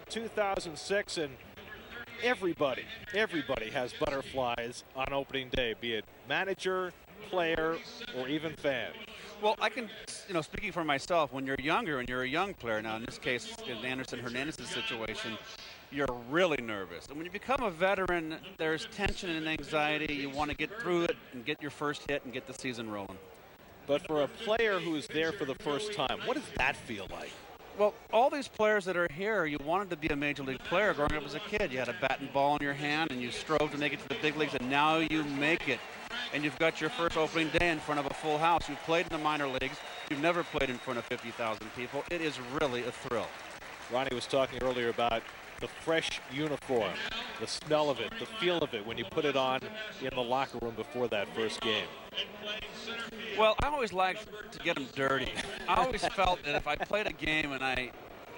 2008, 2006, and everybody has butterflies on opening day, be it manager, player, or even fan. Well, I can, speaking for myself, when you're younger and you're a young player, now in this case, in Anderson Hernandez's situation, you're really nervous. And when you become a veteran, there's tension and anxiety. You want to get through it and get your first hit and get the season rolling. But for a player who's there for the first time, what does that feel like? Well, all these players that are here, you wanted to be a major league player growing up as a kid. You had a bat and ball in your hand, and you strove to make it to the big leagues, and now you make it. And you've got your first opening day in front of a full house. You've played in the minor leagues. You've never played in front of 50,000 people. It is really a thrill. Ronnie was talking earlier about the fresh uniform, the smell of it, the feel of it when you put it on in the locker room before that first game. Well, I always liked to get them dirty. I always felt that if I played a game and I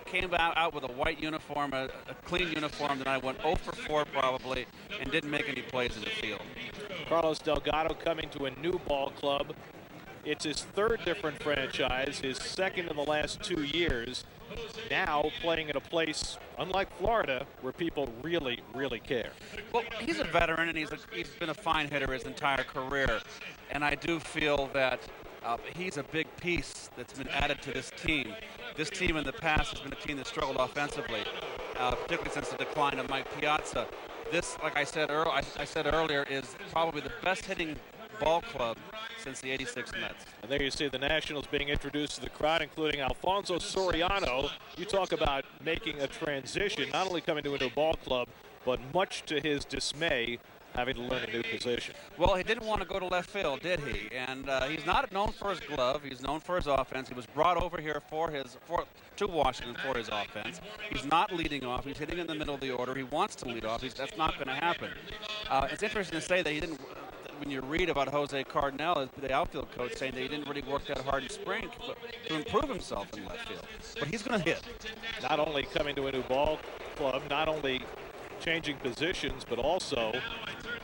came out with a white uniform, a clean uniform, then I went 0 for 4 probably and didn't make any plays in the field. Carlos Delgado coming to a new ball club. It's his third different franchise, his second in the last 2 years. Now playing at a place, unlike Florida, where people really, really care. Well, he's a veteran, and he's been a fine hitter his entire career. And I do feel that he's a big piece that's been added to this team. This team in the past has been a team that struggled offensively, particularly since the decline of Mike Piazza. This, like I said earlier, is probably the best hitting ball club since the '86 Mets. And there you see the Nationals being introduced to the crowd, including Alfonso Soriano. You talk about making a transition, not only coming to a new ball club, but much to his dismay, having to learn a new position. Well, he didn't want to go to left field, did he? And he's not known for his glove. He's known for his offense. He was brought over here to Washington for his offense. He's not leading off. He's hitting in the middle of the order. He wants to lead off. That's not going to happen. It's interesting to say that he didn't. When you read about Jose Cardinal, the outfield coach, saying that he didn't really work that hard in spring to improve himself in left field. But he's going to hit. Not only coming to a new ball club, not only changing positions, but also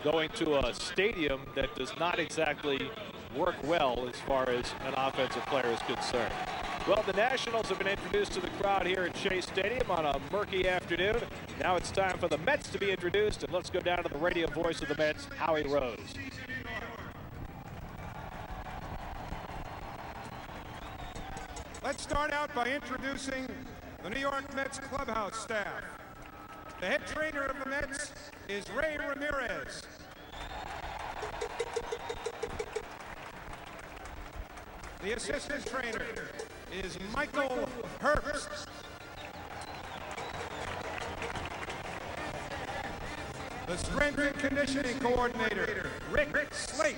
going to a stadium that does not exactly work well as far as an offensive player is concerned. Well, the Nationals have been introduced to the crowd here at Shea Stadium on a murky afternoon. Now it's time for the Mets to be introduced, and let's go down to the radio voice of the Mets, Howie Rose. Let's start out by introducing the New York Mets clubhouse staff. The head trainer of the Mets is Ray Ramirez. The assistant trainer is Michael Herbst. The strength and conditioning coordinator, Rick Slate.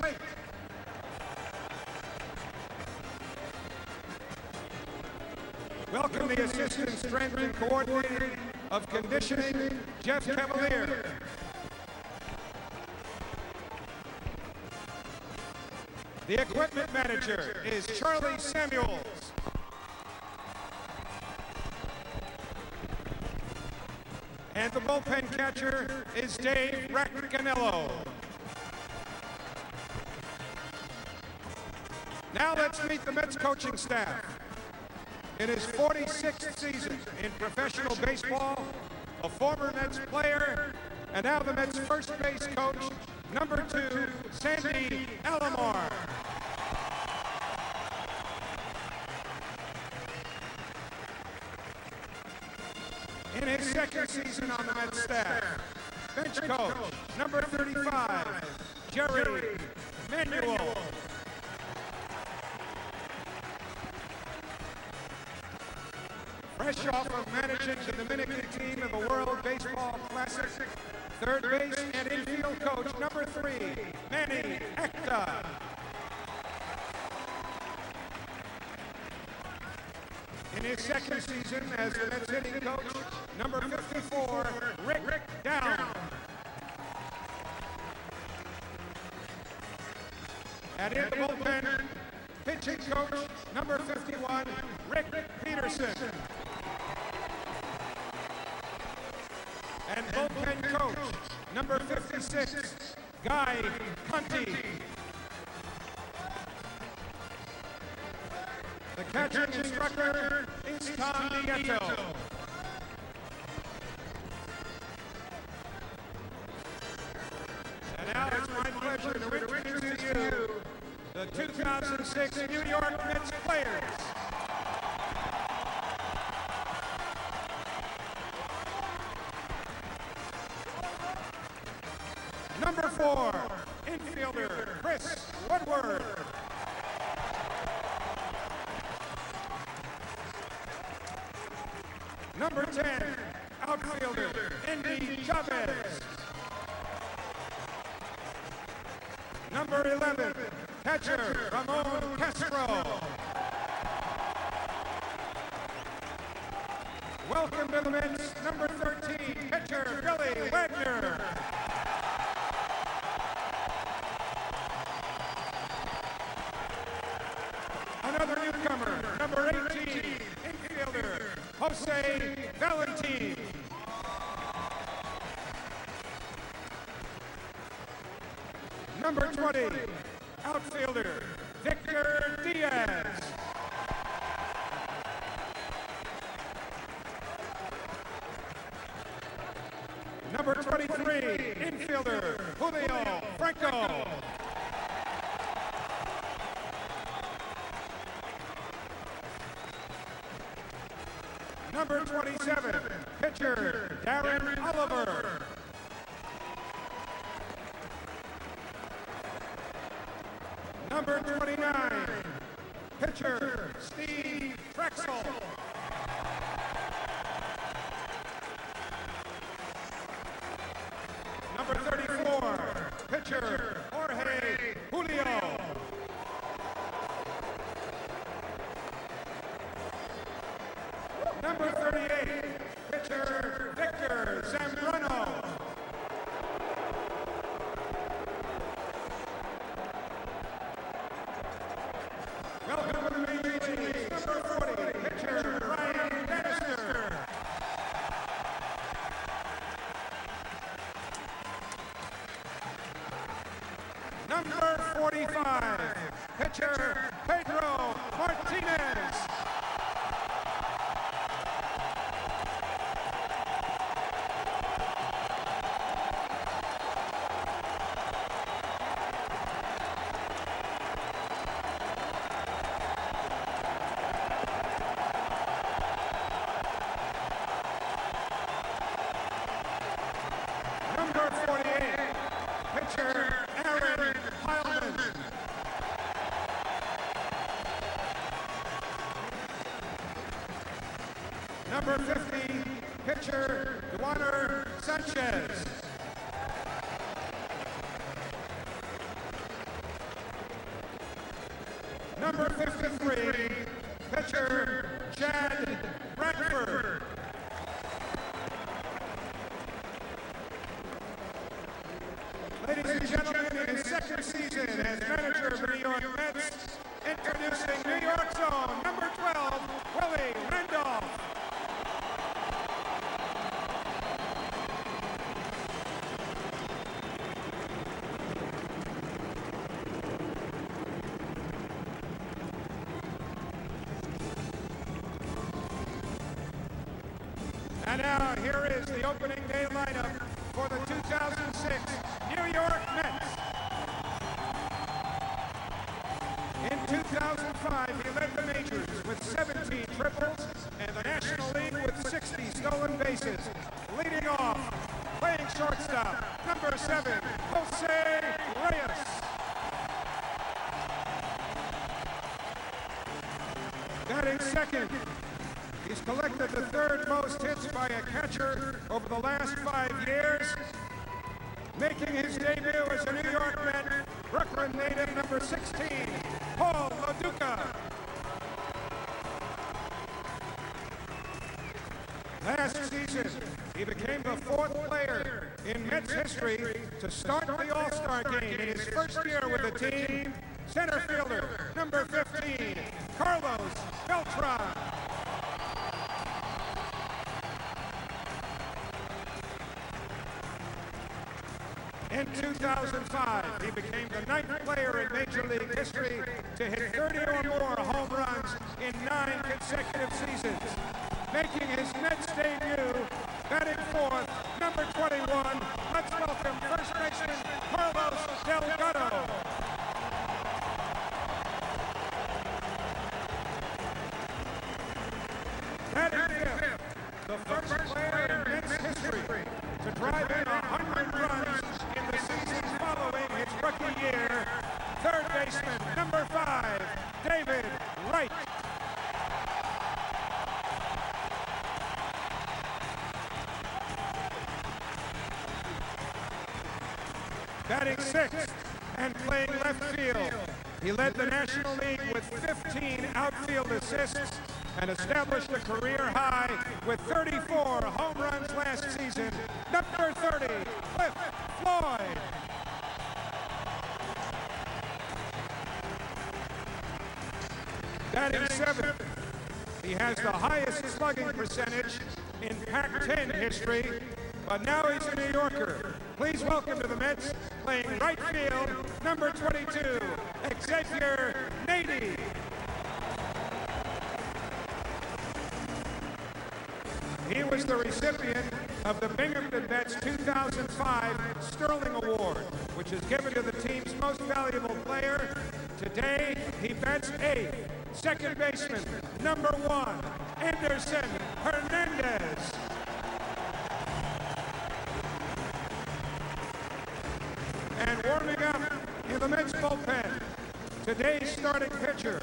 Welcome the assistant strength and coordinator of conditioning, Jeff Cavalier. The equipment manager is Charlie Samuels. And the bullpen catcher is Dave Raccanello. Now let's meet the Mets coaching staff. In his 46th season in professional baseball, a former Mets player, and now the Mets first base coach, number 2, Sandy Alomar. In his second season on the Mets staff, bench coach, number 35, Jerry Manuel. Fresh off of managing the Dominican team in the World Baseball Classic, third base and infield coach, number 3, Manny Ecta. In his second season as the Mets hitting coach, number 54, Rick Down. And in the bullpen, pitching coach, number 51, Rick Peterson. And bullpen coach, number 56, Guy Conti. The catching instructor is Tom Nieto. now it's my pleasure to introduce to you the 2006 New York Mets players. Number 4, infielder Chris Woodward. Number 10, outfielder Indy Chavez. Number 11, catcher Ramon Castro. Welcome to the Mets, number 13, pitcher Billy Wagner. Another newcomer, number 18, infielder Jose Valentin. Number 20, outfielder Victor Diaz. Number 23, infielder Julio Franco. Number 27, pitcher Darren Oliver. Number 29, pitcher Steve Drexel. Number 34, pitcher Jorge Julio. Number 38, pitcher Victor Zambrano. Welcome to the Major Leagues, number 40, pitcher Ryan Bannister. Number 45, pitcher Pedro Martinez. Number 48, pitcher Aaron Heilman. Number 50, pitcher Wagner Sanchez. Number 53, pitcher Chad Bradford. Ladies and gentlemen, in his second season as manager of the New York Mets, introducing New York's own number 12, Willie Randolph. And now, here is the opening day lineup for the 2006 New York Mets. In 2005, he led the majors with 17 triples and the National League with 60 stolen bases. Leading off, playing shortstop, number 7, Jose Reyes. Batting second, he's collected the third most hits by a catcher over the last 5 years. Making his debut as a New York Met, Brooklyn native number 16, Paul LaDuca. Last season, he became the 4th player in Mets history to start the All-Star game in his first year with the team. Center fielder, number 15, Carlos Beltran. In 2005, he became the 9th player in Major League history to hit 30 or more home runs in 9 consecutive seasons. Making his Mets debut, batting 4th, number 21, let's welcome first baseman Carlos drive in 100 runs in the season following his rookie year, third baseman, number 5, David Wright. Batting 6th and playing left field, he led the National League with 15 outfield assists and established a career high with 34 home runs last season. Number 30, Cliff Floyd. Batting 7th, he has the highest slugging percentage in Pac-10 history, but now he's a New Yorker. Please welcome to the Mets, playing right field, number 22, Xavier Nady. He was the recipient of the Binghamton Mets 2005 Sterling Award, which is given to the team's most valuable player. Today, he bats 8th, second baseman, number 1, Anderson Hernandez. And warming up in the Mets bullpen, today's starting pitcher,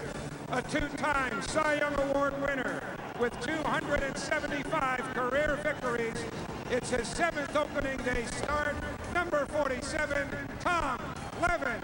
a 2-time Cy Young Award winner with 275 career victories. It's his 7th opening day start, number 47, Tom Glavine.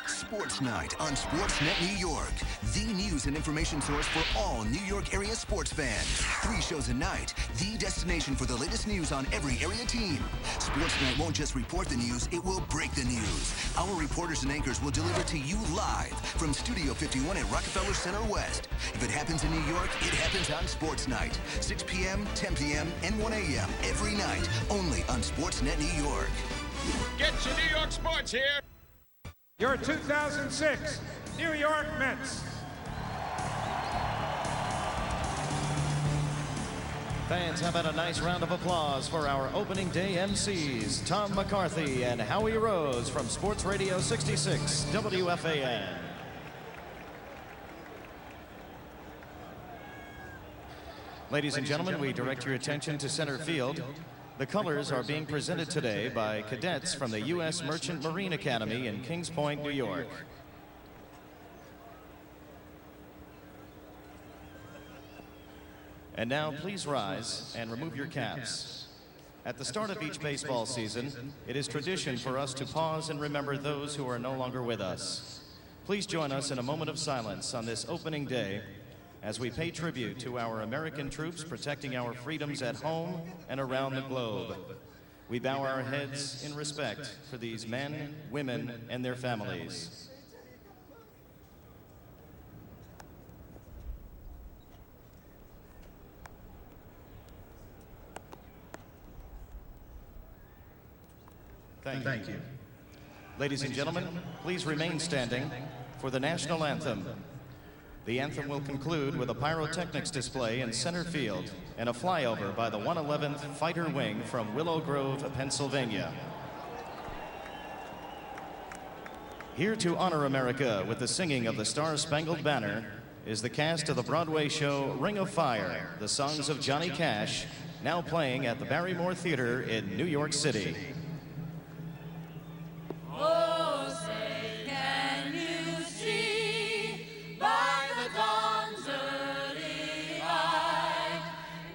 Sports Night on Sportsnet New York, the news and information source for all New York area sports fans. 3 shows a night, the destination for the latest news on every area team. Sports Night won't just report the news, it will break the news. Our reporters and anchors will deliver to you live from Studio 51 at Rockefeller Center West. If it happens in New York, it happens on Sports Night. 6 p.m., 10 p.m., and 1 a.m. every night, only on Sportsnet New York. Get your New York sports here. Your 2006 New York Mets. Fans, how about a nice round of applause for our opening day MCs, Tom McCarthy and Howie Rose from Sports Radio 66 WFAN. Ladies and gentlemen, we direct your attention to center field. The colors are being presented today by cadets from the U.S. Merchant Marine Academy in Kings Point, New York. And now, please rise and remove your caps. At the start of each baseball season, it is tradition for us to pause and remember those who are no longer with us. Please join us in a moment of silence on this opening day as we pay tribute to our American troops protecting our freedoms at home and around the globe. We bow our heads in respect for these men, women, and their families. Thank you. Ladies and gentlemen, please remain standing for the national anthem. The anthem will conclude with a pyrotechnics display in center field and a flyover by the 111th Fighter Wing from Willow Grove, Pennsylvania. Here to honor America with the singing of the Star-Spangled Banner is the cast of the Broadway show Ring of Fire, the songs of Johnny Cash, now playing at the Barrymore Theater in New York City. Oh, say, can you see by the dawn's early light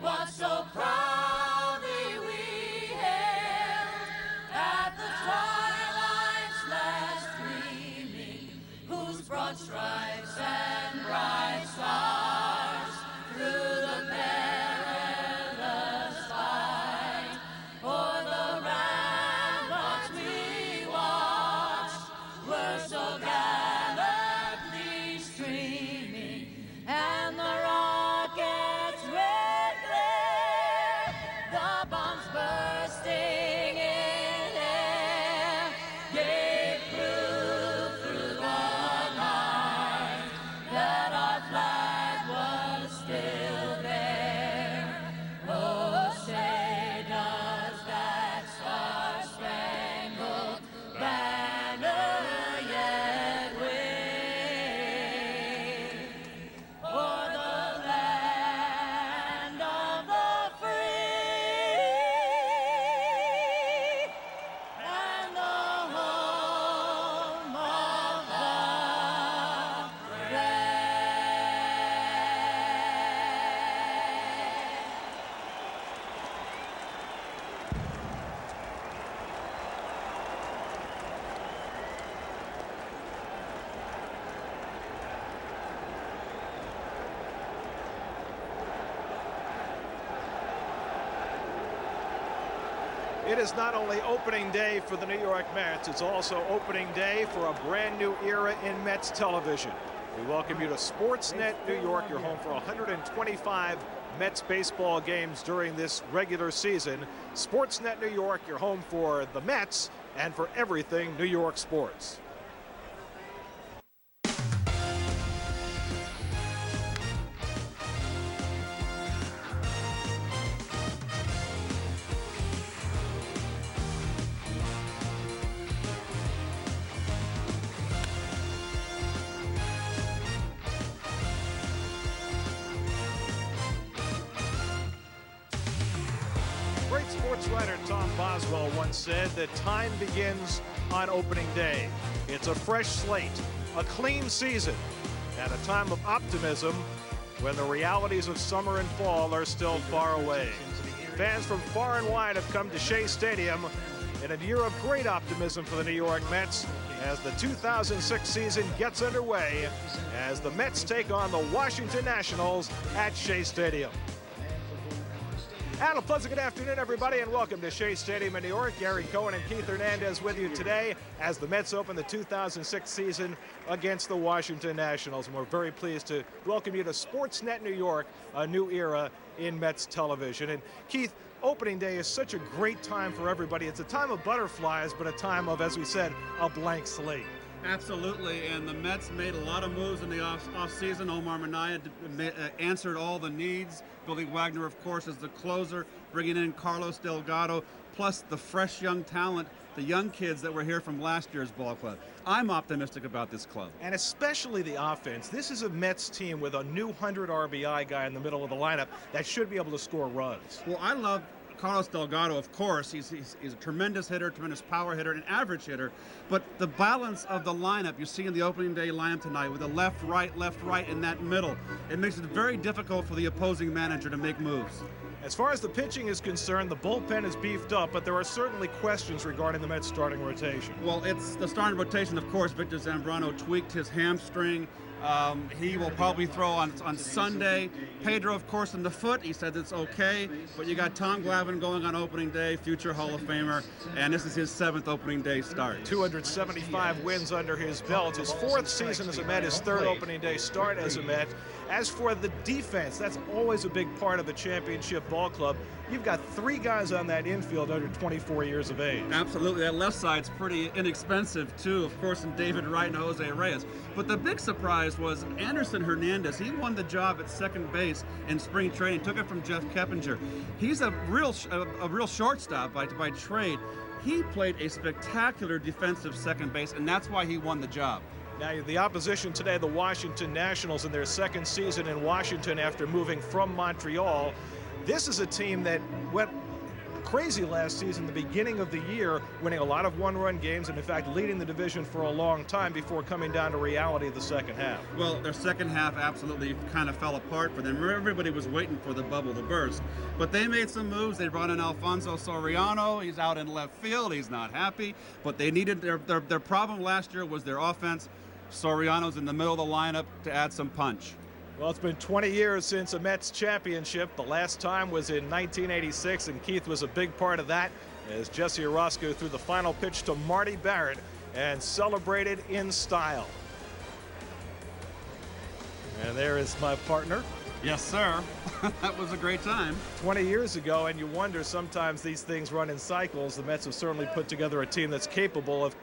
what so proudly we hailed at the twilight's last gleaming, whose broad stripes and bright stars through the perilous fight o'er the It is not only opening day for the New York Mets, it's also opening day for a brand new era in Mets television. We welcome you to Sportsnet New York, your home for 125 Mets baseball games during this regular season. Sportsnet New York, your home for the Mets and for everything New York sports. Great sports writer Tom Glavine once said that time begins on opening day. It's a fresh slate, a clean season, and a time of optimism when the realities of summer and fall are still far away. Fans from far and wide have come to Shea Stadium in a year of great optimism for the New York Mets as the 2006 season gets underway as the Mets take on the Washington Nationals at Shea Stadium. And a pleasant good afternoon, everybody, and welcome to Shea Stadium in New York. Cohen and Keith Hernandez with you today as the Mets open the 2006 season against the Washington Nationals. And we're very pleased to welcome you to Sportsnet New York, a new era in Mets television. And Keith, opening day is such a great time for everybody. It's a time of butterflies, but a time of, as we said, a blank slate. Absolutely, and the Mets made a lot of moves in the off-season. Omar Minaya answered all the needs. Billy Wagner, of course, is the closer, bringing in Carlos Delgado, plus the fresh young talent, the young kids that were here from last year's ball club. I'm optimistic about this club. And especially the offense. This is a Mets team with a new 100 RBI guy in the middle of the lineup that should be able to score runs. Well, I love Carlos Delgado, of course. He's a tremendous hitter, tremendous power hitter, an average hitter. But the balance of the lineup you see in the opening day lineup tonight with the left, right, in that middle, it makes it very difficult for the opposing manager to make moves. As far as the pitching is concerned, the bullpen is beefed up, but there are certainly questions regarding the Mets starting rotation. Well, it's the starting rotation, of course. Victor Zambrano tweaked his hamstring. He will probably throw on Sunday. Pedro, of course, in the foot. He said it's okay. But you got Tom Glavine going on opening day, future Hall of Famer, and this is his 7th opening day start. 275 wins under his belt. His 4th season as a Met, his 3rd opening day start as a Met. As for the defense, that's always a big part of a championship ball club. You've got 3 guys on that infield under 24 years of age. Absolutely. That left side's pretty inexpensive, too, of course, in David Wright and Jose Reyes. But the big surprise was Anderson Hernandez. He won the job at second base in spring training, took it from Jeff Keppinger. He's a real shortstop by trade. He played a spectacular defensive second base, and that's why he won the job. Now, the opposition today, the Washington Nationals, in their 2nd season in Washington after moving from Montreal. This is a team that went crazy last season, the beginning of the year, winning a lot of one-run games and, in fact, leading the division for a long time before coming down to reality of the second half. Well, their second half absolutely kind of fell apart for them. Everybody was waiting for the bubble to burst. But they made some moves. They brought in Alfonso Soriano. He's out in left field. He's not happy. But they needed their problem last year was their offense. Soriano's in the middle of the lineup to add some punch. Well, it's been 20 years since a Mets championship. The last time was in 1986, and Keith was a big part of that as Jesse Orosco threw the final pitch to Marty Barrett and celebrated in style. And there is my partner. Yes, sir. That was a great time. 20 years ago, and you wonder sometimes these things run in cycles. The Mets have certainly put together a team that's capable of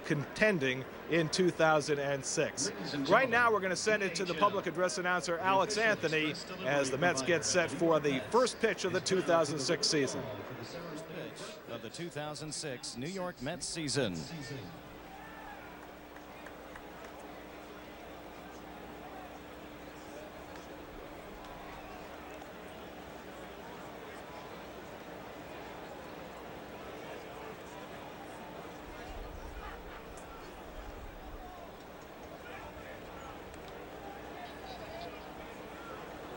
contending in 2006. Right now, we're going to send it to the public address announcer, Alex Anthony, as the Mets get set for the first pitch of the 2006 season. The first pitch of the 2006 New York Mets season.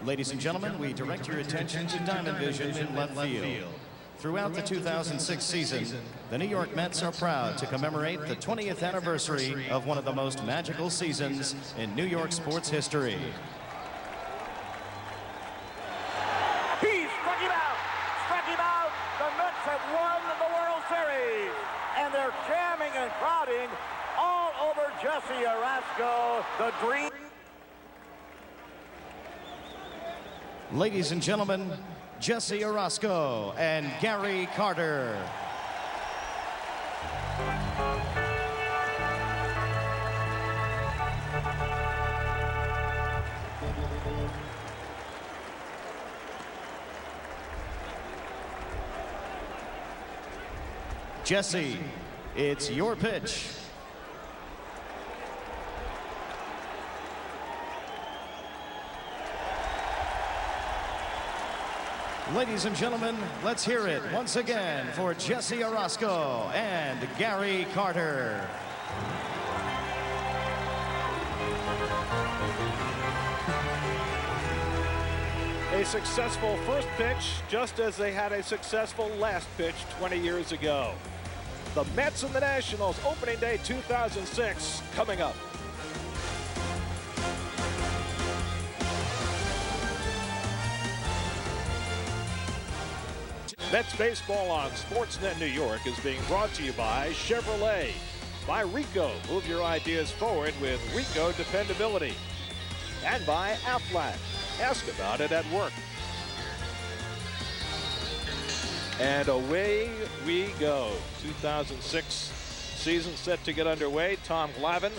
Ladies and gentlemen, we direct your attention to Diamond Vision in left field. Throughout the 2006 season, the New York Mets are proud to commemorate the 20th anniversary of one of the most magical seasons in New York sports history. He struck him out, The Mets have won the World Series, and they're jamming and crowding all over Jesse Orosco, the dream. Ladies and gentlemen, Jesse Orosco and Gary Carter. Jesse, it's your pitch. Ladies and gentlemen, let's hear it once again for Jesse Orosco and Gary Carter. A successful first pitch, just as they had a successful last pitch 20 years ago. The Mets and the Nationals, opening day 2006, coming up. Mets baseball on Sportsnet New York is being brought to you by Chevrolet, by Rico, move your ideas forward with Rico dependability, and by Aflac, ask about it at work. And away we go. 2006 season set to get underway. Tom Glavine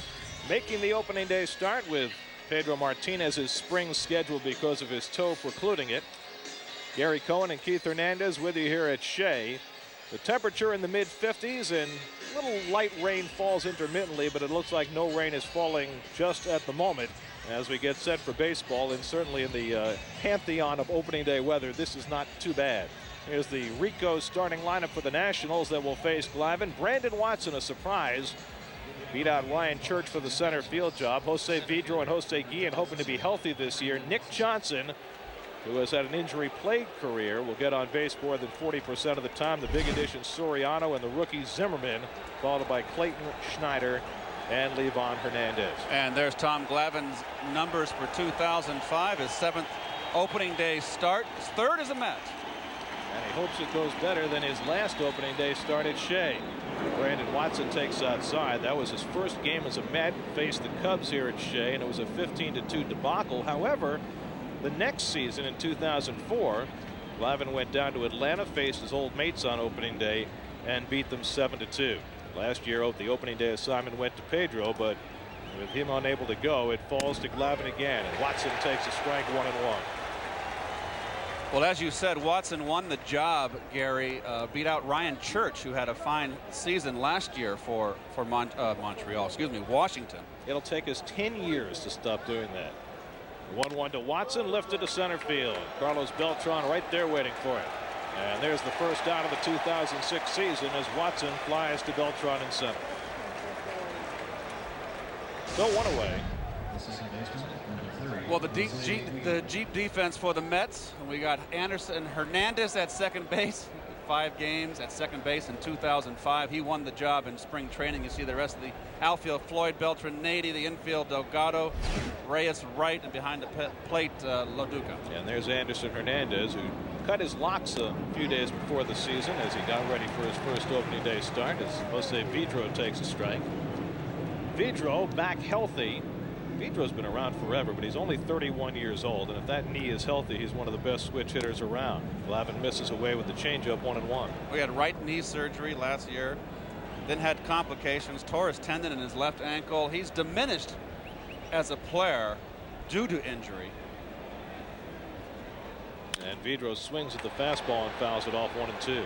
making the opening day start with Pedro Martinez's spring schedule because of his toe precluding it. Gary Cohen and Keith Hernandez with you here at Shea. The temperature in the mid-50s and a little light rain falls intermittently, but it looks like no rain is falling just at the moment as we get set for baseball. And certainly in the pantheon of opening day weather, this is not too bad. Here's the Rico starting lineup for the Nationals that will face Glavin. Brandon Watson, a surprise, beat out Ryan Church for the center field job. Jose Vidro and Jose Guillen hoping to be healthy this year. Nick Johnson, who has had an injury-plagued career, will get on base more than 40% of the time. The big addition, Soriano, and the rookie Zimmerman, followed by Clayton Schneider and Livan Hernandez. And there's Tom Glavine's numbers for 2005, his 7th opening day start. His 3rd as a Met. And he hopes it goes better than his last opening day start at Shea. Brandon Watson takes outside. That was his first game as a Met. Faced the Cubs here at Shea, and it was a 15-2 debacle. However, the next season in 2004, Glavin went down to Atlanta, faced his old mates on opening day, and beat them 7-2. Last year, the opening day assignment went to Pedro, but with him unable to go, it falls to Glavin again, and Watson takes a strike 1-1. Well, as you said, Watson won the job, Gary. Beat out Ryan Church, who had a fine season last year for Montreal, Washington. It'll take us 10 years to stop doing that. 1-1 to Watson, lifted to center field. Carlos Beltran right there waiting for it. And there's the first out of the 2006 season as Watson flies to Beltran in center. So one away. Well, the deep defense for the Mets. We got Anderson Hernandez at second base. 5 games at second base in 2005. He won the job in spring training. You see the rest of the outfield: Floyd, Beltran, Nady, the infield, Delgado, Reyes, Wright, and behind the plate, Loduca. And there's Anderson Hernandez, who cut his locks a few days before the season as he got ready for his first opening day start as Jose Vidro takes a strike. Vidro back healthy. Vidro's been around forever, but he's only 31 years old, and if that knee is healthy, he's one of the best switch hitters around. Glavin misses away with the changeup, 1-1. We had right knee surgery last year, then had complications, tore his tendon in his left ankle. He's diminished as a player due to injury. And Vidro swings at the fastball and fouls it off 1-2.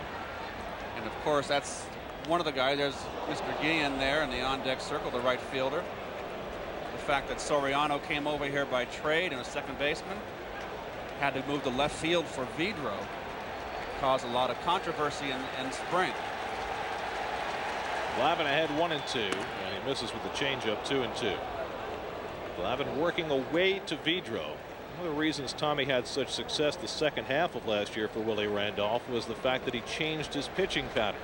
And of course, that's one of the guys. There's Mr. Guillen there in the on-deck circle, the right fielder. The fact that Soriano came over here by trade and a second baseman, had to move to left field for Vidro, caused a lot of controversy in spring. Glavin ahead 1-2, and he misses with the changeup 2-2. Glavin working away to Vidro. One of the reasons Tommy had such success the second half of last year for Willie Randolph was the fact that he changed his pitching pattern.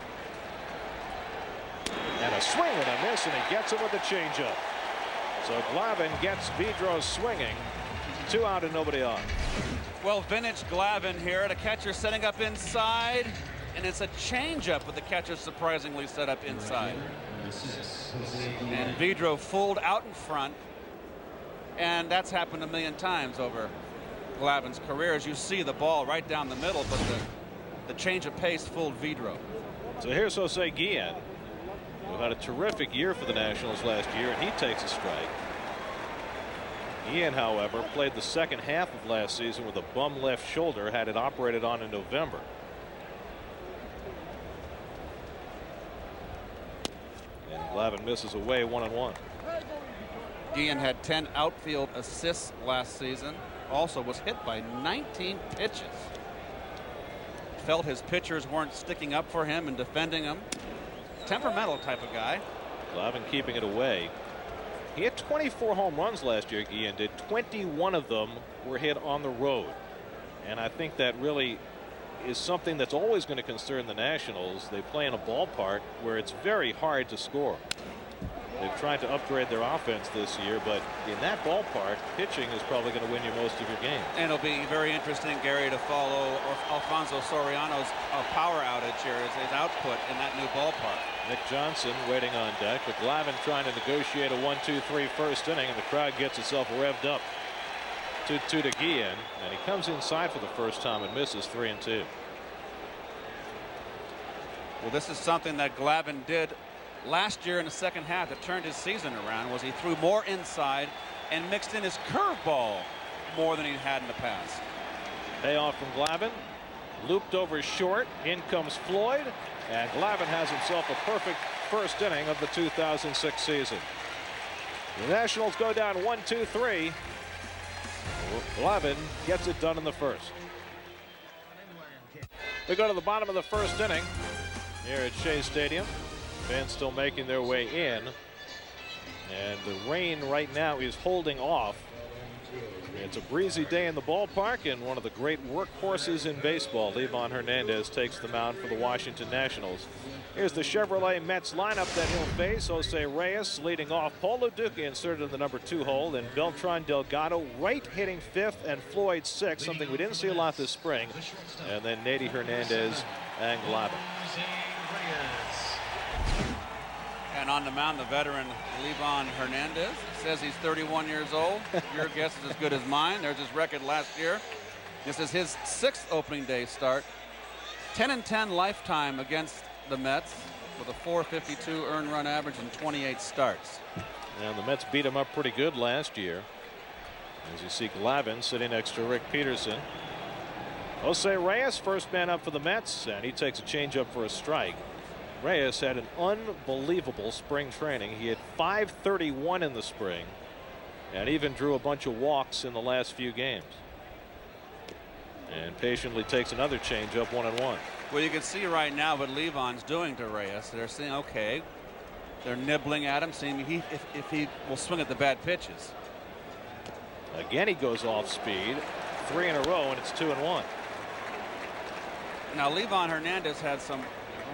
And a swing and a miss, and he gets it with the changeup. So Glavin gets Vidro swinging. 2 out and nobody on. Well, vintage Glavin here. The catcher setting up inside. and it's a changeup with the catcher surprisingly set up inside. And Vidro fooled out in front, and that's happened a million times over Glavin's career. As you see the ball right down the middle, but the change of pace fooled Vidro. So here's Jose Guillen, who had a terrific year for the Nationals last year, and he takes a strike. Guillen, however, played the second half of last season with a bum left shoulder, had it operated on in November. And Glavin misses away 1-1. Guillen had 10 outfield assists last season. Also was hit by 19 pitches. Felt his pitchers weren't sticking up for him and defending him. Temperamental type of guy. Glavin keeping it away. He had 24 home runs last year, Guillen did. 21 of them were hit on the road. And I think that really is something that's always going to concern the Nationals. They play in a ballpark where it's very hard to score. They've tried to upgrade their offense this year, but in that ballpark, pitching is probably going to win you most of your games. And it'll be very interesting, Gary, to follow Alfonso Soriano's power outage here, his output in that new ballpark. Nick Johnson waiting on deck, but Glavin trying to negotiate a 1-2-3 first inning, and the crowd gets itself revved up. 2-2 to Guillen, and he comes inside for the first time and misses 3-2. Well, this is something that Glavin did last year in the second half that turned his season around. Was he threw more inside and mixed in his curveball more than he had in the past. Payoff from Glavin, looped over short. In comes Floyd, and Glavin has himself a perfect first inning of the 2006 season. The Nationals go down 1-2-3. Glavin gets it done in the first. We go to the bottom of the first inning here at Shea Stadium. Fans still making their way in, and the rain right now is holding off. It's a breezy day in the ballpark, and one of the great workhorses in baseball, Glavin Hernandez, takes the mound for the Washington Nationals. Here's the Chevrolet Mets lineup that he'll face. Jose Reyes leading off. Paul Lo Duca inserted in the number 2 hole. Then Beltran, Delgado, Wright hitting 5th, and Floyd 6th, something we didn't see a lot this spring. And then Nady Hernandez and Glavin. And on the mound, the veteran Glavin Hernandez says he's 31 years old. Your guess is as good as mine. There's his record last year. This is his 6th opening day start. 10-10 lifetime against the Mets with a .452 earned run average and 28 starts. And the Mets beat him up pretty good last year. As you see Glavin sitting next to Rick Peterson. Jose Reyes, first man up for the Mets, and he takes a changeup for a strike. Reyes had an unbelievable spring training. He had .531 in the spring and even drew a bunch of walks in the last few games. And patiently takes another changeup, 1-1. Well, you can see right now what Levin's doing to Reyes. They're saying, okay, they're nibbling at him, seeing if he will swing at the bad pitches. Again, he goes off speed. 3 in a row, and it's 2-1. Now, Glavin Hernandez had some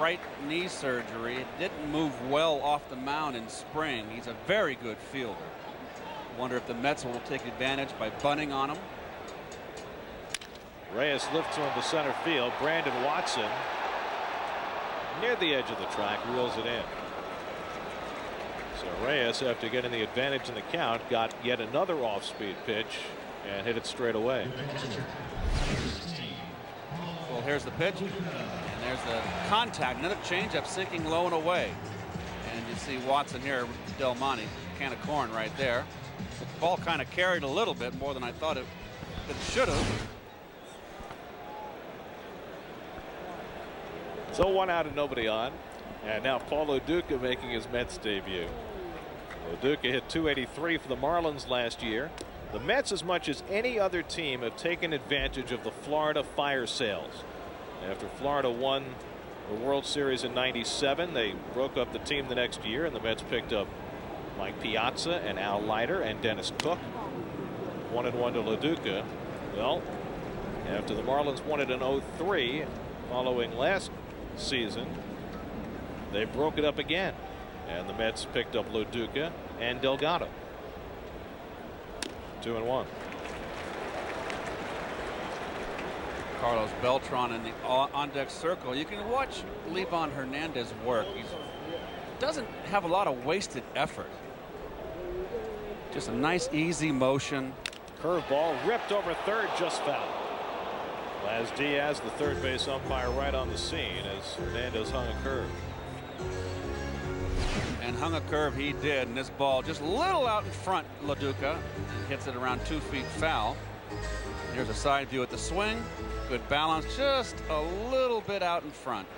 right knee surgery. It didn't move well off the mound in spring. He's a very good fielder. Wonder if the Mets will take advantage by bunting on him. Reyes lifts one to center field. Brandon Watson near the edge of the track reels it in. So Reyes, after getting the advantage in the count, got yet another off-speed pitch and hit it straight away. Well, here's the pitch, and there's the contact. Another changeup sinking low and away. And you see Watson here, Del Monte, can of corn right there. The ball kind of carried a little bit more than I thought it should have. So 1 out and nobody on. And now Paul Lo Duca making his Mets debut. Lo Duca hit .283 for the Marlins last year. The Mets, as much as any other team, have taken advantage of the Florida fire sales. After Florida won the World Series in '97, they broke up the team the next year, and the Mets picked up Mike Piazza and Al Leiter and Dennis Cook. 1-1 to Lo Duca. Well, after the Marlins won it in '03, following last season, they broke it up again, and the Mets picked up Lo Duca and Delgado. 2-1. Carlos Beltran in the on-deck circle. You can watch Glavin Hernandez work. He doesn't have a lot of wasted effort. Just a nice, easy motion. Curveball ripped over third, just foul. Laz Diaz, the third base umpire, right on the scene as Hernandez hung a curve. And hung a curve he did, and this ball just a little out in front, LaDuca, and hits it around 2 feet foul. Here's a side view at the swing. Good balance, just a little bit out in front.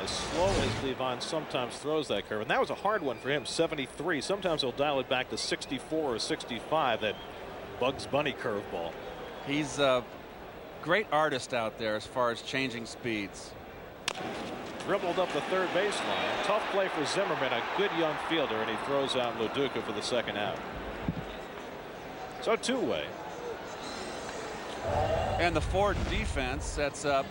As slow as Glavin sometimes throws that curve, and that was a hard one for him, 73. Sometimes he'll dial it back to 64 or 65, that Bugs Bunny curveball. He's a great artist out there as far as changing speeds. Dribbled up the third baseline. Tough play for Zimmerman, a good young fielder, and he throws out LaDuca for the second out. So two-way. And the Ford defense sets up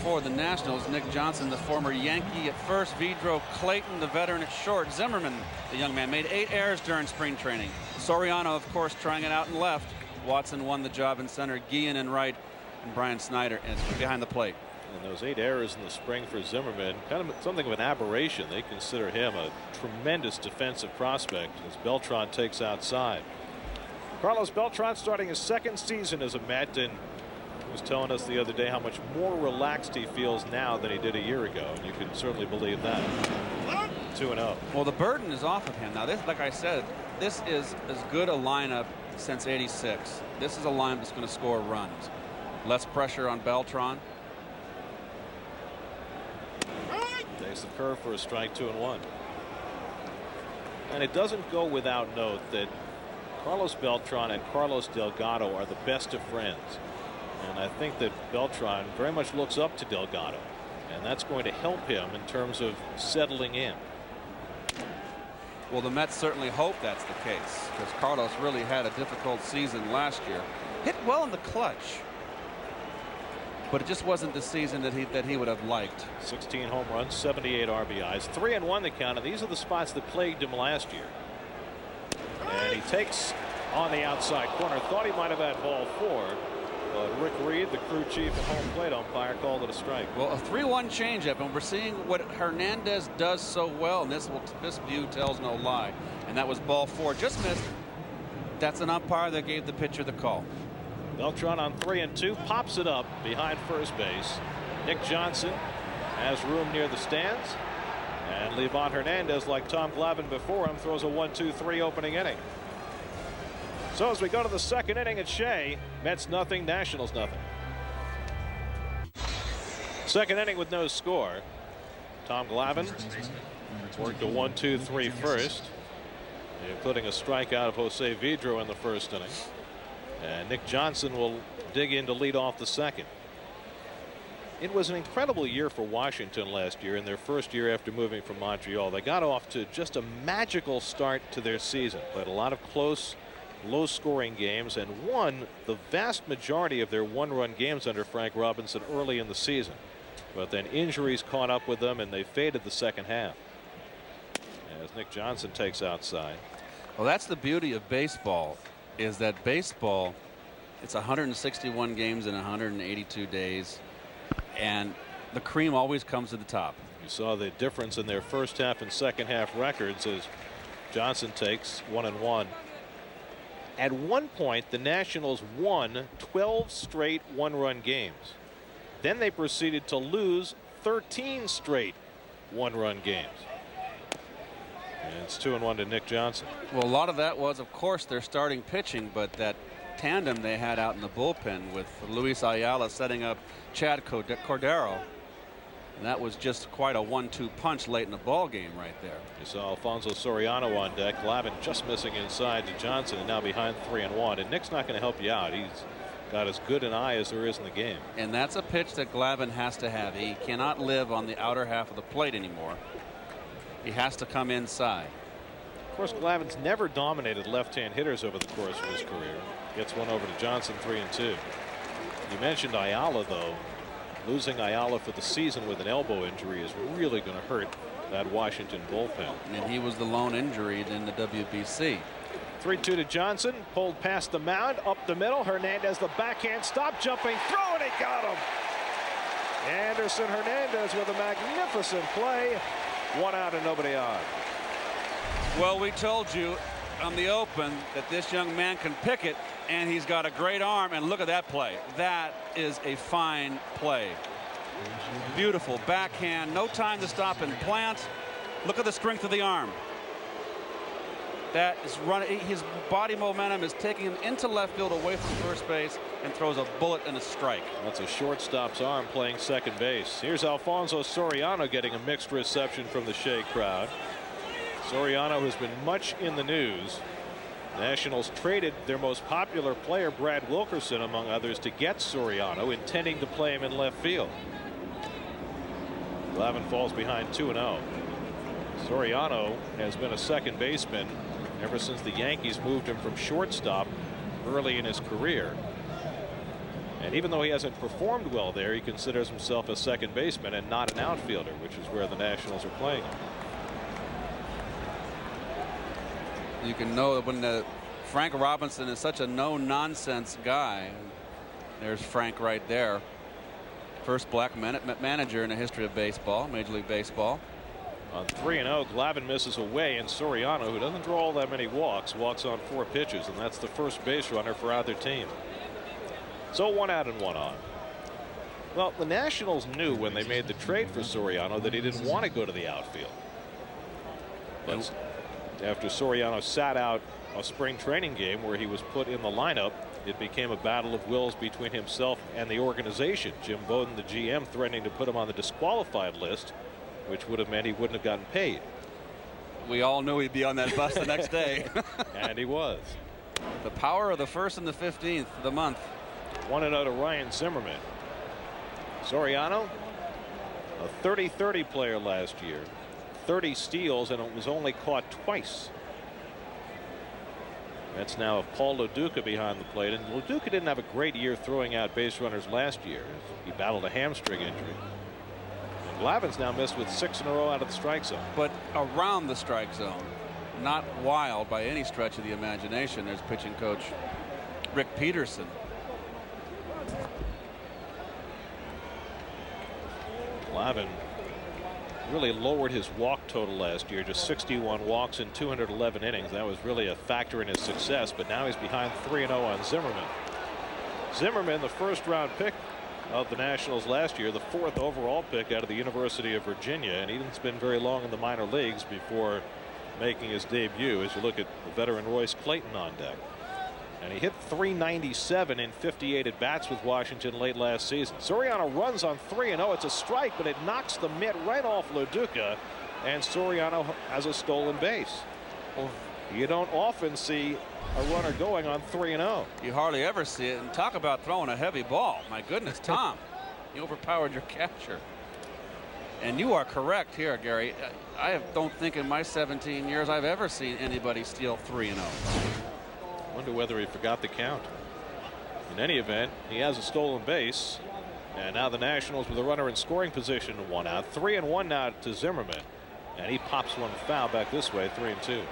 for the Nationals. Nick Johnson, the former Yankee, at first. Vidro, Clayton, the veteran, at short. Zimmerman, the young man, made 8 errors during spring training. Soriano, of course, trying it out in left. Watson won the job in center. Guillen and Wright, and Brian Snyder and behind the plate. And those 8 errors in the spring for Zimmerman, kind of something of an aberration. They consider him a tremendous defensive prospect as Beltran takes outside. Carlos Beltran starting his second season as a Met, and he was telling us the other day how much more relaxed he feels now than he did a year ago. And you can certainly believe that. 2-0. Well, the burden is off of him now. This, like I said, this is as good a lineup since '86. This is a lineup that's going to score runs. Less pressure on Beltran. Takes the curve for a strike, 2-1. And it doesn't go without note that Carlos Beltran and Carlos Delgado are the best of friends. And I think that Beltran very much looks up to Delgado. And that's going to help him in terms of settling in. Well, the Mets certainly hope that's the case, because Carlos really had a difficult season last year. Hit well in the clutch, but it just wasn't the season that he would have liked. 16 home runs, 78 RBIs, 3-1 the count, and these are the spots that plagued him last year. And he takes on the outside corner. Thought he might have had ball 4, but Rick Reed, the crew chief and home plate umpire, called it a strike. Well, a 3-1 changeup, and we're seeing what Hernandez does so well, and this view tells no lie. And that was ball 4, just missed. That's an umpire that gave the pitcher the call. Beltran on 3-2, pops it up behind first base. Nick Johnson has room near the stands, and Glavin Hernandez, like Tom Glavine before him, throws a 1-2-3 opening inning. So as we go to the second inning at Shea, Mets nothing, Nationals nothing. Second inning with no score. Tom Glavine worked a 1-2-3 first, including a strikeout of Jose Vidro in the first inning. And Nick Johnson will dig in to lead off the second. It was an incredible year for Washington last year in their first year after moving from Montreal. They got off to just a magical start to their season. Played a lot of close, low-scoring games and won the vast majority of their one-run games under Frank Robinson early in the season. But then injuries caught up with them and they faded the second half. As Nick Johnson takes outside. Well, that's the beauty of baseball, is that baseball, it's 161 games in 182 days, and the cream always comes to the top. You saw the difference in their first half and second half records as Johnson takes 1-1. At one point, the Nationals won 12 straight one-run games. Then they proceeded to lose 13 straight one-run games. And it's 2-1 to Nick Johnson. Well, a lot of that was, of course, their starting pitching, but that tandem they had out in the bullpen with Luis Ayala setting up Chad Cordero, and that was just quite a 1-2 punch late in the ball game right there. You saw Alfonso Soriano on deck. Glavin just missing inside to Johnson, and now behind 3-1. And Nick's not going to help you out. He's got as good an eye as there is in the game. And that's a pitch that Glavin has to have. He cannot live on the outer half of the plate anymore. He has to come inside. Of course, Glavin's never dominated left-hand hitters over the course of his career. Gets one over to Johnson, 3-2. You mentioned Ayala, though. Losing Ayala for the season with an elbow injury is really going to hurt that Washington bullpen. And he was the lone injury in the WBC. 3-2 to Johnson. Pulled past the mound, up the middle. Hernandez, the backhand stop, jumping throw, and he got him. Anderson Hernandez with a magnificent play. 1 out and nobody on. Well, we told you on the open that this young man can pick it, and he's got a great arm. And look at that play. That is a fine play. Beautiful backhand. No time to stop and plant. Look at the strength of the arm. That is running. His body momentum is taking him into left field away from first base and throws a bullet and a strike. That's a shortstop's arm playing second base. Here's Alfonso Soriano getting a mixed reception from the Shea crowd. Soriano has been much in the news. Nationals traded their most popular player, Brad Wilkerson, among others, to get Soriano, intending to play him in left field. Glavin falls behind 2-0. Soriano has been a second baseman ever since the Yankees moved him from shortstop early in his career. And even though he hasn't performed well there, he considers himself a second baseman and not an outfielder, which is where the Nationals are playing him. You can know that when Frank Robinson is such a no-nonsense guy. There's Frank right there. First black manager in the history of baseball, Major League Baseball. On 3-0, Glavin misses away, and Soriano, who doesn't draw all that many walks, walks on 4 pitches, and that's the first base runner for either team. So 1 out and 1 on. Well, the Nationals knew when they made the trade for Soriano that he didn't want to go to the outfield. But after Soriano sat out a spring training game where he was put in the lineup, it became a battle of wills between himself and the organization. Jim Bowden, the GM, threatening to put him on the disqualified list, which would have meant he wouldn't have gotten paid. We all knew he'd be on that bus the next day. And he was. The power of the 1st and the 15th of the month. 1-0 to Ryan Zimmerman. Soriano, a 30-30 player last year. 30 steals, and it was only caught twice. That's now Paul Loduca behind the plate, and Loduca didn't have a great year throwing out base runners last year. He battled a hamstring injury. And Glavin's now missed with 6 in a row out of the strike zone. But around the strike zone, not wild by any stretch of the imagination. There's pitching coach Rick Peterson. Glavin really lowered his walk total last year, just 61 walks in 211 innings. That was really a factor in his success, but now he's behind 3-0 on Zimmerman. Zimmerman, the first-round pick of the Nationals last year, the 4th overall pick out of the University of Virginia, and he hasn't been very long in the minor leagues before making his debut, as you look at the veteran Royce Clayton on deck. And he hit .397 in 58 at bats with Washington late last season. Soriano runs on 3-0. It's a strike, but it knocks the mitt right off Loduca, and Soriano has a stolen base. Well, you don't often see a runner going on 3-0. You hardly ever see it. And talk about throwing a heavy ball. My goodness, Tom, you overpowered your catcher. And you are correct here, Gary. I don't think in my 17 years I've ever seen anybody steal 3-0. Wonder whether he forgot the count. In any event, he has a stolen base, and now the Nationals with a runner in scoring position, 1 out. 3-1 now to Zimmerman, and he pops one foul back this way, 3-2.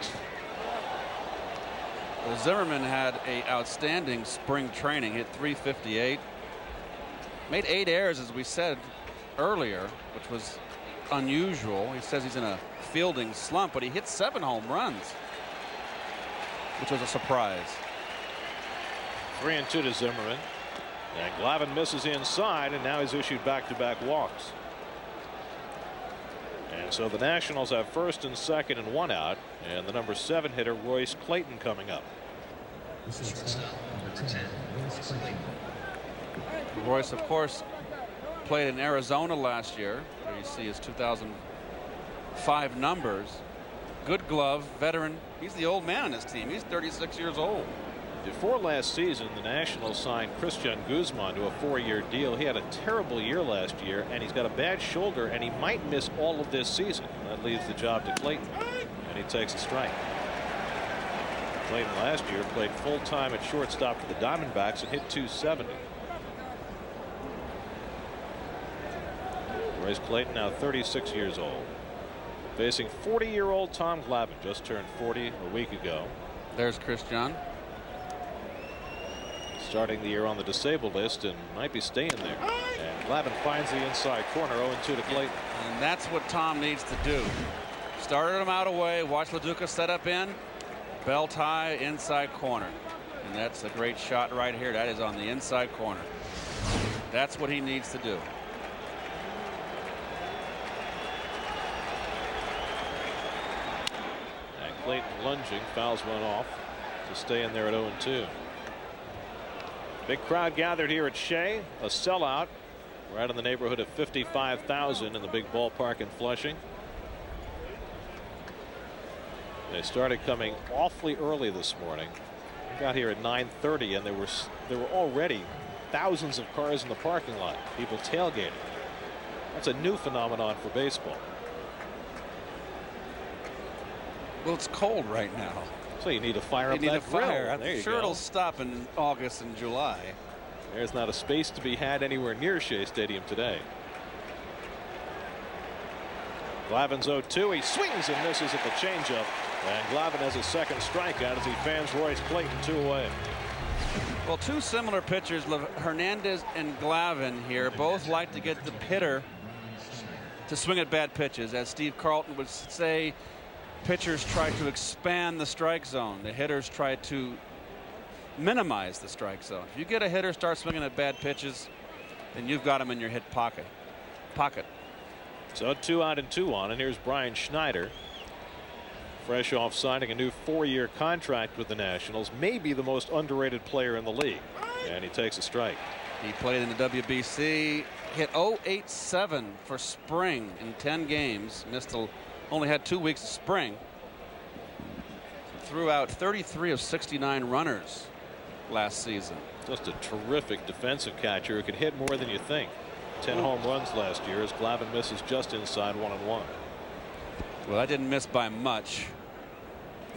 Well, Zimmerman had a outstanding spring training, hit .358, made 8 errors, as we said earlier, which was unusual. He says he's in a fielding slump, but he hit 7 home runs, which was a surprise. 3-2 to Zimmerman, and Glavin misses inside, and now he's issued back-to-back walks. And so the Nationals have first and second and 1 out, and the number 7 hitter Royce Clayton coming up. Royce, of course, played in Arizona last year. There you see his 2005 numbers. Good glove, veteran. He's the old man on his team. He's 36 years old. Before last season, the Nationals signed Christian Guzman to a 4-year deal. He had a terrible year last year, and he's got a bad shoulder, and he might miss all of this season. That leaves the job to Clayton, and he takes a strike. Clayton last year played full-time at shortstop for the Diamondbacks and hit .270. Royce Clayton now 36 years old, facing 40-year-old Tom Glavine, just turned 40 a week ago. There's Christian. Starting the year on the disabled list and might be staying there. And Glavin finds the inside corner, 0-2 to Clayton. And that's what Tom needs to do. Started him out away. Watch LaDuca set up in. Belt high, inside corner. And that's a great shot right here. That is on the inside corner. That's what he needs to do. And Clayton lunging, fouls one off to stay in there at 0-2. Big crowd gathered here at Shea, a sellout right in the neighborhood of 55,000 in the big ballpark in Flushing. They started coming awfully early this morning. We got here at 9:30 and there were already thousands of cars in the parking lot, people tailgating. That's a new phenomenon for baseball. Well, it's cold right now. So you need to fire up You need that a fire. grill. There you I'm sure go. it'll stop in August and July. There's not a space to be had anywhere near Shea Stadium today. Glavin's 0-2. He swings and misses at the changeup. And Glavin has his second strikeout as he fans Royce Clayton 2 away. Well, two similar pitchers, Hernandez and Glavin here, both like to get the hitter to swing at bad pitches. As Steve Carlton would say, pitchers try to expand the strike zone. The hitters try to minimize the strike zone. If you get a hitter start swinging at bad pitches, then you've got him in your hit pocket. So 2 out and 2 on, and here's Brian Schneider, fresh off signing a new 4-year contract with the Nationals, maybe the most underrated player in the league, and he takes a strike. He played in the WBC, hit 0.87 for spring in 10 games, only had 2 weeks of spring, threw out 33 of 69 runners last season. Just a terrific defensive catcher who can hit more than you think. 10 home runs last year as Glavin misses just inside 1-1. Well, that didn't miss by much.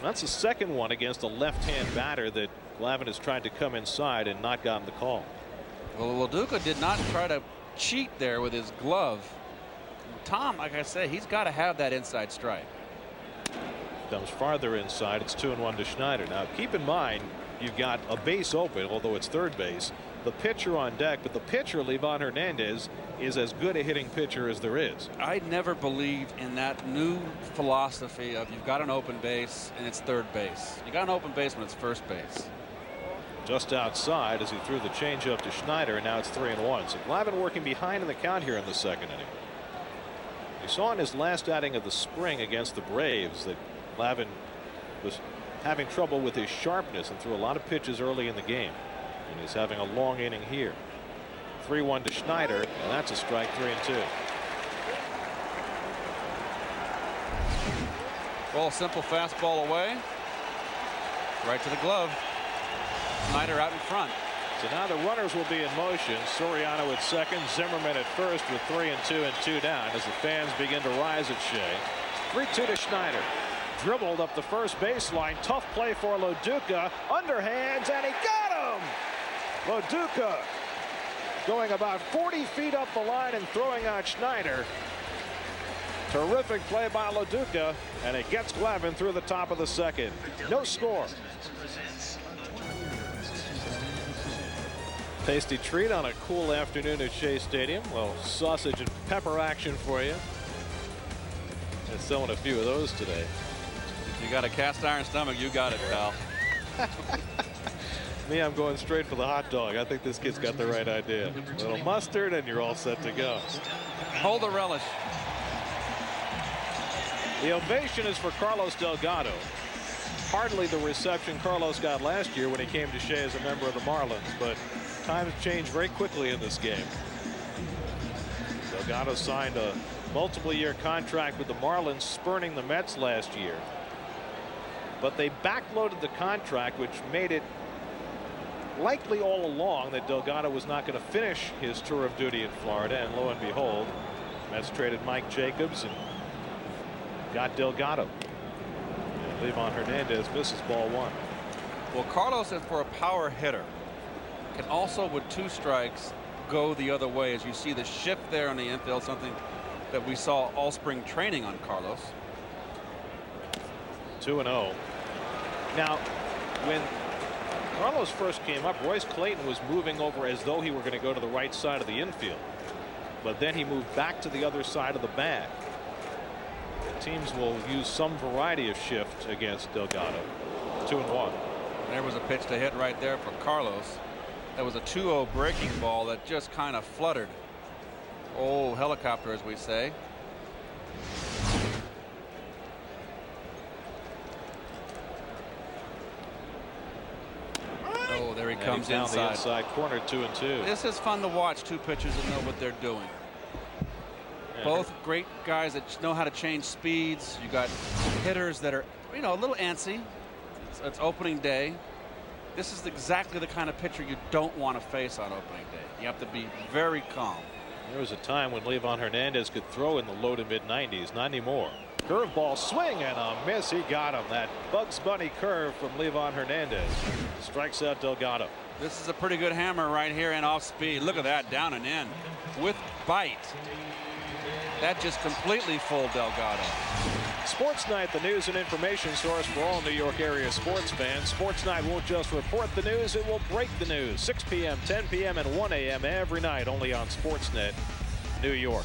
That's the second one against a left-hand batter that Glavin has tried to come inside and not gotten the call. Well, LaDuca did not try to cheat there with his glove. Tom, like I say, he's got to have that inside strike. Comes farther inside. It's 2-1 to Schneider. Now keep in mind you've got a base open, although it's third base, the pitcher on deck, but the pitcher, Livan Hernandez, is as good a hitting pitcher as there is. I never believed in that new philosophy of you've got an open base and it's third base. You got an open base when it's first base. Just outside as he threw the changeup to Schneider, and now it's 3-1. So Glavin working behind in the count here in the second inning. You saw in his last outing of the spring against the Braves that Glavin was having trouble with his sharpness and threw a lot of pitches early in the game. And he's having a long inning here. 3-1 to Schneider, and that's a strike. 3-2. Well, simple fastball away. Right to the glove. Schneider out in front. So now the runners will be in motion. Soriano at second, Zimmerman at first with 3 and 2 and 2 down as the fans begin to rise at Shea. 3-2 to Schneider. Dribbled up the first baseline. Tough play for LaDuca. Underhands, and he got him! LaDuca going about 40 feet up the line and throwing out Schneider. Terrific play by LaDuca, and it gets Glavin through the top of the second. No score. Tasty treat on a cool afternoon at Shea Stadium. Well, sausage and pepper action for you. They're selling a few of those today. If you got a cast iron stomach, you got it, pal. Me, I'm going straight for the hot dog. I think this kid's got the right idea. A little mustard and you're all set to go. Hold the relish. The ovation is for Carlos Delgado. Hardly the reception Carlos got last year when he came to Shea as a member of the Marlins, but times change very quickly in this game. Delgado signed a multiple-year contract with the Marlins, spurning the Mets last year. But they backloaded the contract, which made it likely all along that Delgado was not going to finish his tour of duty in Florida, and lo and behold, Mets traded Mike Jacobs and got Delgado. And Livan Hernandez misses ball 1. Well, Carlos, is for a power hitter, can also with 2 strikes go the other way, as you see the shift there on the infield, something that we saw all spring training on Carlos. 2-0. Now, When Carlos first came up, Royce Clayton was moving over as though he were going to go to the right side of the infield. But then he moved back to the other side of the bag. Teams will use some variety of shift against Delgado. 2-1. There was a pitch to hit right there for Carlos. That was a 2-0 breaking ball that just kind of fluttered. Oh, helicopter, as we say. Oh, there he comes down inside. the inside corner. 2-2. This is fun to watch. Two pitchers that know what they're doing. Yeah. Both great guys that know how to change speeds. You got hitters that are, you know, a little antsy. It's opening day. This is exactly the kind of pitcher you don't want to face on opening day. You have to be very calm. There was a time when Glavin Hernandez could throw in the low to mid 90s. Not anymore. Curveball swing and a miss. He got him. That Bugs Bunny curve from Glavin Hernandez strikes out Delgado. This is a pretty good hammer right here and off speed. Look at that, down and in with bite. That just completely fooled Delgado. Sports Night, the news and information source for all New York area sports fans. Sports Night won't just report the news, it will break the news. 6 p.m., 10 p.m., and 1 a.m. every night, only on Sportsnet, New York.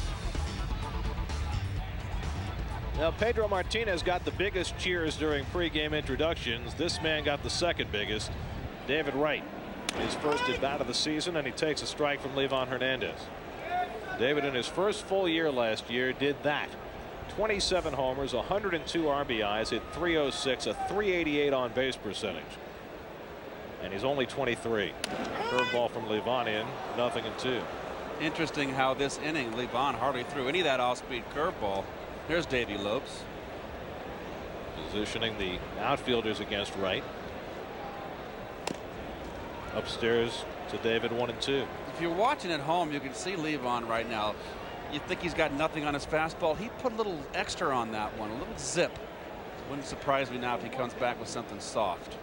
Now, Pedro Martinez got the biggest cheers during pregame introductions. This man got the second biggest. David Wright, his first at bat of the season, and he takes a strike from Glavin Hernandez. David, in his first full year last year, did that. 27 homers, 102 RBIs, hit .306, a .388 on base percentage. And he's only 23. Curveball from Glavin in, 0-2. Interesting how this inning Glavin hardly threw any of that off-speed curveball. There's Davey Lopes. Positioning the outfielders against Wright. Upstairs to David, 1-2. If you're watching at home, you can see Glavin right now. You think he's got nothing on his fastball. He put a little extra on that one, a little zip. Wouldn't surprise me now if he comes back with something soft.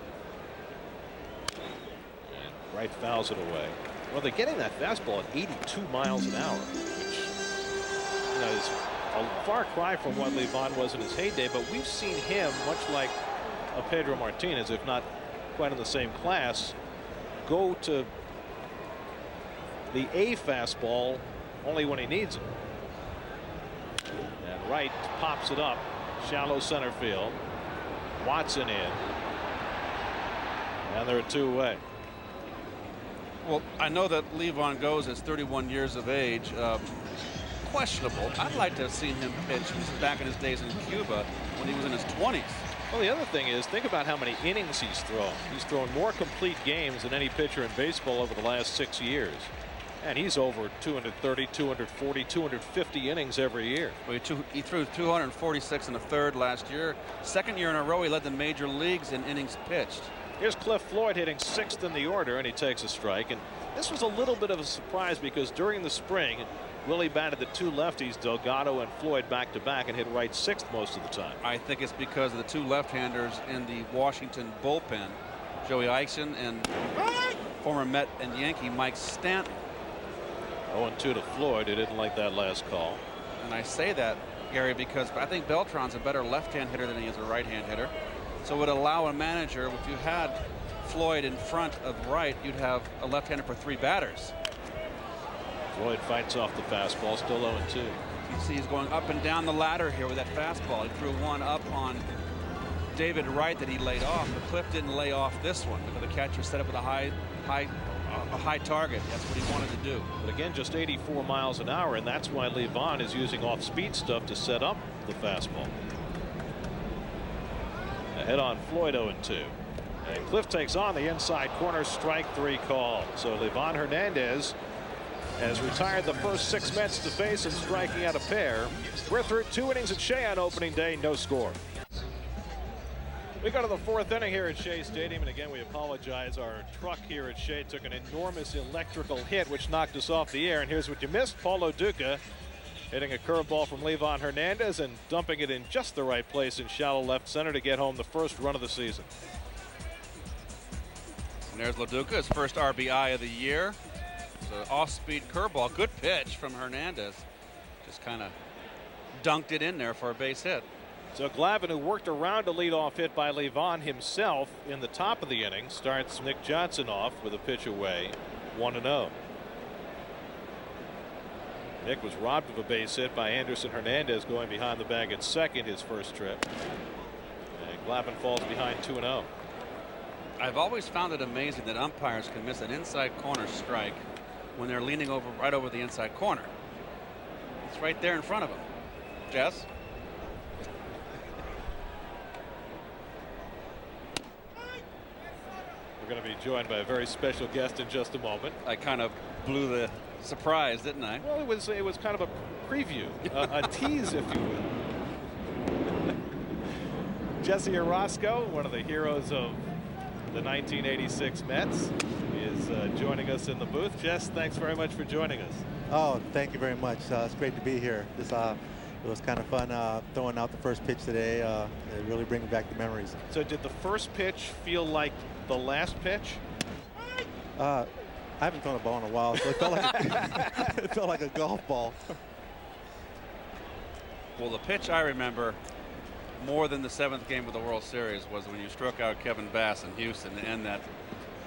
And Wright fouls it away. Well, they're getting that fastball at 82 miles an hour, which, you know, is a far cry from what Glavin was in his heyday. But we've seen him, much like a Pedro Martinez, if not quite in the same class, go to the A fastball only when he needs it. And Wright pops it up, shallow center field. Watson in, and they're 2 away. Well, I know that Glavin goes is 31 years of age. Questionable. I'd like to have seen him pitch back in his days in Cuba when he was in his 20s. Well, the other thing is, think about how many innings he's thrown. He's thrown more complete games than any pitcher in baseball over the last 6 years. And he's over 230, 240, 250 innings every year. Well, he threw 246 in the third last year. Second year in a row, he led the major leagues in innings pitched. Here's Cliff Floyd hitting 6th in the order, and he takes a strike. And this was a little bit of a surprise because during the spring, Willie batted the 2 lefties, Delgado and Floyd, back to back, and hit Wright 6th most of the time. I think it's because of the 2 left-handers in the Washington bullpen, Joey Eichson and former Met and Yankee Mike Stanton. 0-2 to Floyd. He didn't like that last call. And I say that, Gary, because I think Beltran's a better left-hand hitter than he is a right-hand hitter. So it would allow a manager, if you had Floyd in front of Wright, you'd have a left-hander for 3 batters. Floyd fights off the fastball, still 0-2. You see he's going up and down the ladder here with that fastball. He threw one up on David Wright that he laid off, but Cliff didn't lay off this one because the catcher set up with a high target. That's what he wanted to do. But again, just 84 miles an hour, and that's why Glavin is using off-speed stuff to set up the fastball. Ahead on Floyd, 0-2. And Cliff takes on the inside corner, strike 3 call. So Glavin Hernandez has retired the first 6 Mets to face and striking out a pair. We're through 2 innings at Shea on opening day, no score. We go to the 4th inning here at Shea Stadium, and again we apologize. Our truck here at Shea took an enormous electrical hit which knocked us off the air, and here's what you missed. Paulo Duca hitting a curveball from Glavin Hernandez and dumping it in just the right place in shallow left center to get home the first run of the season. And there's LaDuca, his first RBI of the year. It's an off-speed curveball. Good pitch from Hernandez. Just kind of dunked it in there for a base hit. So Glavin, who worked around a leadoff hit by Glavin himself in the top of the inning, starts Nick Johnson off with a pitch away, 1-0. Nick was robbed of a base hit by Anderson Hernandez going behind the bag at second his first trip. And Glavin falls behind 2-0. I've always found it amazing that umpires can miss an inside corner strike when they're leaning over right over the inside corner. It's right there in front of them. Jess? We're going to be joined by a very special guest in just a moment. I kind of blew the surprise, didn't I? Well, it was kind of a preview, a tease, if you will. Jesse Orosco, one of the heroes of the 1986 Mets, is joining us in the booth. Jess, thanks very much for joining us. Oh, thank you very much. It's great to be here. It was kind of fun throwing out the first pitch today. It really brings back the memories. So did the first pitch feel like the last pitch? I haven't thrown a ball in a while, so it felt like, it felt like a golf ball. Well, the pitch I remember more than the 7th game of the World Series was when you struck out Kevin Bass in Houston to end that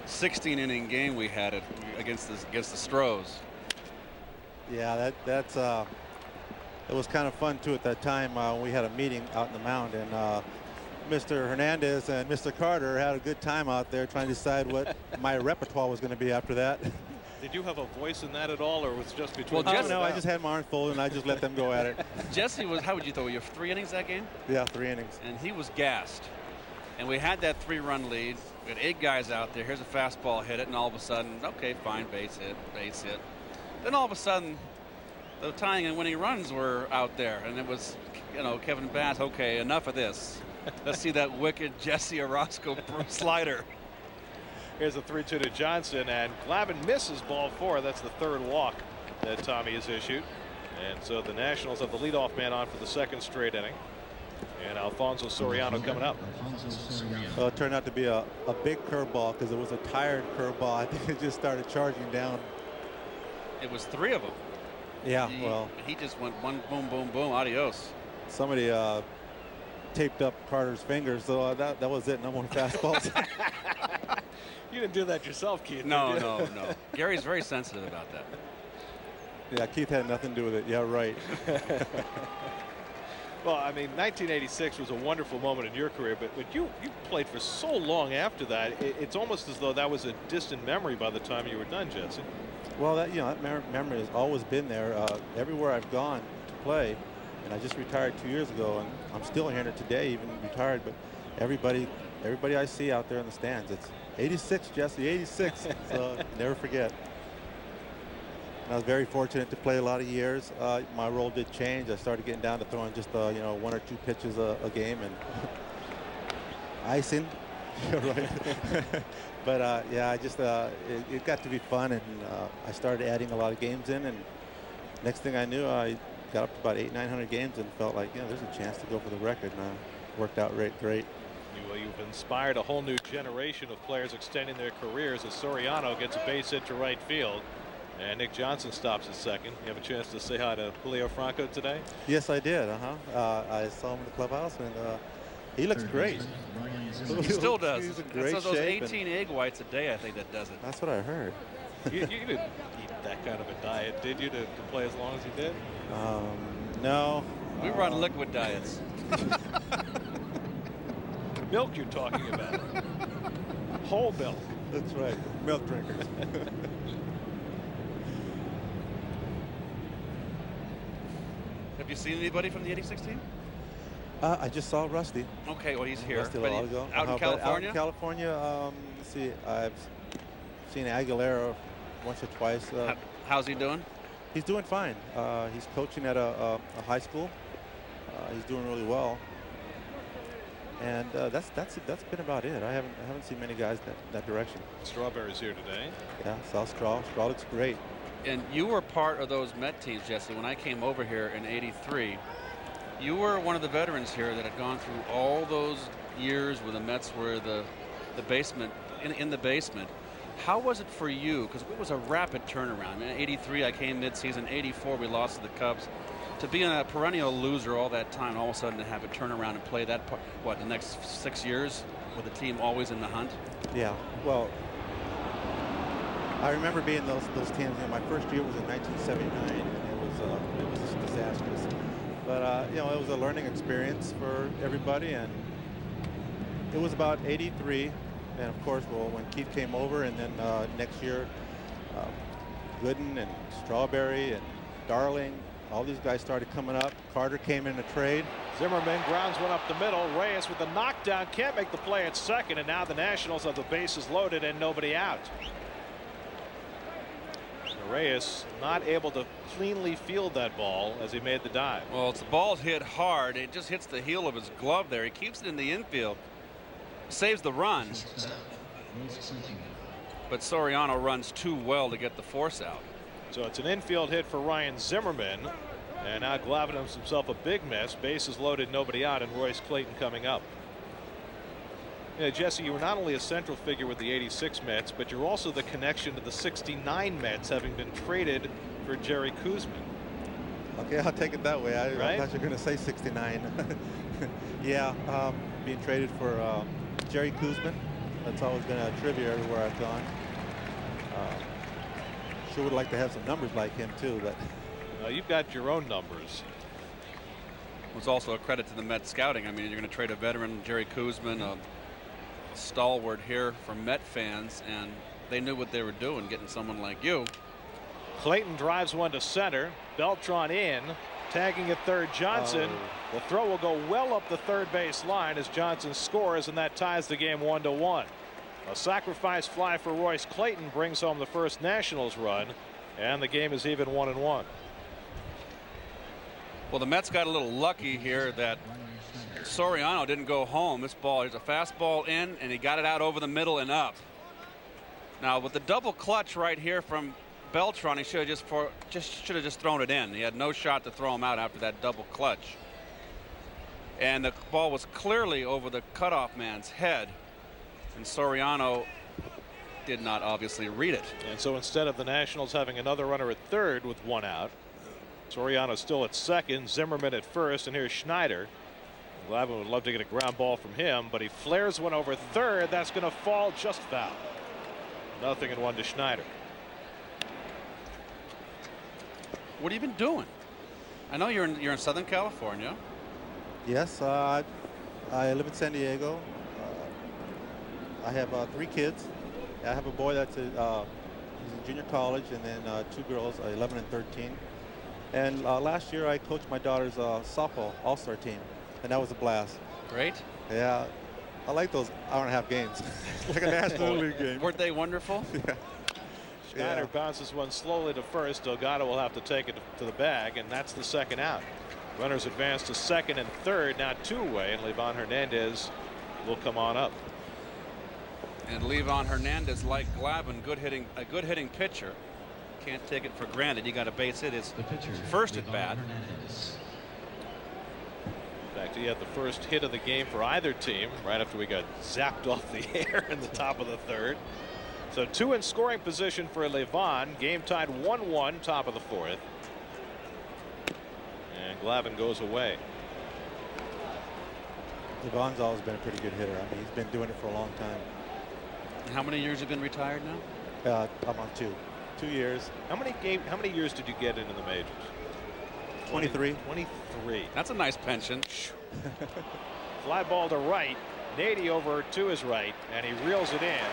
16-inning game we had against the Stros. Yeah, it was kind of fun too at that time. We had a meeting out in the mound, and Mr. Hernandez and Mr. Carter had a good time out there trying to decide what my repertoire was going to be after that. Did you have a voice in that at all, or was it just between? Well, no, I just had my arms folded and I just let them go at it. Jesse was, how would you throw? You have 3 innings that game? Yeah, 3 innings. And he was gassed. And we had that 3-run lead. We had 8 guys out there. Here's a fastball, hit it, and all of a sudden, okay, fine, base hit, base hit. Then all of a sudden, the tying and winning runs were out there, and it was, Kevin Bass. Okay, enough of this. Let's see that wicked Jesse Orosco slider. Here's a 3-2 to Johnson, and Glavin misses ball 4. That's the 3rd walk that Tommy has issued. And so the Nationals have the leadoff man on for the 2nd straight inning. And Alfonso Soriano coming up. Well, it turned out to be a big curveball because it was a tired curveball. I think it just started charging down. It was 3 of them. Yeah, he just went one boom, boom, boom, adios. Somebody taped up Carter's fingers, so that was it. No more fastballs. You didn't do that yourself, Keith. No. Gary's very sensitive about that. Yeah, Keith had nothing to do with it. Yeah, right. Well, I mean, 1986 was a wonderful moment in your career, but you played for so long after that. It's almost as though that was a distant memory by the time you were done, Jesse. Well, that memory has always been there. Everywhere I've gone to play, and I just retired 2 years ago, and I'm still here today, even retired. But everybody I see out there in the stands, it's 86, Jesse, 86. So never forget. And I was very fortunate to play a lot of years. My role did change. I started getting down to throwing just 1 or 2 pitches a game and icing. Right. But yeah, I just it got to be fun, and I started adding a lot of games in, and next thing I knew, I got up to about 800-900 games and felt like, there's a chance to go for the record, and it worked out great. You've inspired a whole new generation of players extending their careers as Soriano gets a base hit to right field. And Nick Johnson stops at second. You have a chance to say hi to Julio Franco today? Yes, I did. I saw him in the clubhouse, and he looks great. He still does. He's in great those shape. 18 egg whites a day, I think, that does it. That's what I heard. You didn't eat that kind of a diet, did you, to play as long as you did? No. We run liquid diets. Milk you're talking about. Whole milk. That's right. Milk drinkers. Have you seen anybody from the 86 team? I just saw Rusty. Okay, well, he's here. Rusty a while ago. Out in California? Out in California, let's see, I've seen Aguilera once or twice. How's he doing? He's doing fine. He's coaching at a high school. He's doing really well. And that's been about it. I haven't seen many guys that direction. Strawberry's here today. Yeah, saw Straw. Straw looks great. And you were part of those Met teams, Jesse. When I came over here in '83, you were one of the veterans here that had gone through all those years where the Mets were the basement, in the basement. How was it for you? Because it was a rapid turnaround. In '83, I came midseason. '84, we lost to the Cubs. to be a perennial loser all that time, all of a sudden to have it turn around and play that, what, the next 6 years with the team always in the hunt? Yeah, well, I remember being those teams. You know, my first year was in 1979, and it was just disastrous. But you know, it was a learning experience for everybody, and it was about '83. And of course, well, when Keith came over, and then next year, Gooden and Strawberry and Darling, all these guys started coming up. Carter came in a trade. Zimmerman grounds one up the middle. Reyes with the knockdown, can't make the play at second, and now the Nationals have the bases loaded and nobody out. Reyes not able to cleanly field that ball as he made the dive. Well, the ball's hit hard. It just hits the heel of his glove there. He keeps it in the infield, saves the run, but Soriano runs too well to get the force out. So it's an infield hit for Ryan Zimmerman, and now Glavin has himself a big mess. Bases loaded, nobody out, and Royce Clayton coming up. Yeah, Jesse, you were not only a central figure with the '86 Mets, but you're also the connection to the '69 Mets, having been traded for Jerry Koosman. Okay, I'll take it that way. I Right? thought you were going to say '69. Yeah, being traded for Jerry Koosman. That's always been a trivia everywhere I've gone. Sure would like to have some numbers like him too, but You've got your own numbers. It was also a credit to the Met scouting. I mean, you're going to trade a veteran, Jerry Koosman, a stalwart here for Met fans, and they knew what they were doing, getting someone like you. Clayton drives one to center. Beltran in, tagging at third Johnson. The throw will go well up the third base line as Johnson scores, and that ties the game 1-1. A sacrifice fly for Royce Clayton brings home the first Nationals run, and the game is even 1-1. Well, the Mets got a little lucky here that Soriano didn't go home. This ball, here's a fastball in, and he got it out over the middle and up. Now, with the double clutch right here from Beltran, he should have just thrown it in. He had no shot to throw him out after that double clutch. And the ball was clearly over the cutoff man's head, and Soriano did not obviously read it. And so instead of the Nationals having another runner at third with one out, Soriano still at second, Zimmerman at first, and here's Schneider. Glavin would love to get a ground ball from him, but he flares one over third. That's going to fall just foul. 0-1 to Schneider. What have you been doing? I know you're in Southern California. yes, I live in San Diego. I have 3 kids. I have a boy that's he's in junior college, and then 2 girls, 11 and 13. And last year I coached my daughter's softball all-star team, and that was a blast. Great. Yeah, I like those hour-and-a-half games, like a National League game. Weren't they wonderful? Yeah. Schneider bounces one slowly to first. Delgado will have to take it to the bag, and that's the second out. Runners advance to second and third, now 2-away, and Livan Hernandez will come on up. And Livan Hernandez, like Glavin, a good hitting pitcher. Can't take it for granted. You got a base hit his first at bat. In fact, he had the first hit of the game for either team right after we got zapped off the air in the top of the third. So 2 in scoring position for Livan. Game tied 1-1, top of the fourth. And Glavin goes away. Livan's always been a pretty good hitter. I mean, he's been doing it for a long time. How many years have you been retired now? I'm on 2 years. How many years did you get into the majors? 23. 23. That's a nice pension. Fly ball to right. Nady over to his right, and he reels it in.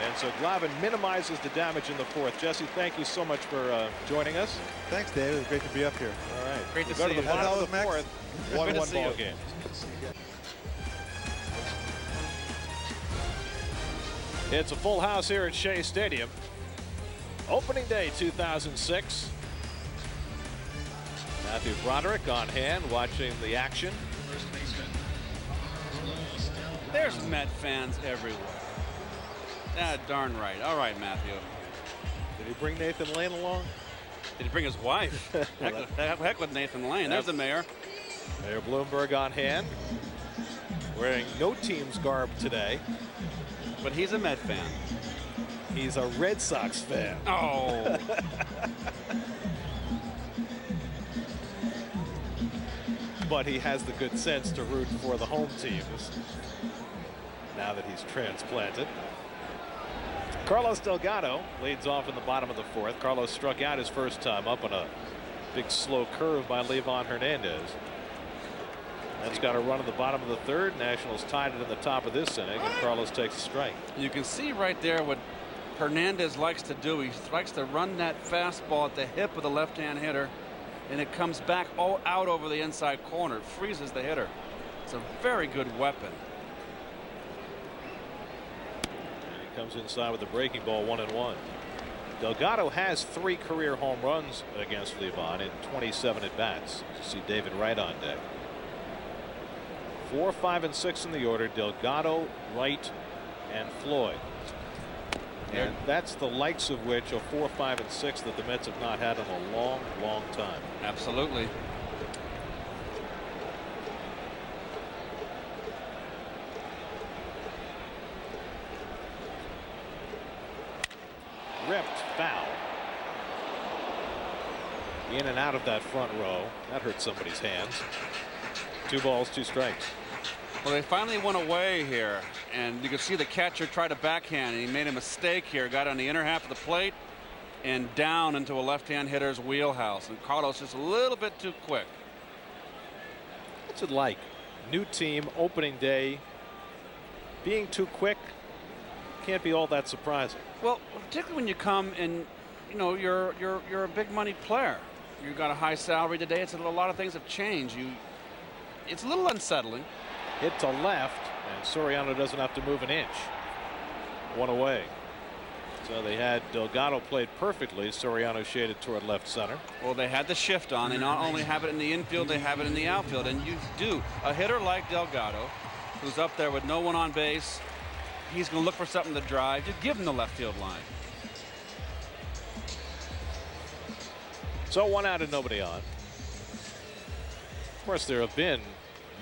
And so Glavin minimizes the damage in the fourth. Jesse, thank you so much for joining us. Than't Dave. It was great to be up here. All right. Great to Go see to the you. bottom of the Max. fourth. Good to 1-1 see ball you. game. It's a full house here at Shea Stadium. Opening day 2006. Matthew Broderick on hand watching the action. There's Met fans everywhere. Ah, darn right. All right, Matthew. Did he bring Nathan Lane along? Did he bring his wife? heck with Nathan Lane. There's the mayor. Mayor Bloomberg on hand. Wearing no team's garb today. But he's a Met fan. He's a Red Sox fan. Oh. but he has the good sense to root for the home teams now that he's transplanted. Carlos Delgado leads off in the bottom of the fourth. Carlos struck out his first time up on a big slow curve by Glavin Hernandez. That's got a run in the bottom of the third. Nationals tied it in the top of this inning, and Carlos takes a strike. You can see right there what Hernandez likes to do. He likes to run that fastball at the hip of the left-hand hitter, and it comes back out over the inside corner. It freezes the hitter. It's a very good weapon. He comes inside with a breaking ball, 1-1. Delgado has 3 career home runs against Glavin in 27 at bats. You see David Wright on deck. 4, 5, and 6 in the order: Delgado, Wright, and Floyd. And that's the likes of which a 4, 5, and 6 that the Mets have not had in a long, long time. Absolutely. Ripped foul. In and out of that front row. That hurt somebody's hands. 2 balls, 2 strikes. Well, they finally went away here, and you can see the catcher try to backhand, and he made a mistake here. Got on the inner half of the plate and down into a left-hand hitter's wheelhouse. And Carlos just a little bit too quick. What's it like? New team, opening day. Being too quick can't be all that surprising. Well, particularly when you come and you're a big money player. You got a high salary today. It's a lot of things have changed. It's a little unsettling. Hit to left, and Soriano doesn't have to move an inch. 1 away. So they had Delgado played perfectly. Soriano shaded toward left center. Well, they had the shift on. They not only have it in the infield, they have it in the outfield. And you do. A hitter like Delgado, who's up there with no one on base, he's going to look for something to drive. Just give him the left field line. So 1 out and nobody on. Of course, there have been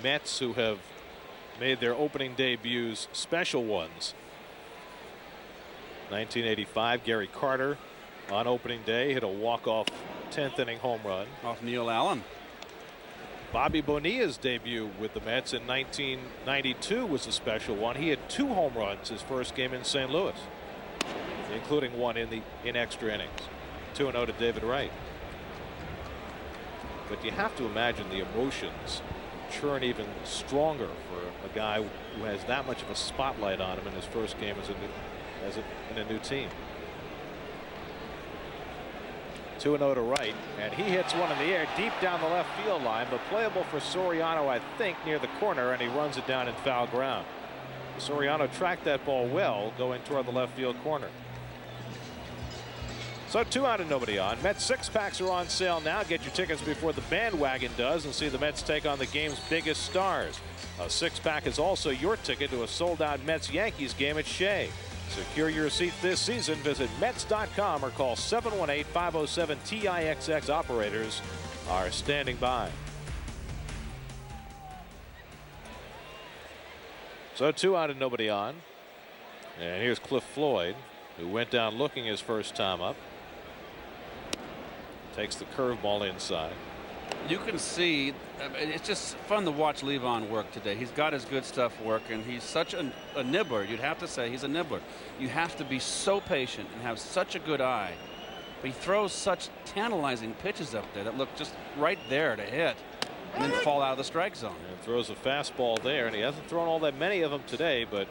Mets who have made their opening debuts special ones. 1985, Gary Carter on opening day hit a walk-off 10th inning home run off Neil Allen. Bobby Bonilla's debut with the Mets in 1992 was a special one. He had 2 home runs his first game in St. Louis, including one in extra innings. 2-0 to David Wright. But you have to imagine the emotions churn even stronger for a guy who has that much of a spotlight on him in his first game in a new team. 2-0 to Wright, and he hits one in the air deep down the left field line, but playable for Soriano, I think, near the corner, and he runs it down in foul ground. Soriano tracked that ball well, going toward the left field corner. So 2 out and nobody on. Mets 6-packs are on sale now. Get your tickets before the bandwagon does and see the Mets take on the game's biggest stars. A 6-pack is also your ticket to a sold-out Mets-Yankees game at Shea. Secure your seat this season. Visit Mets.com or call 718-507-TIXX. Operators are standing by. So 2 out and nobody on. And here's Cliff Floyd, who went down looking his first time up. Takes the curveball inside. You can see it's just fun to watch Glavin work today. He's got his good stuff working. He's such a nibbler. You'd have to say he's a nibbler. You have to be so patient and have such a good eye. But he throws such tantalizing pitches up there that look just right there to hit and then fall out of the strike zone. And throws a fastball there, and he hasn't thrown all that many of them today, but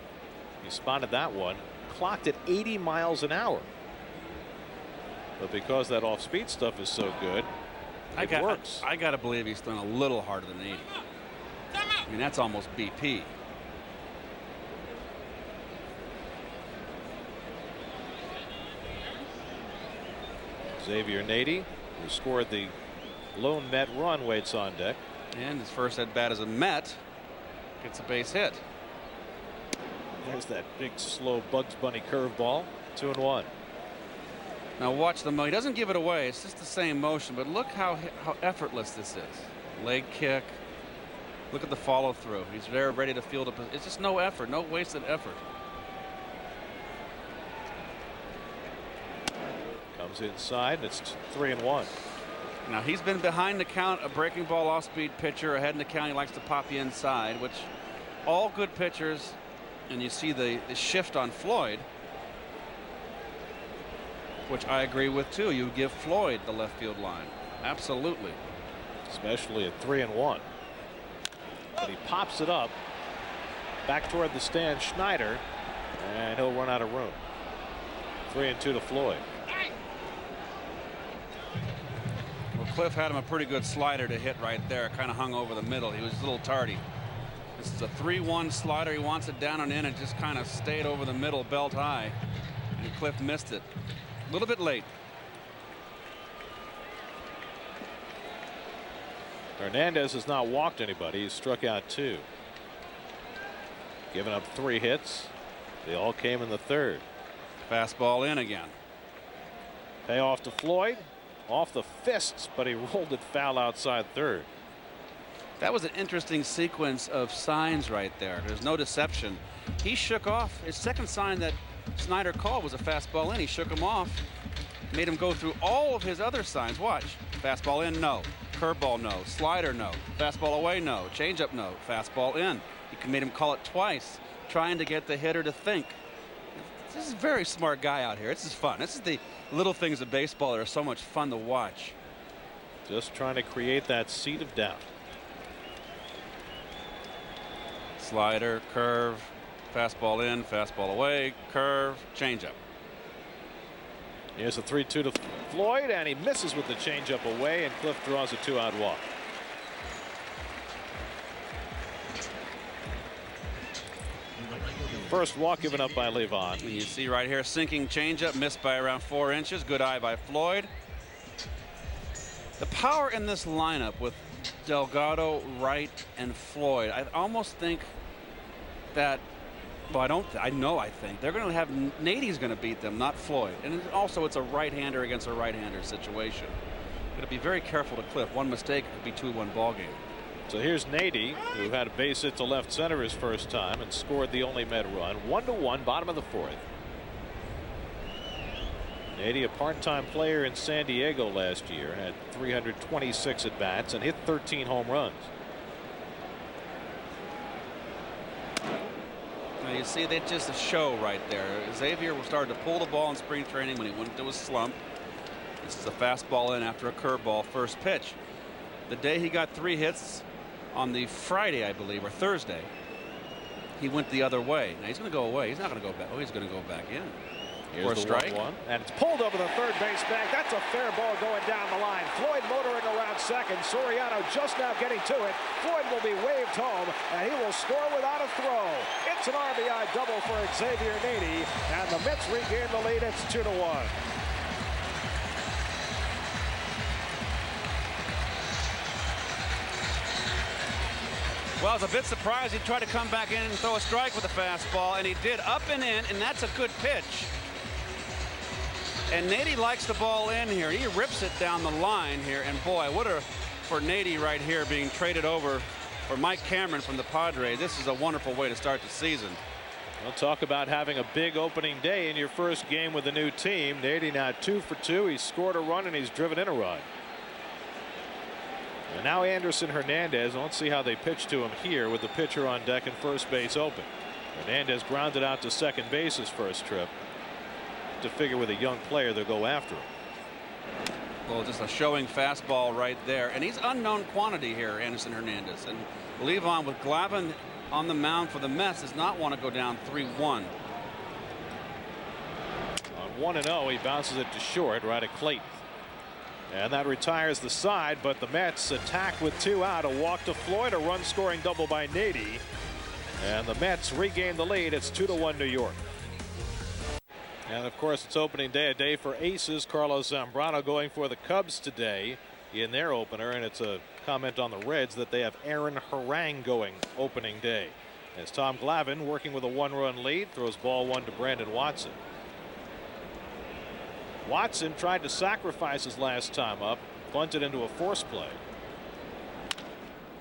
he spotted that one. Clocked at 80 miles an hour. But because that off-speed stuff is so good, it works. I got to believe he's throwing a little harder than 80. I mean, that's almost BP. Xavier Nady, who scored the lone Met run, waits on deck. And his first at bat as a Met gets a base hit. There's that big, slow Bugs Bunny curveball. 2-1. Now watch the he doesn't give it away. It's just the same motion, but look how effortless this is. Leg kick. Look at the follow through. He's there ready to field it. It's just no effort, no wasted effort. Comes inside, and it's 3-1. Now he's been behind the count, a breaking ball off-speed pitcher. Ahead in the count, he likes to pop you inside, which all good pitchers, and you see the shift on Floyd, which I agree with too. You give Floyd the left field line. Absolutely. Especially at 3-1. But he pops it up back toward the stand, Schneider, and he'll run out of room. 3-2 to Floyd. Well, Cliff had him a pretty good slider to hit right there. Kind of hung over the middle. He was a little tardy. This is a 3-1 slider. He wants it down and in. It just kind of stayed over the middle, belt high. And Cliff missed it. A little bit late. Hernandez has not walked anybody. He's struck out 2. Given up 3 hits. They all came in the 3rd. Fastball in again. Payoff to Floyd. Off the fists, but he rolled it foul outside 3rd. That was an interesting sequence of signs right there. There's no deception. He shook off. His second sign that Snyder called was a fastball in. He shook him off. Made him go through all of his other signs. Watch. Fastball in, no. Curveball, no. Slider, no. Fastball away, no. Changeup, no. Fastball in. He made him call it twice, trying to get the hitter to think. This is a very smart guy out here. This is fun. This is the little things of baseball that are so much fun to watch. Just trying to create that seed of doubt. Slider, curve, fastball in, fastball away, curve, changeup. Here's a 3-2 to Floyd, and he misses with the changeup away, and Cliff draws a 2-out walk. First walk given up by Glavin. And you see right here, sinking changeup, missed by around 4 inches. Good eye by Floyd. The power in this lineup with Delgado, Wright, and Floyd, I almost think that, well, I think they're going to have, Nady's going to beat them, not Floyd. And also it's a right-hander against a right-hander situation. Got to be very careful to Cliff. One mistake could be 2-1 ball game. So here's Nady, who had a base hit to left center his first time and scored the only Met run. 1-1, bottom of the 4th. Nady, a part-time player in San Diego last year, had 326 at bats and hit 13 home runs. Now you see that just a show right there. Xavier started to pull the ball in spring training when he went into a slump. This is a fastball in after a curveball first pitch. The day he got 3 hits on the Friday, I believe, or Thursday, he went the other way. Now he's going to go away. He's not going to go back. Oh, he's going to go back in. Here's for a strike. 1-1, and it's pulled over the third base bag. That's a fair ball going down the line. Floyd motoring around second. Soriano just now getting to it. Floyd will be waved home, and he will score without a throw. It's an RBI double for Xavier Nady, and the Mets regain the lead. It's 2-1. Well, I was a bit surprised he tried to come back in and throw a strike with a fastball, and he did, up and in, and that's a good pitch. And Nady likes the ball in here. He rips it down the line here, and boy, what a for Nady right here being traded over for Mike Cameron from the Padres. This is a wonderful way to start the season. We'll talk about having a big opening day in your first game with a new team. Nady now 2 for 2. He's scored a run and he's driven in a run. And now Anderson Hernandez. Let's see how they pitch to him here with the pitcher on deck and first base open. Hernandez grounded out to second base his first trip. To figure with a young player, they'll go after him. Well, just a showing fastball right there. And he's unknown quantity here, Anderson Hernandez. And Glavin with Glavin on the mound for the Mets does not want to go down 3-1. On 1-0, he bounces it to short right at Clayton. And that retires the side, but the Mets attack with 2 out. A walk to Floyd, a run scoring double by Nady. And the Mets regain the lead. It's 2-1 New York. And of course, it's opening day, a day for aces. Carlos Zambrano going for the Cubs today in their opener. And it's a comment on the Reds that they have Aaron Harang going opening day. As Tom Glavine, working with a 1-run lead, throws ball 1 to Brandon Watson. Watson tried to sacrifice his last time up, bunted into a force play.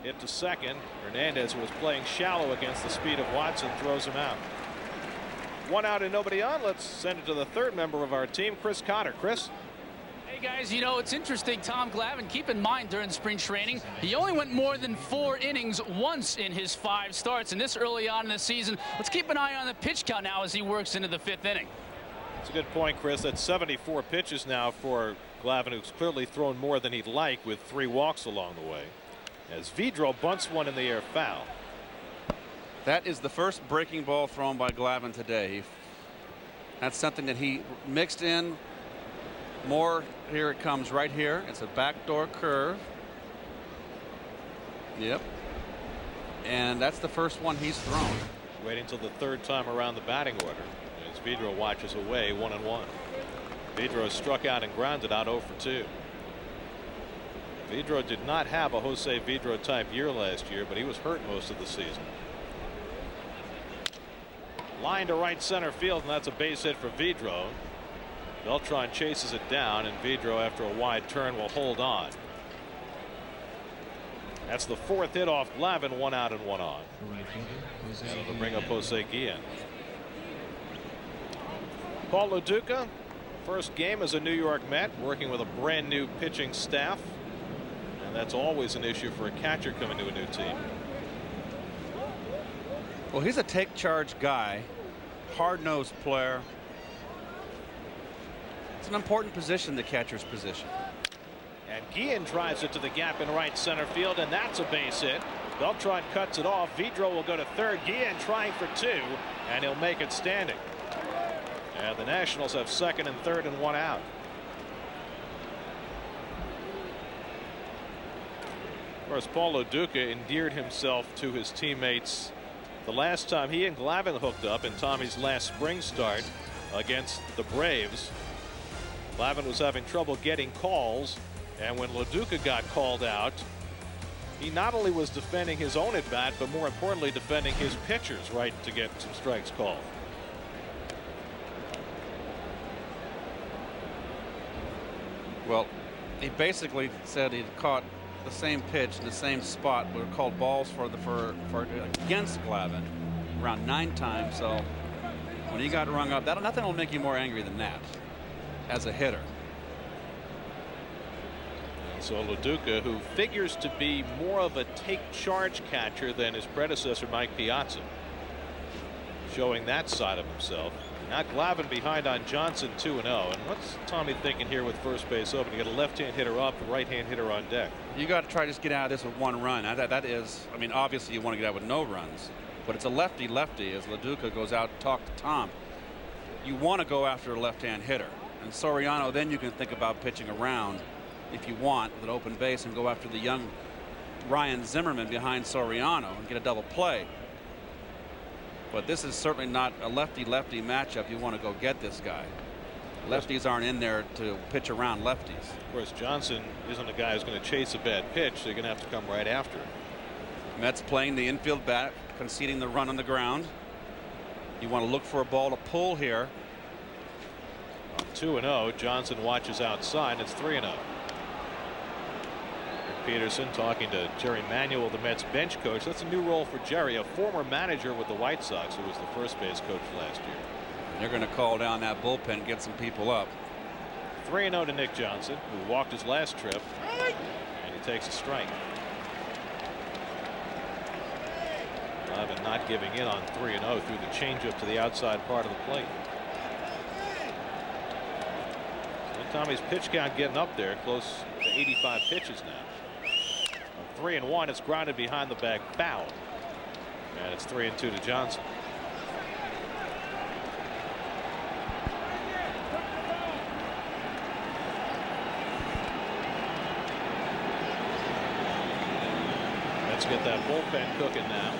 Hit to second. Hernandez, who was playing shallow against the speed of Watson, throws him out. 1 out and nobody on. Let's send it to the third member of our team, Chris Cotter. Chris. Hey guys, you know, it's interesting, Tom Glavine, keep in mind during spring training, he only went more than 4 innings once in his 5 starts, and this early on in the season. Let's keep an eye on the pitch count now as he works into the 5th inning. That's a good point, Chris. That's 74 pitches now for Glavin, who's clearly thrown more than he'd like with 3 walks along the way. As Vidro bunts one in the air foul. That is the first breaking ball thrown by Glavin today. That's something that he mixed in more. Here it comes right here. It's a backdoor curve. Yep. And that's the first one he's thrown. Waiting till the 3rd time around the batting order as Vidro watches away 1-1. Vidro struck out and grounded out 0 for 2. Vidro did not have a Jose Vidro type year last year, but he was hurt most of the season. Line to right center field, and that's a base hit for Vidro. Beltran chases it down, and Vidro, after a wide turn, will hold on. That's the 4th hit off Glavin, 1 out and 1 on. And it'll bring up Jose Guillen. Paul Lo Duca, first game as a New York Met, working with a brand new pitching staff. And that's always an issue for a catcher coming to a new team. Well, he's a take charge guy, hard-nosed player. It's an important position, the catcher's position. And Guillen drives it to the gap in right center field, and that's a base hit. Beltran cuts it off. Vidro will go to 3rd. Guillen trying for 2, and he'll make it standing. And the Nationals have 2nd and 3rd and 1 out. Of course, Paul Lo Duca endeared himself to his teammates the last time he and Glavin hooked up in Tommy's last spring start against the Braves. Glavin was having trouble getting calls, and when Lo Duca got called out, he not only was defending his own at bat, but more importantly defending his pitchers, right, to get some strikes called. Well, he basically said he'd caught the same pitch in the same spot were called balls for against Glavin around 9 times. So when he got rung up, nothing will make you more angry than that as a hitter. So Lo Duca, who figures to be more of a take charge catcher than his predecessor Mike Piazza, showing that side of himself. Now Glavin behind on Johnson 2-0. And what's Tommy thinking here with first base open? You got a left-hand hitter up, a right-hand hitter on deck. You got to try to just get out of this with 1 run. That is, I mean, obviously you want to get out with no runs, but it's a lefty-lefty as Lo Duca goes out to talk to Tom. You want to go after a left-hand hitter. And Soriano, then you can think about pitching around if you want with an open base and go after the young Ryan Zimmerman behind Soriano and get a double play. But this is certainly not a lefty-lefty matchup. You want to go get this guy. Lefties aren't in there to pitch around lefties. Of course, Johnson isn't a guy who's going to chase a bad pitch, so you're going to have to come right after him. Mets playing the infield bat, conceding the run on the ground. You want to look for a ball to pull here. On 2-0, Johnson watches outside. It's 3-0. Peterson talking to Jerry Manuel, the Mets bench coach. That's a new role for Jerry, a former manager with the White Sox who was the first base coach last year. They're going to call down that bullpen, get some people up. 3-0 to Nick Johnson, who walked his last trip, and he takes a strike. Glavin not giving in on 3-0 through the changeup to the outside part of the plate. So Tommy's pitch count getting up there, close to 85 pitches now. 3-1, it's grounded behind the bag, foul, and it's 3-2 to Johnson. Let's get that bullpen cooking now.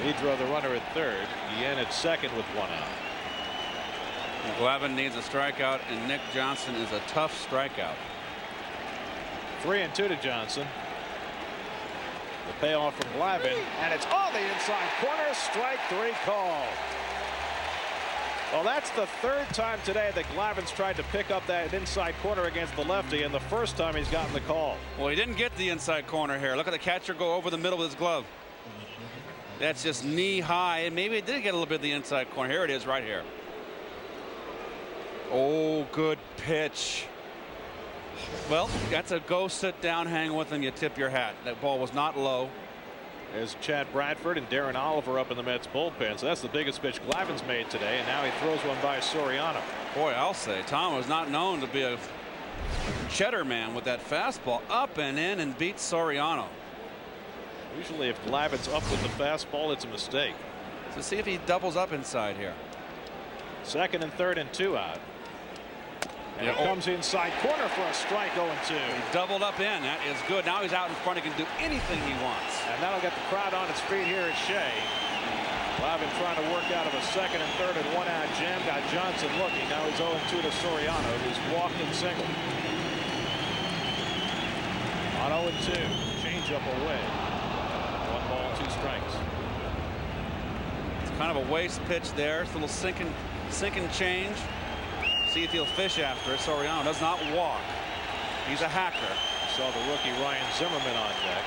Vidro the runner at 3rd, Guillen at 2nd with 1 out. Glavin needs a strikeout, and Nick Johnson is a tough strikeout. 3-2 to Johnson. The payoff from Glavin, and it's on the inside corner. Strike 3 call. Well, that's the 3rd time today that Glavin's tried to pick up that inside corner against the lefty, and the first time he's gotten the call. Well, he didn't get the inside corner here. Look at the catcher go over the middle of his glove. That's just knee high, and maybe it did get a little bit of the inside corner. Here it is right here. Oh, good pitch. Well, that's a go sit down, hang with him, you tip your hat. That ball was not low. There's Chad Bradford and Darren Oliver up in the Mets bullpen. So that's the biggest pitch Glavin's made today, and now he throws one by Soriano. Boy, I'll say, Tom was not known to be a cheddar man with that fastball. Up and in and beats Soriano. Usually if Glavin's up with the fastball, it's a mistake. So see if he doubles up inside here. Second and third and 2 out. And it comes inside corner for a strike, 0-2. He doubled up in. That is good. Now he's out in front. He can do anything he wants. And that'll get the crowd on its feet here at Shea. Glavin trying to work out of a second and third and 1 out jam. Got Johnson looking. Now he's 0-2 to Soriano, who's walked and singled. On 0-2. Change up away. 1 ball, 2 strikes. It's kind of a waste pitch there. It's a little sinking change. See if he'll fish after it. Soriano does not walk. He's a hacker. Saw the rookie Ryan Zimmerman on deck.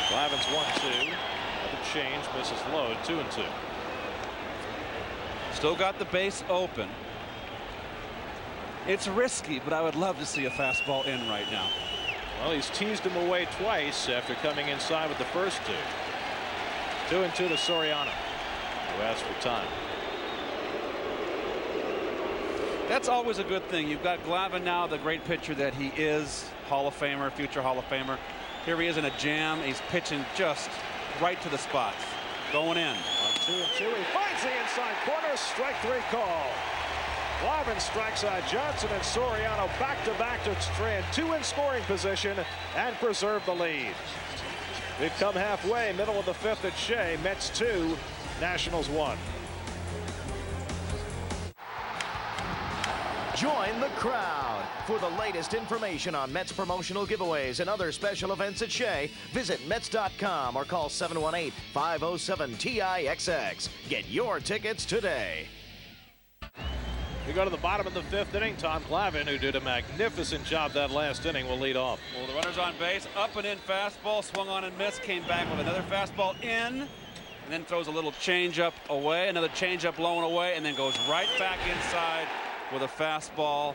Glavin's 1-2. Another change, misses low, 2-2. Still got the base open. It's risky, but I would love to see a fastball in right now. Well, he's teased him away twice after coming inside with the first 2. 2-2 to Soriano, who asked for time. That's always a good thing. You've got Glavin now, the great pitcher that he is, Hall of Famer, future Hall of Famer. Here he is in a jam. He's pitching just right to the spots. Going in. On 2-2, he finds the inside corner. Strike 3 call. Glavin strikes out Johnson and Soriano back-to-back to strand 2 in scoring position and preserve the lead. We've come halfway, middle of the 5th at Shea. Mets 2, Nationals 1. Join the crowd. For the latest information on Mets promotional giveaways and other special events at Shea, visit Mets.com or call 718-507-TIXX. Get your tickets today. We go to the bottom of the 5th inning. Tom Glavine, who did a magnificent job that last inning, will lead off. Well, the runner's on base. Up and in fastball. Swung on and missed. Came back with another fastball in. And then throws a little changeup away. Another changeup low and away. And then goes right back inside with a fastball,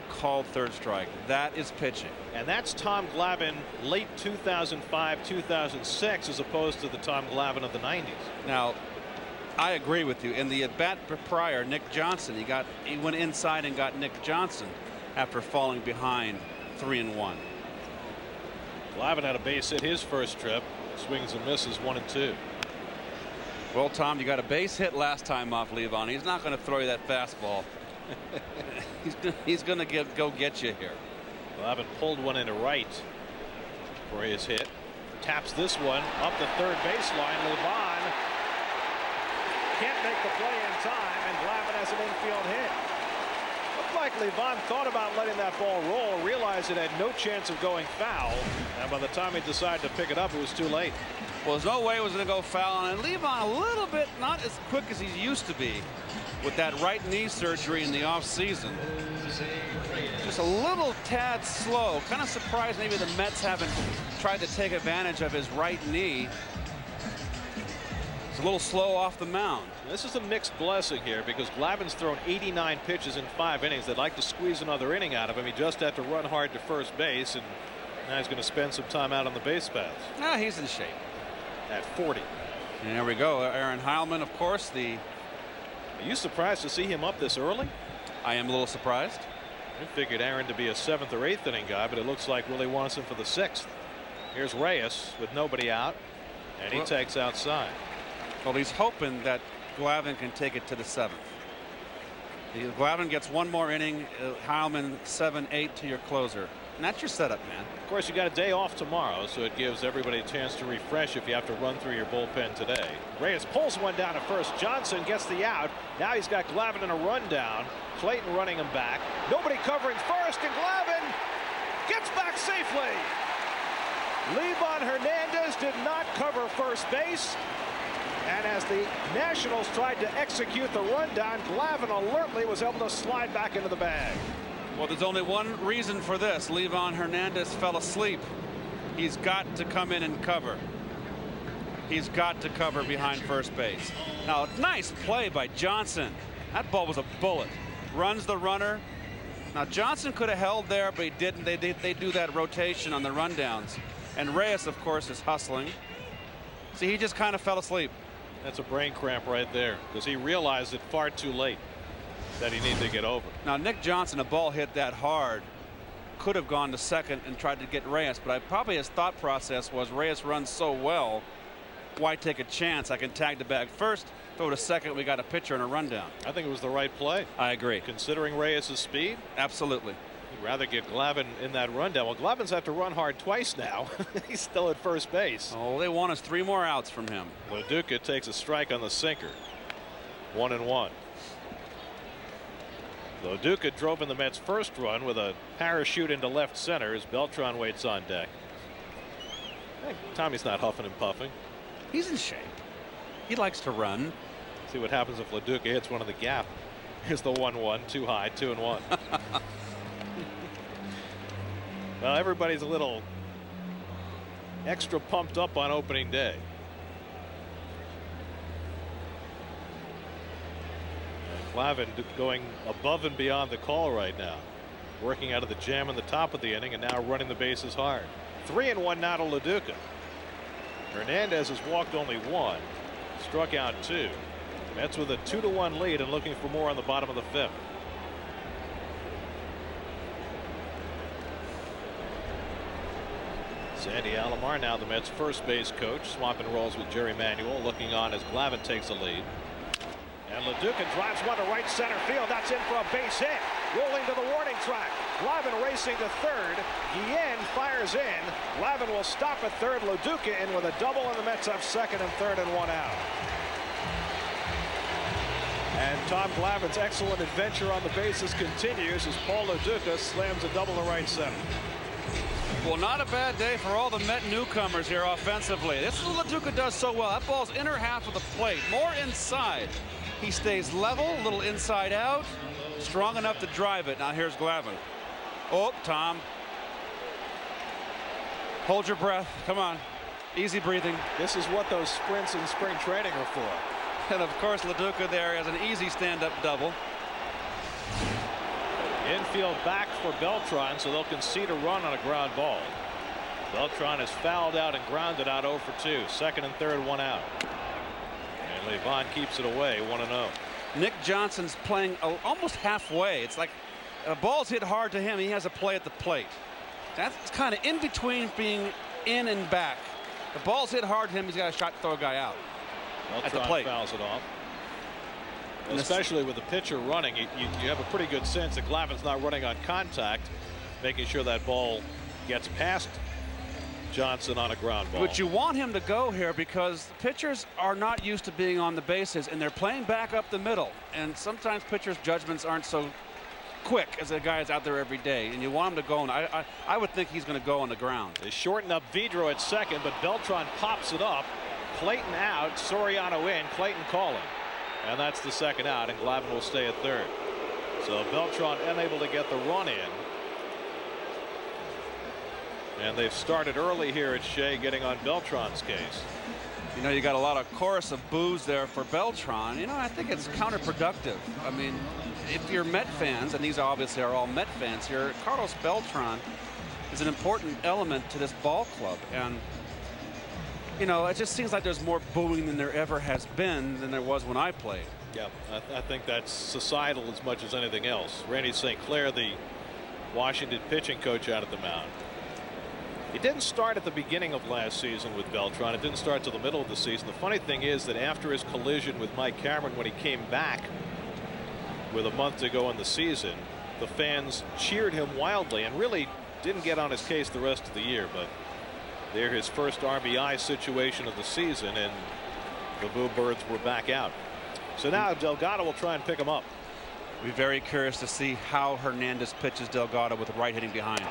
called third strike. That is pitching. And that's Tom Glavine late 2005, 2006, as opposed to the Tom Glavine of the 90s. Now, I agree with you. In the at-bat prior, Nick Johnson, he went inside and got Nick Johnson after falling behind 3-1. Glavine had a base hit his first trip. Swings and misses 1-2. Well, Tom, you got a base hit last time off Glavine. He's not going to throw you that fastball. He's going to go get you here. Glavine pulled one into right for his hit. Taps this one up the third baseline. Glavine can't make the play in time, and Glavine has an infield hit. Looked like Glavine thought about letting that ball roll, realized it had no chance of going foul, and by the time he decided to pick it up, it was too late. Well, there's no way it was going to go foul, and Glavine a little bit not as quick as he used to be with that right knee surgery in the offseason. Just a little tad slow. Kind of surprised maybe the Mets haven't tried to take advantage of his right knee. It's a little slow off the mound. This is a mixed blessing here because Glavin's thrown 89 pitches in 5 innings. They'd like to squeeze another inning out of him. He just had to run hard to first base, and now he's going to spend some time out on the base paths. He's in shape. At 40. And there we go. Aaron Heilman, of course, Are you surprised to see him up this early? I am a little surprised. I figured Aaron to be a 7th or 8th inning guy, but it looks like Willie wants him for the 6th. Here's Reyes with nobody out, and he takes outside. Well, he's hoping that Glavin can take it to the 7th. Glavin gets one more inning. Heilman 7-8 to your closer. And that's your setup, man. Of course, you got a day off tomorrow, so it gives everybody a chance to refresh if you have to run through your bullpen today. Reyes pulls one down at first. Johnson gets the out. Now he's got Glavin in a rundown. Clayton running him back. Nobody covering first, and Glavin gets back safely. Glavin Hernandez did not cover first base. And as the Nationals tried to execute the rundown, Glavin alertly was able to slide back into the bag. Well, there's only one reason for this. Glavin Hernandez fell asleep. He's got to come in and cover. He's got to cover behind first base. Now, nice play by Johnson. That ball was a bullet. Runs the runner. Now Johnson could have held there, but he didn't. They do that rotation on the rundowns. And Reyes, of course, is hustling. See, he just kind of fell asleep. That's a brain cramp right there, because he realized it far too late that he needed to get over. Now Nick Johnson, a ball hit that hard, could have gone to second and tried to get Reyes, but probably his thought process was Reyes runs so well, why take a chance? I can tag the bag first, throw to second, we got a pitcher and a rundown. I think it was the right play. I agree. Considering Reyes' speed? Absolutely. You'd rather get Glavin in that rundown. Well, Glavin's have to run hard twice now. He's still at first base. All they want is 3 more outs from him. LaDuca takes a strike on the sinker. 1-1. LaDuca drove in the Mets' first run with a parachute into left center as Beltran waits on deck. Tommy's not huffing and puffing. He's in shape. He likes to run. See what happens if LaDuca hits one in the gap. Here's the 1-1, too high, 2-1. Well, everybody's a little extra pumped up on opening day. Glavin going above and beyond the call right now, working out of the jam in the top of the inning and now running the bases hard. 3-1 now to LaDuca. Hernandez has walked only 1, struck out 2. Mets with a 2-1 lead and looking for more on the bottom of the 5th. Sandy Alomar, now the Mets' first base coach, swapping roles with Jerry Manuel, looking on as Glavin takes the lead. And LaDuca drives one to right center field. That's in for a base hit. Rolling to the warning track. Glavin racing to third. Guillen fires in. Glavin will stop at third. LaDuca in with a double, and the Mets have second and third and 1 out. And Tom Glavin's excellent adventure on the bases continues as Paul LaDuca slams a double to right center. Well, not a bad day for all the Met newcomers here offensively. This is what LaDuca does so well. That ball's inner half of the plate, more inside. He stays level, a little inside out, strong enough to drive it. Now here's Glavin. Oh, Tom. Hold your breath. Come on. Easy breathing. This is what those sprints in spring training are for. And of course, LaDuca there has an easy stand-up double. Infield back for Beltran, so they'll concede a run on a ground ball. Beltran is fouled out and grounded out 0 for 2. Second and third, 1 out. And Glavin keeps it away, 1-0. Nick Johnson's playing almost halfway. It's like a ball's hit hard to him. He has a play at the plate. That's kind of in between being in and back. The ball's hit hard to him. He's got a shot to throw a guy out. Beltran at the plate. Fouls it off. Especially with the pitcher running, you have a pretty good sense that Glavin's not running on contact, making sure that ball gets past Johnson on a ground ball. But you want him to go here because pitchers are not used to being on the bases, and they're playing back up the middle. And sometimes pitchers' judgments aren't so quick as a guy that's out there every day. And you want him to go, and I would think he's going to go on the ground. They shorten up Vidro at second, but Beltran pops it up. Clayton out, Soriano in, Clayton calling. And that's the second out, and Glavin will stay at third. So Beltran unable to get the run in. And they've started early here at Shea, getting on Beltran's case. You know, you got a lot of chorus of boos there for Beltran. You know, I think it's counterproductive. I mean, if you're Met fans, and these obviously are all Met fans here, Carlos Beltran is an important element to this ball club. And you know, it just seems like there's more booing than there ever has been than there was when I played. Yeah, I think that's societal as much as anything else. Randy St. Clair, the Washington pitching coach, out at the mound. It didn't start at the beginning of last season with Beltran. It didn't start till the middle of the season. The funny thing is that after his collision with Mike Cameron, when he came back with a month to go in the season, the fans cheered him wildly and really didn't get on his case the rest of the year. But they're his first RBI situation of the season, and the Boo Birds were back out. So now Delgado will try and pick him up. We're very curious to see how Hernandez pitches Delgado with Wright hitting behind.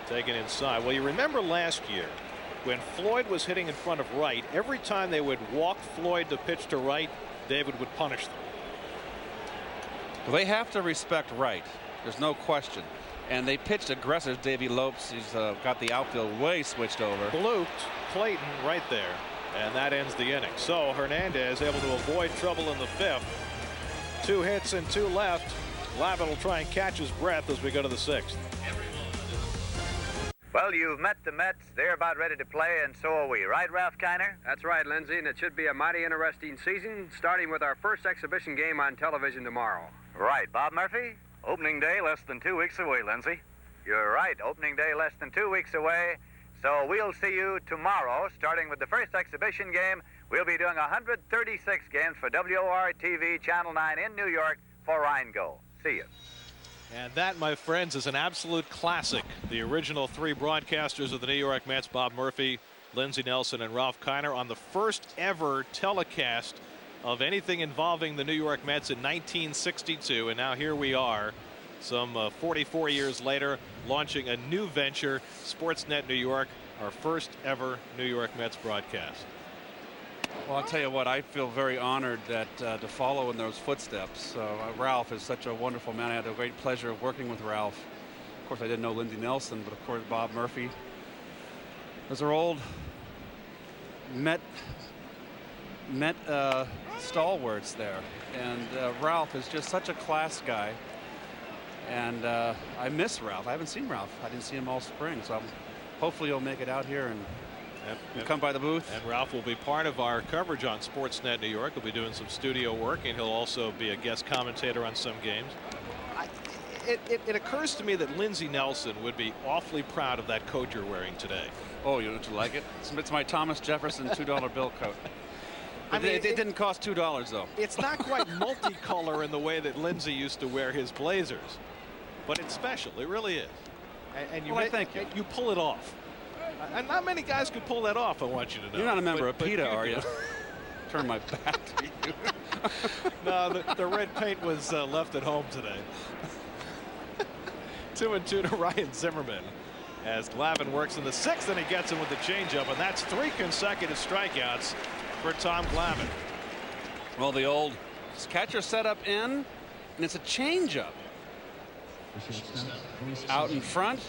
Taken inside. Well, you remember last year when Floyd was hitting in front of Wright, every time they would walk Floyd to pitch to Wright, David would punish them. Well, they have to respect Wright. There's no question. And they pitched aggressive. Davey Lopes, he's got the outfield way switched over. Blooped Clayton right there, and that ends the inning. So Hernandez able to avoid trouble in the 5th 2 hits and 2 left. Glavin will try and catch his breath as we go to the 6th. Well, you've met the Mets. They're about ready to play, and so are we. Right, Ralph Kiner? That's right, Lindsay, and it should be a mighty interesting season, starting with our first exhibition game on television tomorrow. Right. Bob Murphy? Opening day less than 2 weeks away, Lindsay. You're right. Opening day less than 2 weeks away. So we'll see you tomorrow, starting with the first exhibition game. We'll be doing 136 games for WOR-TV Channel 9 in New York for Rheingold. See you. And that, my friends, is an absolute classic. The original 3 broadcasters of the New York Mets, Bob Murphy, Lindsey Nelson, and Ralph Kiner, on the first ever telecast of anything involving the New York Mets in 1962. And now here we are, some 44 years later, launching a new venture, Sportsnet New York, our first ever New York Mets broadcast. Well, I'll tell you what, I feel very honored that to follow in those footsteps. Ralph is such a wonderful man. I had a great pleasure of working with Ralph. Of course, I didn't know Lindsey Nelson, but of course, Bob Murphy. Those are old Met stalwarts there. And Ralph is just such a class guy. And I miss Ralph. I haven't seen Ralph. I didn't see him all spring. So hopefully he'll make it out here and come by the booth. And Ralph will be part of our coverage on Sportsnet New York. He'll be doing some studio work, and he'll also be a guest commentator on some games. It occurs to me that Lindsey Nelson would be awfully proud of that coat you're wearing today. Oh, you don't like it? It's my Thomas Jefferson $2 bill coat. I mean, it didn't cost $2 though. It's not quite multicolor in the way that Lindsey used to wear his blazers, but it's special. It really is. And you, you pull it off. And not many guys could pull that off, I want you to know. You're not a member of PETA, are you? Turn my back to you. No, the red paint was left at home today. 2-2 to Ryan Zimmerman as Glavin works in the 6th, and he gets him with the changeup, and that's 3 consecutive strikeouts for Tom Glavin. Well, the old catcher set up in, and it's a changeup. Out in front,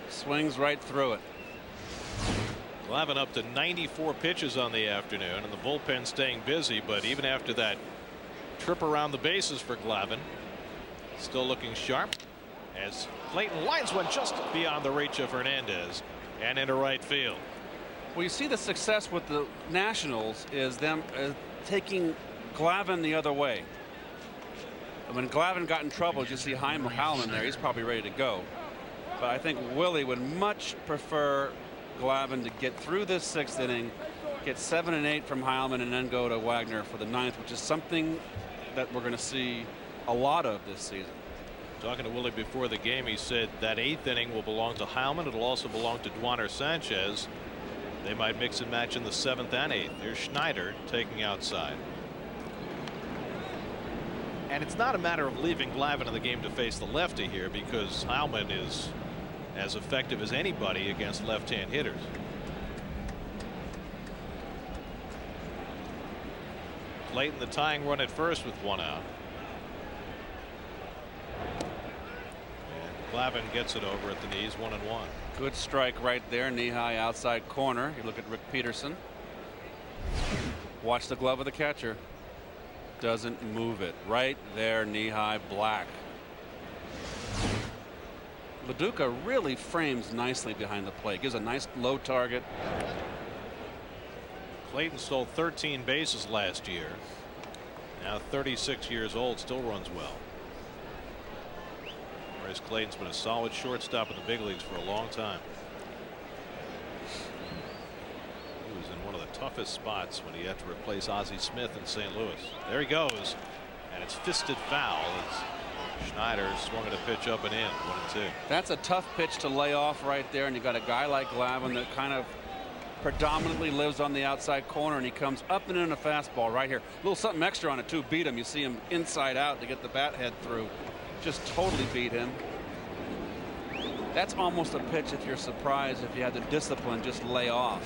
swings right through it. Glavin up to 94 pitches on the afternoon, and the bullpen staying busy, but even after that trip around the bases for Glavin, still looking sharp as Clayton lines one just beyond the reach of Hernandez and into right field. Well, you see the success with the Nationals is them taking Glavin the other way. When Glavin got in trouble, you see Howman there. He's probably ready to go. But I think Willie would much prefer Glavin to get through this 6th inning, get 7 and 8 from Heilman, and then go to Wagner for the 9th, which is something that we're going to see a lot of this season. Talking to Willie before the game, he said that 8th inning will belong to Heilman. It'll also belong to Duaner Sanchez. They might mix and match in the 7th and 8th. There's Schneider taking outside. And it's not a matter of leaving Glavin in the game to face the lefty here, because Heilman is as effective as anybody against left-hand hitters. Clayton the tying run at first with 1 out. And Glavin gets it over at the knees, 1-1. Good strike right there, knee-high outside corner. You look at Rick Peterson. Watch the glove of the catcher. Doesn't move it. Right there, knee-high, black. LaDuca really frames nicely behind the plate. Gives a nice low target. Clayton stole 13 bases last year. Now 36 years old, still runs well. Whereas Clayton's been a solid shortstop in the big leagues for a long time. He was in one of the toughest spots when he had to replace Ozzie Smith in St. Louis. There he goes, and it's fisted foul as Schneider swung at a pitch up and in, 1-2. That's a tough pitch to lay off right there, and you got a guy like Glavin that kind of predominantly lives on the outside corner, and he comes up and in a fastball right here. A little something extra on it too. Beat him. You see him inside out to get the bat head through. Just totally beat him. That's almost a pitch if you're surprised if you had the discipline just lay off.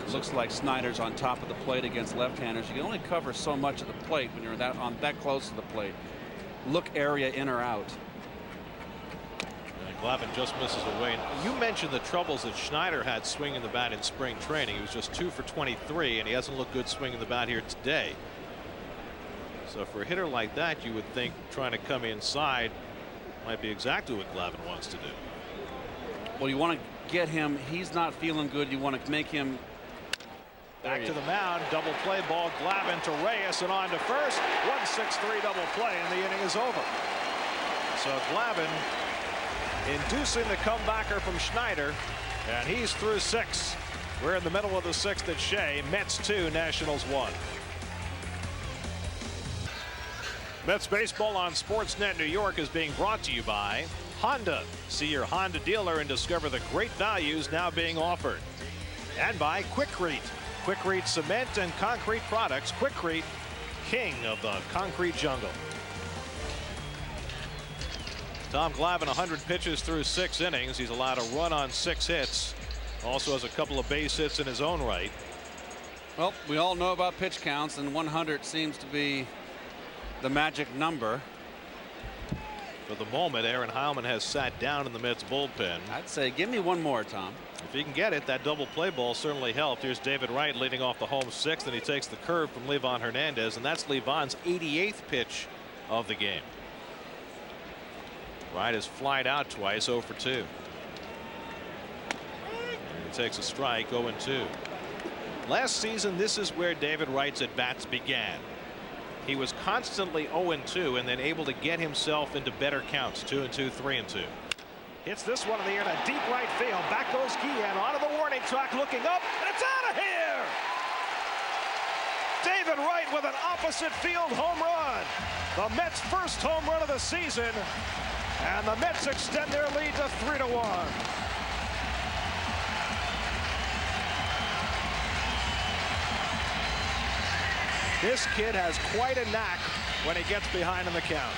It looks like Snyder's on top of the plate against left-handers. You can only cover so much of the plate when you're that close to the plate. Look area in or out. And Glavin just misses away. You mentioned the troubles that Schneider had swinging the bat in spring training. He was just 2 for 23, and he hasn't looked good swinging the bat here today. So for a hitter like that, you would think trying to come inside might be exactly what Glavin wants to do. Well, you want to get him. He's not feeling good. You want to make him. Back to the mound. Double play ball. Glavin to Reyes and on to first. 1-6-3 double play, and the inning is over. So Glavin inducing the comebacker from Schneider, and he's through 6. We're in the middle of the 6th at Shea. Mets 2, Nationals 1. Mets baseball on Sportsnet New York is being brought to you by Honda. See your Honda dealer and discover the great values now being offered. And by Quikrete. Quikrete cement and concrete products. Quikrete, king of the concrete jungle. Tom Glavine, 100 pitches through 6 innings. He's allowed a run on 6 hits. Also has a couple of base hits in his own right. Well, we all know about pitch counts, and 100 seems to be the magic number. For the moment, Aaron Heilman has sat down in the Mets bullpen. I'd say give me one more, Tom. If he can get it, that double play ball certainly helped. Here's David Wright leading off the home 6th, and he takes the curve from Livan Hernandez, and that's Livan's 88th pitch of the game. Wright has flied out twice, 0 for 2. And he takes a strike, 0-2. Last season, this is where David Wright's at-bats began. He was constantly 0-2 and then able to get himself into better counts, 2-2, 3-2. Hits this one in the air to deep right field. Back goes Guillen onto the warning track, looking up, and it's out of here! David Wright with an opposite field home run. The Mets' first home run of the season, and the Mets extend their lead to 3-1. This kid has quite a knack when he gets behind in the count.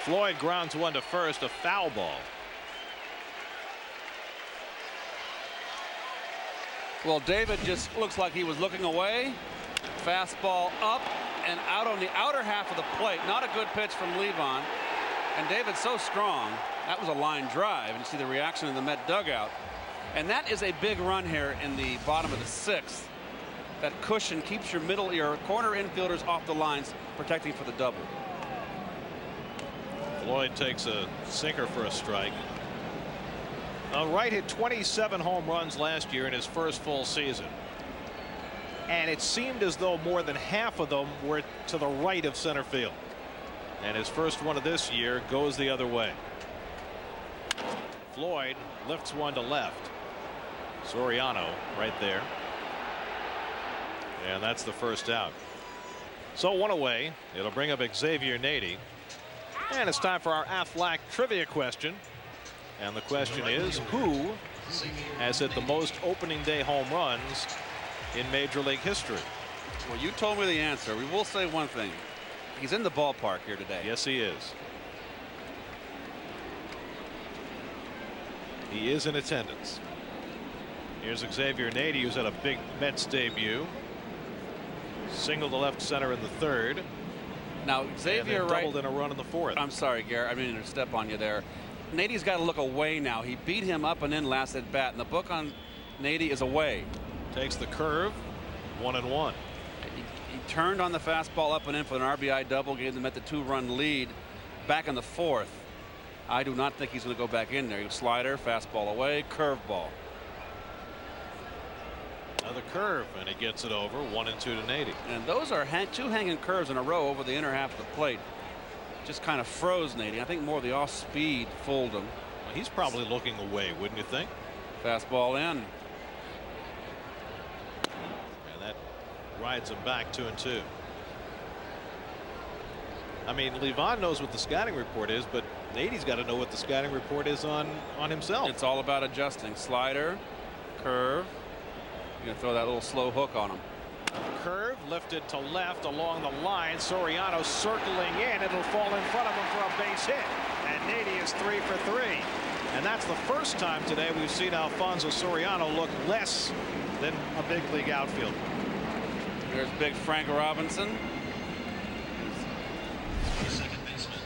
Floyd grounds one to first, a foul ball. Well, David just looks like he was looking away. Fastball up and out on the outer half of the plate. Not a good pitch from Livan. And David's so strong. That was a line drive. And you see the reaction in the Met dugout. And that is a big run here in the bottom of the 6th. That cushion keeps your corner infielders off the lines, protecting for the double. Floyd takes a sinker for a strike. Wright hit 27 home runs last year in his first full season. And it seemed as though more than half of them were to the right of center field. And his first one of this year goes the other way. Floyd lifts one to left. Soriano right there. And that's the first out. So one away. It'll bring up Xavier Nady. And it's time for our Aflac trivia question. And the question is, who has hit the most opening day home runs in Major League history? Well, you told me the answer. We will say one thing. He's in the ballpark here today. Yes, he is. He is in attendance. Here's Xavier Nady, who's had a big Mets debut. Single to left center in the 3rd. Now, Xavier Wright doubled in a run in the 4th. I'm sorry, Garrett. I didn't mean to step on you there. Nady's got to look away now. He beat him up and in last at bat, and the book on Nady is away. Takes the curve, 1-1. He turned on the fastball up and in for an RBI double, gave them at the 2-run lead back in the 4th. I do not think he's going to go back in there. Slider, fastball away, curveball. Another curve, and he gets it over, 1-2 to Nady. And those are 2 hanging curves in a row over the inner half of the plate. Just kind of froze Nady. I think more of the off speed fooled him. Well, he's probably looking away, wouldn't you think? Fastball in. And that rides him back 2-2. I mean, Livan knows what the scouting report is, but Nady's got to know what the scouting report is on himself. It's all about adjusting. Slider, curve. You're going to throw that little slow hook on him. Curve lifted to left along the line. Soriano circling in. It'll fall in front of him for a base hit. And Nady is 3 for 3. And that's the first time today we've seen Alfonso Soriano look less than a big league outfielder. There's big Frank Robinson.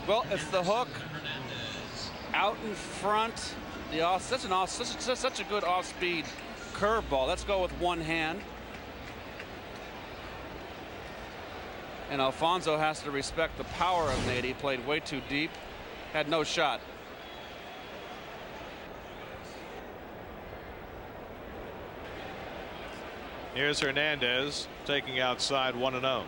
Well, it's the hook out in front. Such a good off-speed curveball. Let's go with one hand. And Alfonso has to respect the power of Nady. He played way too deep. Had no shot. Here's Hernandez taking outside 1-0.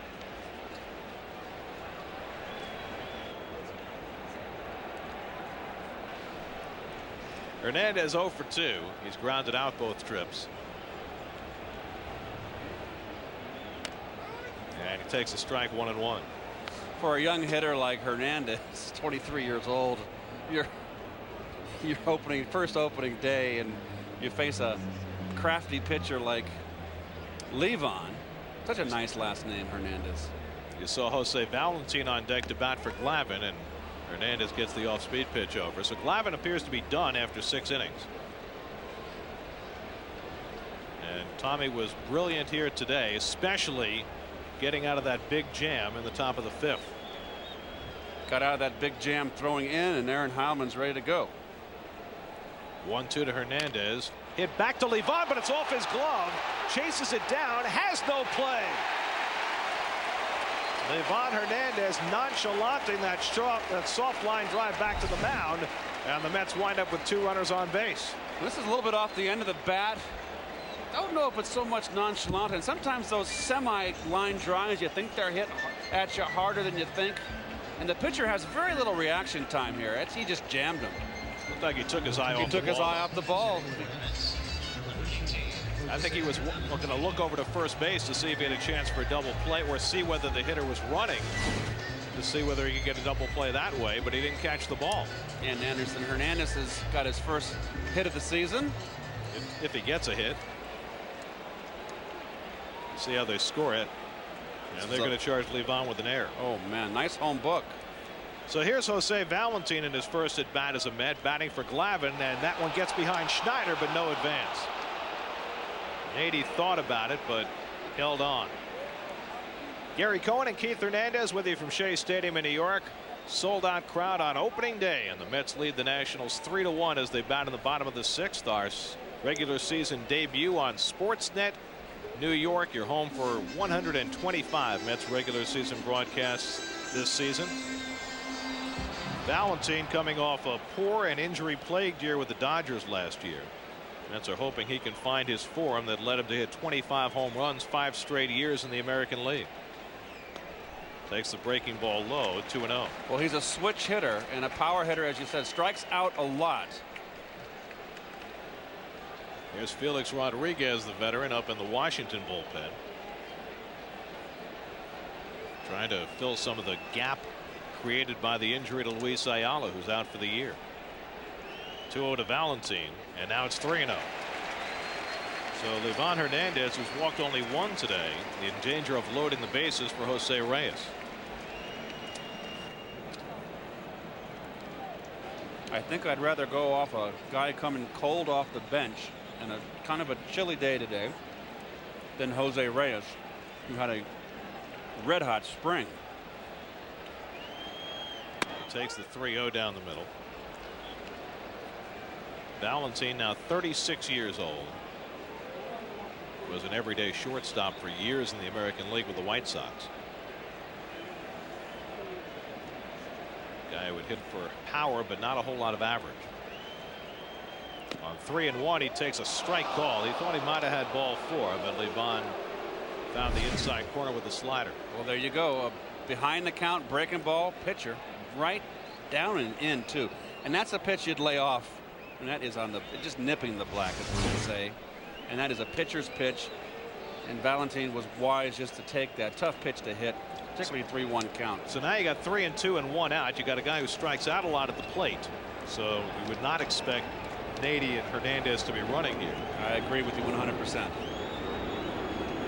Hernandez 0 for 2. He's grounded out both trips. And he takes a strike 1-1. For a young hitter like Hernandez, 23 years old, your first opening day, and you face a crafty pitcher like Glavin. Such a nice last name, Hernandez. You saw Jose Valentin on deck to bat for Glavin, and Hernandez gets the off-speed pitch over. So Glavin appears to be done after 6 innings. And Tommy was brilliant here today, especially getting out of that big jam in the top of the 5th. Got out of that big jam throwing in, and Aaron Heilman's ready to go. 1-2 to Hernandez. Hit back to Glavin, but it's off his glove. Chases it down, has no play. Glavin Hernandez nonchalanting that soft line drive back to the mound, and the Mets wind up with 2 runners on base. This is a little bit off the end of the bat. Don't know if it's so much nonchalant, and sometimes those semi-line drives, you think they're hit at you harder than you think, and the pitcher has very little reaction time here. He just jammed him. Looked like he took his eye off the ball. He took his eye off the ball. I think he was looking to look over to first base to see if he had a chance for a double play, or see whether the hitter was running to see whether he could get a double play that way, but he didn't catch the ball. And Anderson Hernandez has got his first hit of the season. If he gets a hit. See how they score it. And they're going to charge Glavin with an error. Oh, man, nice home book. So here's Jose Valentin in his first at bat as a Met, batting for Glavin, and that one gets behind Schneider, but no advance. Nady thought about it, but held on. Gary Cohen and Keith Hernandez with you from Shea Stadium in New York. Sold out crowd on opening day, and the Mets lead the Nationals 3-1 as they bat in the bottom of the 6th. Our regular season debut on Sportsnet New York, your home for 125 Mets regular season broadcasts this season. Valentin coming off a poor and injury-plagued year with the Dodgers last year. Mets are hoping he can find his form that led him to hit 25 home runs 5 straight years in the American League. Takes the breaking ball low, 2-0. Well, he's a switch hitter and a power hitter, as you said, strikes out a lot. Here's Felix Rodriguez, the veteran, up in the Washington bullpen, trying to fill some of the gap created by the injury to Luis Ayala, who's out for the year. 2-0 to Valentin, and now it's 3-0. So Glavin Hernandez, who's walked only 1 today, in danger of loading the bases for Jose Reyes. I think I'd rather go off a guy coming cold off the bench and a kind of a chilly day today than Jose Reyes, who had a red hot spring. Takes the 3-0 down the middle. Valentin, now 36 years old, was an everyday shortstop for years in the American League with the White Sox. Guy who would hit for power, but not a whole lot of average. On 3-1, he takes a strike call. He thought he might have had ball 4, but Glavin found the inside corner with the slider. Well, there you go. Behind the count, breaking ball, pitcher, right down and in, too. And that's a pitch you'd lay off. And that is on the just nipping the black, as we would say. And that is a pitcher's pitch. And Valentin was wise just to take that tough pitch to hit, particularly 3-1 count. So now you got 3-2 and 1 out. You got a guy who strikes out a lot at the plate. So you would not expect Nady and Hernandez to be running here. I agree with you 100%.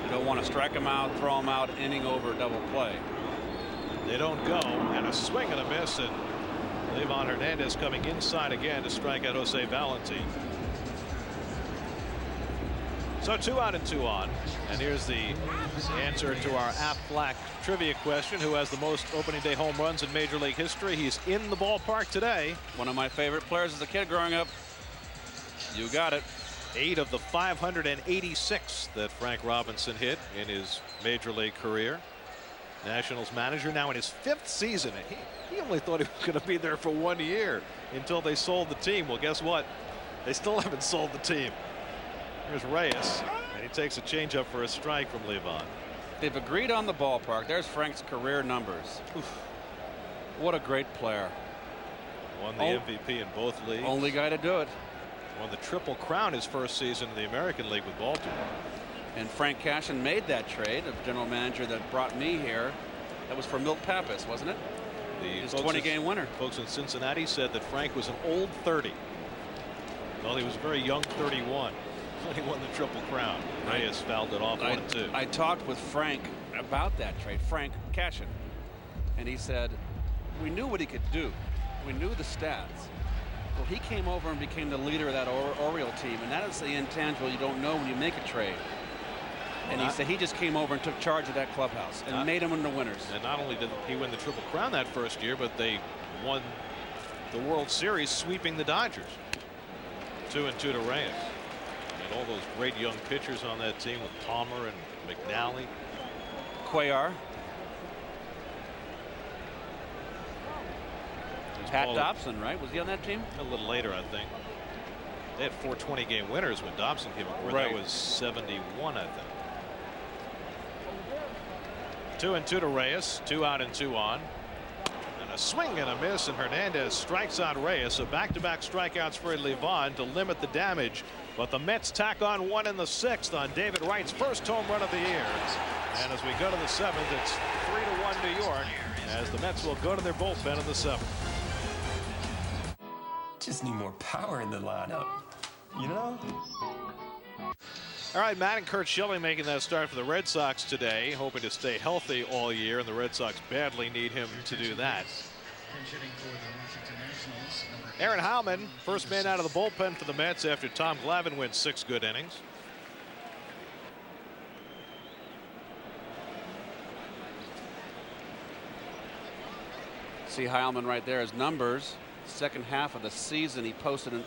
You don't want to strike him out, throw him out, inning over, double play. They don't go, and a swing and a miss, and Glavin Hernandez coming inside again to strike out Jose Valentin. So 2 out and 2 on. And here's the answer to our Aflac trivia question. Who has the most opening day home runs in Major League history? He's in the ballpark today. One of my favorite players as a kid growing up. You got it. 8 of the 586 that Frank Robinson hit in his Major League career. Nationals manager now in his 5th season. He only thought he was going to be there for 1 year until they sold the team. Well, guess what? They still haven't sold the team. Here's Reyes, and he takes a changeup for a strike from Glavin. They've agreed on the ballpark. There's Frank's career numbers. Oof. What a great player. Won the MVP in both leagues. Only guy to do it. Won the Triple Crown his first season in the American League with Baltimore. And Frank Cashin made that trade, the general manager that brought me here. That was for Milt Pappas, wasn't it? His 20-game winner. Folks in Cincinnati said that Frank was an old 30. Well, he was a very young 31 when he won the Triple Crown. Reyes fouled it off 1-2. I talked with Frank about that trade, Frank Cashin, and he said, we knew what he could do. We knew the stats. Well, he came over and became the leader of that Oriole team, and that is the intangible you don't know when you make a trade. And he said he just came over and took charge of that clubhouse and made them into winners. And not only did he win the Triple Crown that first year, but they won the World Series sweeping the Dodgers. 2-2 to Reyes. And all those great young pitchers on that team with Palmer and McNally. Cuellar. Pat Dobson, right? Was he on that team? A little later, I think. They had 4 20-game winners when Dobson came over. Right. That was 71, I think. 2-2 to Reyes. 2 out and 2 on. And a swing and a miss, and Hernandez strikes out Reyes. So back-to-back strikeouts for Glavin to limit the damage. But the Mets tack on 1 in the 6th on David Wright's first home run of the year. And as we go to the 7th, it's 3-1 New York, as the Mets will go to their bullpen in the 7th. Just need more power in the lineup, you know? All right, Matt and Kurt Schilling making that start for the Red Sox today, hoping to stay healthy all year, and the Red Sox badly need him to do that. Aaron Heilman, first man out of the bullpen for the Mets after Tom Glavine went 6 good innings. See Heilman right there, his numbers. Second half of the season, he posted a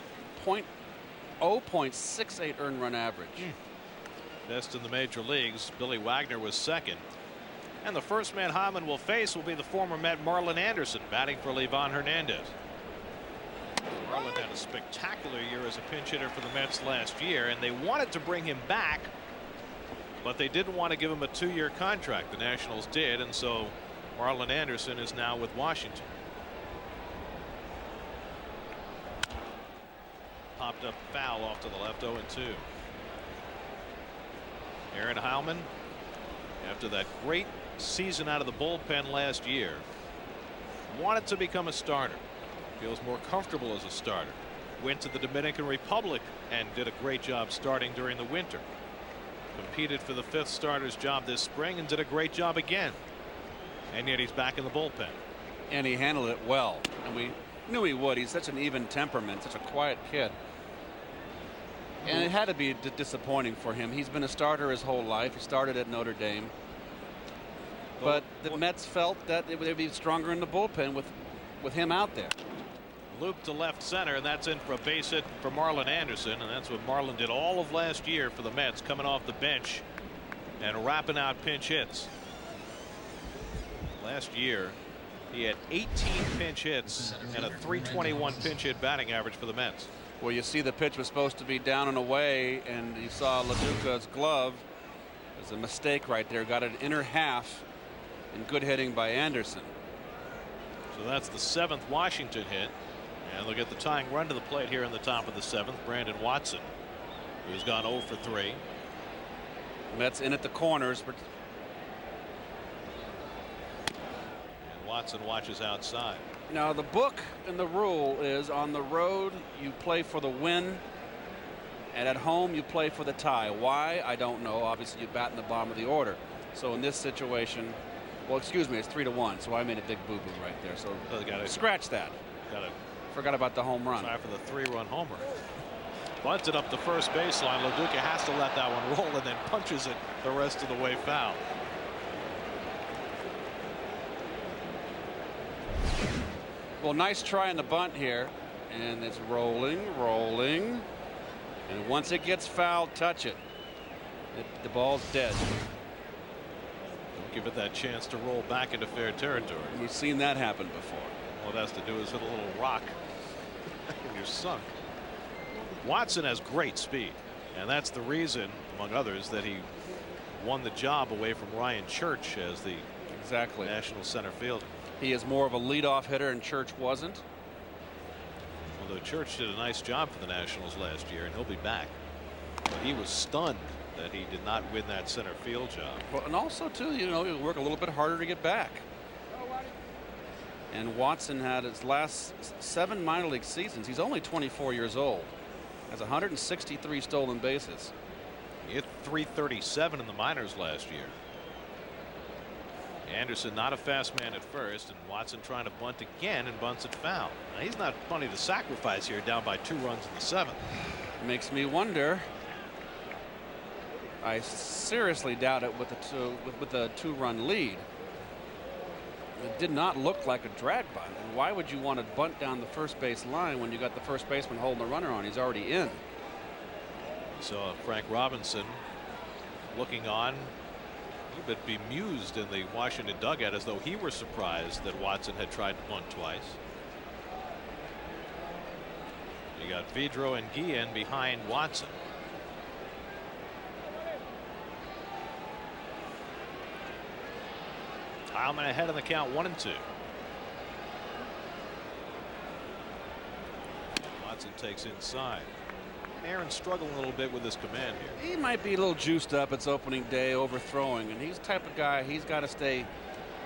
0.68 earned run average. Best in the major leagues. Billy Wagner was second. And the first man Heilman will face will be the former Met Marlon Anderson, batting for Glavin Hernandez. Marlon had a spectacular year as a pinch hitter for the Mets last year, and they wanted to bring him back, but they didn't want to give him a 2-year contract. The Nationals did, and so Marlon Anderson is now with Washington. Popped up foul off to the left, 0-2. Aaron Heilman, after that great season out of the bullpen last year, wanted to become a starter. Feels more comfortable as a starter. Went to the Dominican Republic and did a great job starting during the winter. Competed for the 5th starter's job this spring and did a great job again. And yet he's back in the bullpen. And he handled it well. And we knew he would. He's such an even temperament, such a quiet kid. And it had to be disappointing for him. He's been a starter his whole life. He started at Notre Dame. But the Mets felt that they'd be stronger in the bullpen with him out there. Loop to left center, and that's in for a base hit for Marlon Anderson, and that's what Marlon did all of last year for the Mets, coming off the bench and wrapping out pinch hits. Last year he had 18 pinch hits and a .321 pinch hit batting average for the Mets. Well, you see the pitch was supposed to be down and away, and you saw LaDuca's glove. There's a mistake right there. Got an inner half, and good hitting by Anderson. So that's the 7th Washington hit, and they'll get the tying run to the plate here in the top of the 7th. Brandon Watson, who's gone 0 for 3. Mets in at the corners. And Watson watches outside. Now the book and the rule is on the road you play for the win, and at home you play for the tie. Why? I don't know. Obviously you bat in the bottom of the order. So in this situation, well, excuse me, it's 3-1. So I made a big boo-boo right there. So scratch that. Forgot about the home run. Try for the 3-run homer. Bunted up the first baseline. Loduca has to let that one roll and then punches it the rest of the way foul. Well, nice try on the bunt here. And it's rolling. And once it gets fouled, touch it. The ball's dead. Don't give it that chance to roll back into fair territory. We've seen that happen before. All it has to do is hit a little rock and you're sunk. Watson has great speed, and that's the reason, among others, that he won the job away from Ryan Church as the national center fielder. He is more of a leadoff hitter, and Church wasn't. Although Church did a nice job for the Nationals last year, and he'll be back. But he was stunned that he did not win that center field job. Well, and also, too, you know, he'll work a little bit harder to get back. And Watson had his last 7 minor league seasons. He's only 24 years old. Has 163 stolen bases. He hit .337 in the minors last year. Anderson not a fast man at first, and Watson trying to bunt again and bunts it foul. Now, he's not funny to sacrifice here, down by 2 runs in the 7th. Makes me wonder. I seriously doubt it with the 2-run lead. It did not look like a drag bunt. And why would you want to bunt down the first base line when you got the first baseman holding the runner on? He's already in. So Frank Robinson looking on, a little bit bemused in the Washington dugout, as though he were surprised that Watson had tried to bunt twice. You got Vidro and Guillen behind Watson. Heilman ahead of the count, 1-2. Watson takes inside. Aaron's struggling a little bit with his command here. He might be a little juiced up. It's opening day, overthrowing, and he's the type of guy, he's got to stay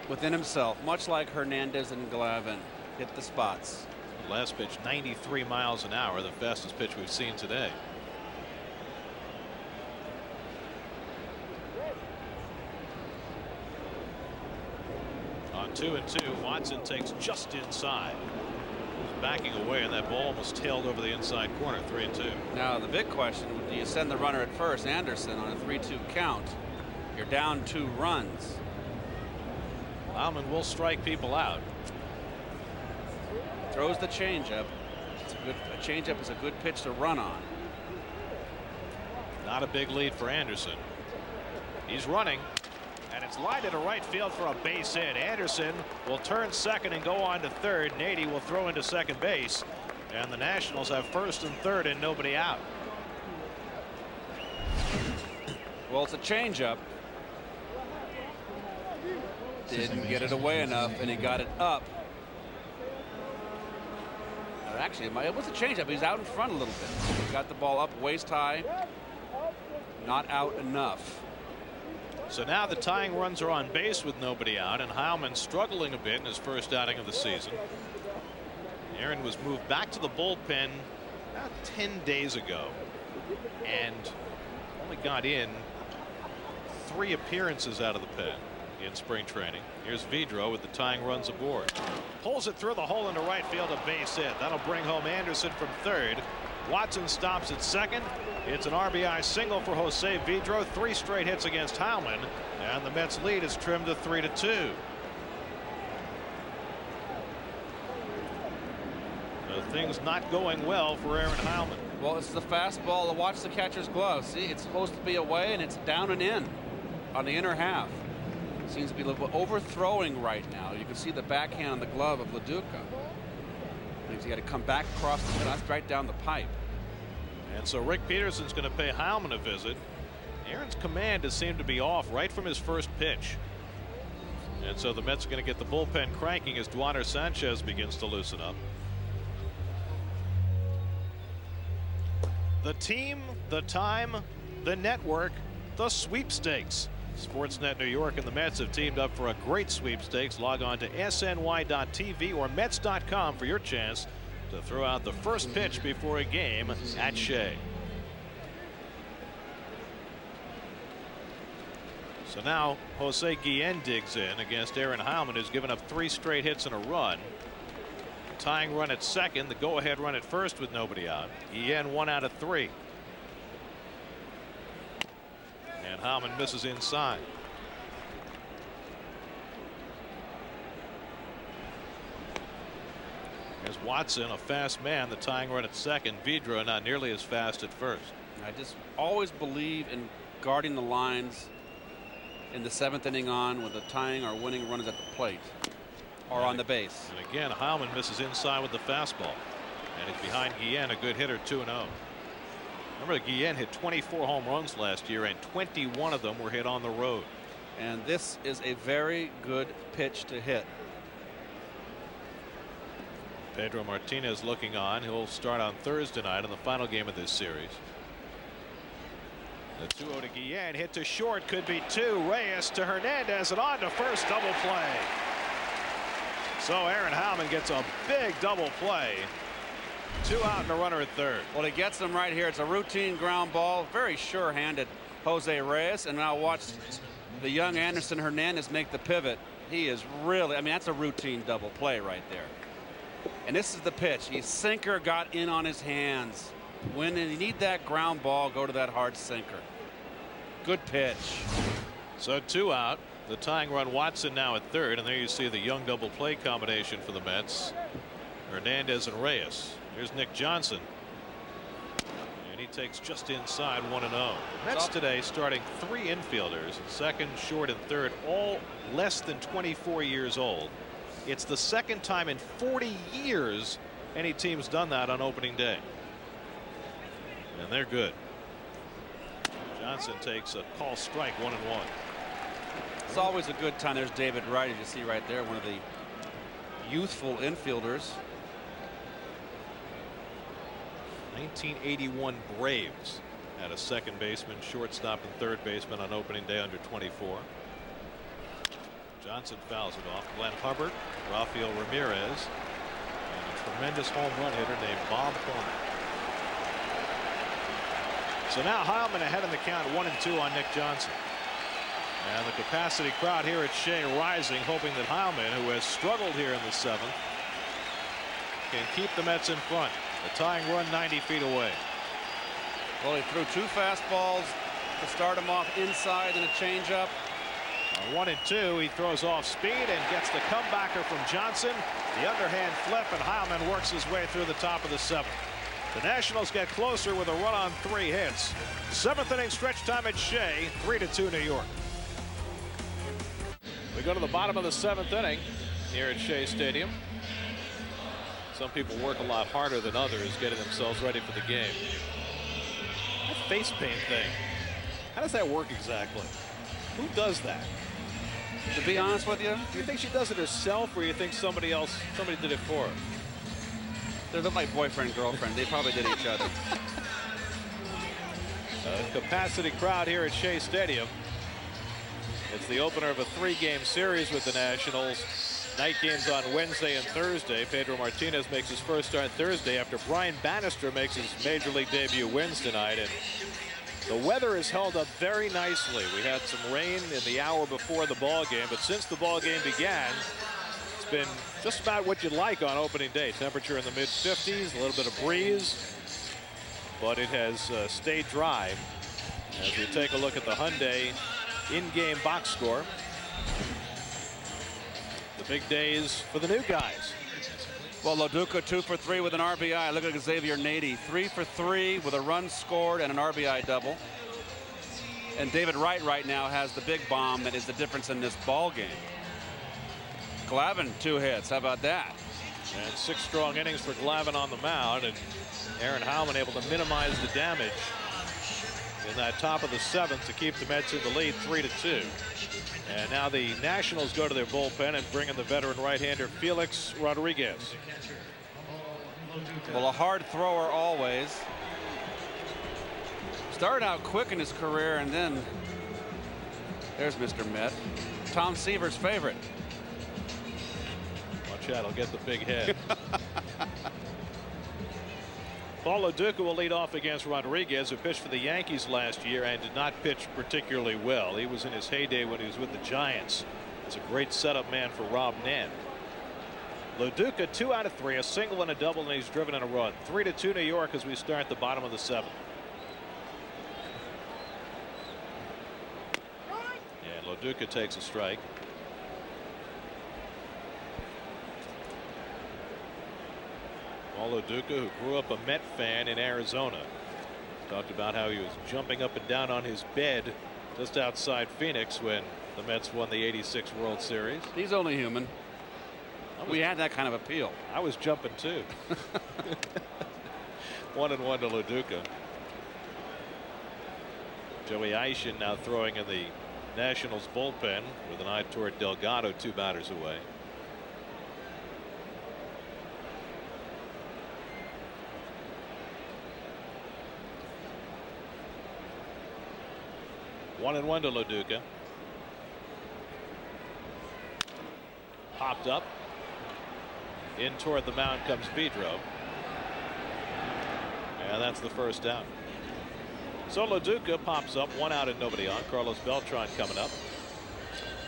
within himself, much like Hernandez and Glavin. Hit the spots. Last pitch 93 miles an hour, the fastest pitch we've seen today. On 2-2, Watson takes just inside. He's backing away, and that ball almost tailed over the inside corner. 3-2. Now the big question: do you send the runner at first, Anderson, on a 3-2 count? You're down 2 runs. Heilman will strike people out. Throws the changeup. A changeup is a good pitch to run on. Not a big lead for Anderson. He's running. And it's lined to right field for a base hit. Anderson will turn second and go on to third. Nady will throw into second base. And the Nationals have first and third and nobody out. Well, it's a changeup. Didn't get it away enough, and he got it up. Actually, it was a changeup. He's out in front a little bit. He got the ball up waist high. Not out enough. So now the tying runs are on base with nobody out, and Heilman struggling a bit in his first outing of the season. Aaron was moved back to the bullpen about 10 days ago and only got in 3 appearances out of the pen in spring training. Here's Vidro with the tying runs aboard. Pulls it through the hole into right field, a base hit. That'll bring home Anderson from third. Watson stops at second. It's an RBI single for Jose Vidro. 3 straight hits against Heilman, and the Mets lead is trimmed to 3-2. Things not going well for Aaron Heilman. Well, it's the fastball to watch the catcher's glove. See, it's supposed to be away, and it's down and in on the inner half. Seems to be a little bit overthrowing right now. You can see the backhand on the glove of Loduca. He's got to come back across the middle. That's right down the pipe. And so Rick Peterson's going to pay Heilman a visit. Aaron's command has seemed to be off right from his first pitch. And so the Mets are going to get the bullpen cranking as Duaner Sanchez begins to loosen up. The team, the time, the network, the sweepstakes. Sportsnet New York and the Mets have teamed up for a great sweepstakes. Log on to SNY.TV or Mets.com for your chance to throw out the first pitch before a game at Shea. So now Jose Guillen digs in against Aaron Heilman, who's given up 3 straight hits and a run. tying run at second, the go-ahead run at first with nobody out. Guillen 1 out of 3. And Howman misses inside. There's Watson, a fast man, the tying run at second. Vidra not nearly as fast at first. I just always believe in guarding the lines in the 7th inning on with the tying or winning runners at the plate or on the base. And again, Howman misses inside with the fastball. And he's behind Guillen, a good hitter, 2-0. Remember, Guillen hit 24 home runs last year, and 21 of them were hit on the road. And this is a very good pitch to hit. Pedro Martinez looking on. He'll start on Thursday night in the final game of this series. The 2-0 to Guillen, hit to short, could be 2. Reyes to Hernandez, and on to first, double play. So Aaron Howman gets a big double play. 2 out and a runner at third. Well, he gets them right here. It's a routine ground ball, very sure-handed Jose Reyes, and now watch the young Anderson Hernandez make the pivot. He is really, I mean, that's a routine double play right there. And this is the pitch. His sinker got in on his hands. When you need that ground ball, go to that hard sinker. Good pitch. So 2 out. The tying run, Watson now at third, and there you see the young double play combination for the Mets. Hernandez and Reyes. Here's Nick Johnson. And he takes just inside 1-0. Mets today starting 3 infielders, second, short, and third, all less than 24 years old. It's the second time in 40 years any team's done that on opening day. And they're good. Johnson takes a call strike, 1-1. It's always a good time. There's David Wright, as you see right there, one of the youthful infielders. 1981 Braves had a second baseman, shortstop, and third baseman on opening day under 24. Johnson fouls it off. Glenn Hubbard, Rafael Ramirez, and a tremendous home run hitter named Bob Horner. So now Heilman ahead in the count, 1-2 on Nick Johnson. And the capacity crowd here at Shea rising, hoping that Heilman, who has struggled here in the 7th, can keep the Mets in front. The tying run 90 feet away. Well, he threw 2 fastballs to start him off inside and a changeup. On 1-2, he throws off speed and gets the comebacker from Johnson. The underhand flip, and Heilman works his way through the top of the 7th. The Nationals get closer with a run on 3 hits. 7th inning stretch time at Shea, 3-2 New York. We go to the bottom of the 7th inning here at Shea Stadium. Some people work a lot harder than others getting themselves ready for the game. That face paint thing, how does that work exactly? Who does that? To be honest with you, do you think she does it herself, or you think somebody did it for her? They look like boyfriend, girlfriend. They probably did each other. Capacity crowd here at Shea Stadium. It's the opener of a 3-game series with the Nationals. Night games on Wednesday and Thursday. Pedro Martinez makes his first start Thursday after Brian Bannister makes his major league debut Wednesday night. And the weather has held up very nicely. We had some rain in the hour before the ball game, but since the ball game began, it's been just about what you'd like on opening day. Temperature in the mid-50s, a little bit of breeze, but it has stayed dry. As we take a look at the Hyundai in-game box score. The big days for the new guys. Well, Loduca 2 for 3 with an RBI. Look at Xavier Nady, 3 for 3 with a run scored and an RBI double. And David Wright right now has the big bomb that is the difference in this ball game. Glavin 2 hits. How about that? And 6 strong innings for Glavin on the mound, and Aaron Heilman able to minimize the damage in that top of the 7th to keep the Mets in the lead 3-2. And now the Nationals go to their bullpen and bring in the veteran right-hander Felix Rodriguez. Well, a hard thrower always. Started out quick in his career, and then there's Mr. Met, Tom Seaver's favorite. Watch out, he'll get the big head. Paul Loduca will lead off against Rodriguez, who pitched for the Yankees last year and did not pitch particularly well. He was in his heyday when he was with the Giants. He's a great setup man for Rob Nen. LaDuca 2 out of 3, a single and a double, and he's driven in a run. 3-2 New York as we start the bottom of the 7th. And LaDuca takes a strike. Paul LaDuca, who grew up a Met fan in Arizona, talked about how he was jumping up and down on his bed just outside Phoenix when the Mets won the '86 World Series. He's only human. We had that kind of appeal. I was jumping too. 1-1 to LaDuca. Joey Eishin now throwing in the Nationals bullpen with an eye toward Delgado, 2 batters away. One and one to LaDuca. Popped up. In toward the mound comes Pedro. And that's the first out. So LaDuca pops up, 1 out and nobody on. Carlos Beltran coming up.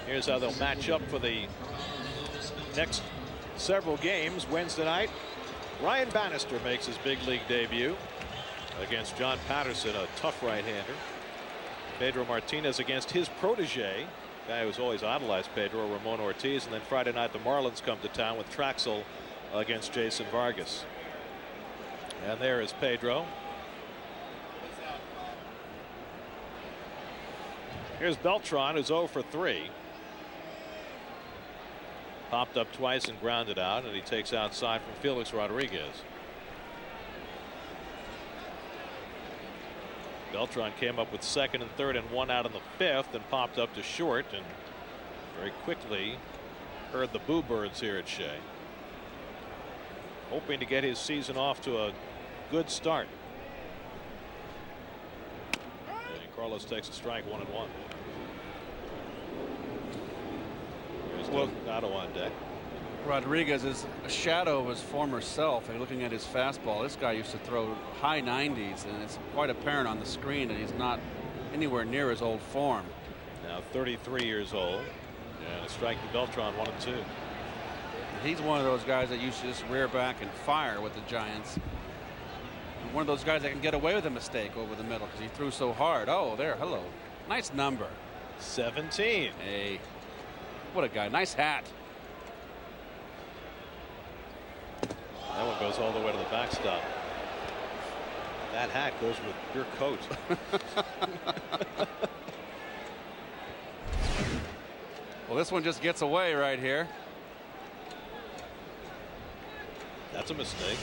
Here's how they'll match up for the next several games. Wednesday night, Ryan Bannister makes his big league debut against John Patterson, a tough right-hander. Pedro Martinez against his protege, guy who's always idolized Pedro, Ramon Ortiz. And then Friday night, the Marlins come to town with Traxel against Jason Vargas. And there is Pedro. Here's Beltran, who's 0 for 3. Popped up twice and grounded out, and he takes outside from Felix Rodriguez. Beltran came up with 2nd and 3rd and 1 out in the 5th and popped up to short and very quickly heard the boo birds here at Shea. Hoping to get his season off to a good start. And Carlos takes a strike, 1-1. Here's Delgado on deck. Rodriguez is a shadow of his former self. And looking at his fastball, this guy used to throw high 90s, and it's quite apparent on the screen that he's not anywhere near his old form. Now 33 years old, and a strike to Beltran, 1-2. He's one of those guys that used to just rear back and fire with the Giants. And one of those guys that can get away with a mistake over the middle because he threw so hard. Oh, there, hello. Nice number. 17. Hey, what a guy. Nice hat. That one goes all the way to the backstop. That hat goes with your coat. Well, this one just gets away right here. That's a mistake.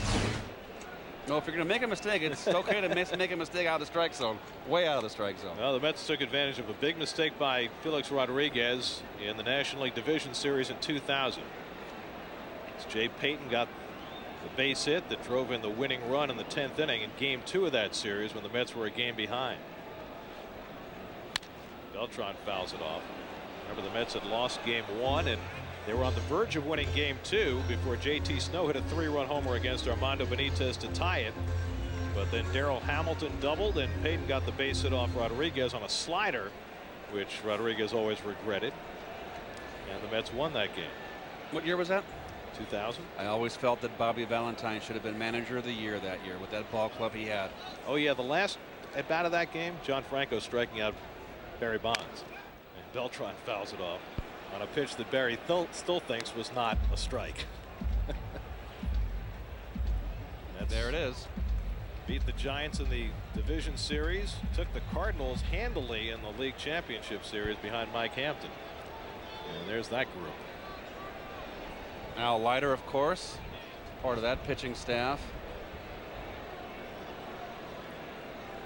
No, if you're going to make a mistake, it's okay to make a mistake out of the strike zone. Way out of the strike zone. Well, the Mets took advantage of a big mistake by Felix Rodriguez in the National League Division Series in 2000. As Jay Payton got the base hit that drove in the winning run in the 10th inning in Game 2 of that series when the Mets were a game behind. Beltran fouls it off. Remember, the Mets had lost Game 1 and they were on the verge of winning Game 2 before J.T. Snow hit a 3-run homer against Armando Benitez to tie it. But then Darrell Hamilton doubled and Payton got the base hit off Rodriguez on a slider, which Rodriguez always regretted. And the Mets won that game. What year was that? 2000. I always felt that Bobby Valentine should have been manager of the year that year with that ball club he had. Oh yeah, the last at bat of that game, John Franco striking out Barry Bonds, and Beltran fouls it off on a pitch that Barry still thinks was not a strike. There it is. Beat the Giants in the division series, took the Cardinals handily in the league championship series behind Mike Hampton. And there's that group. Al Leiter, of course, part of that pitching staff.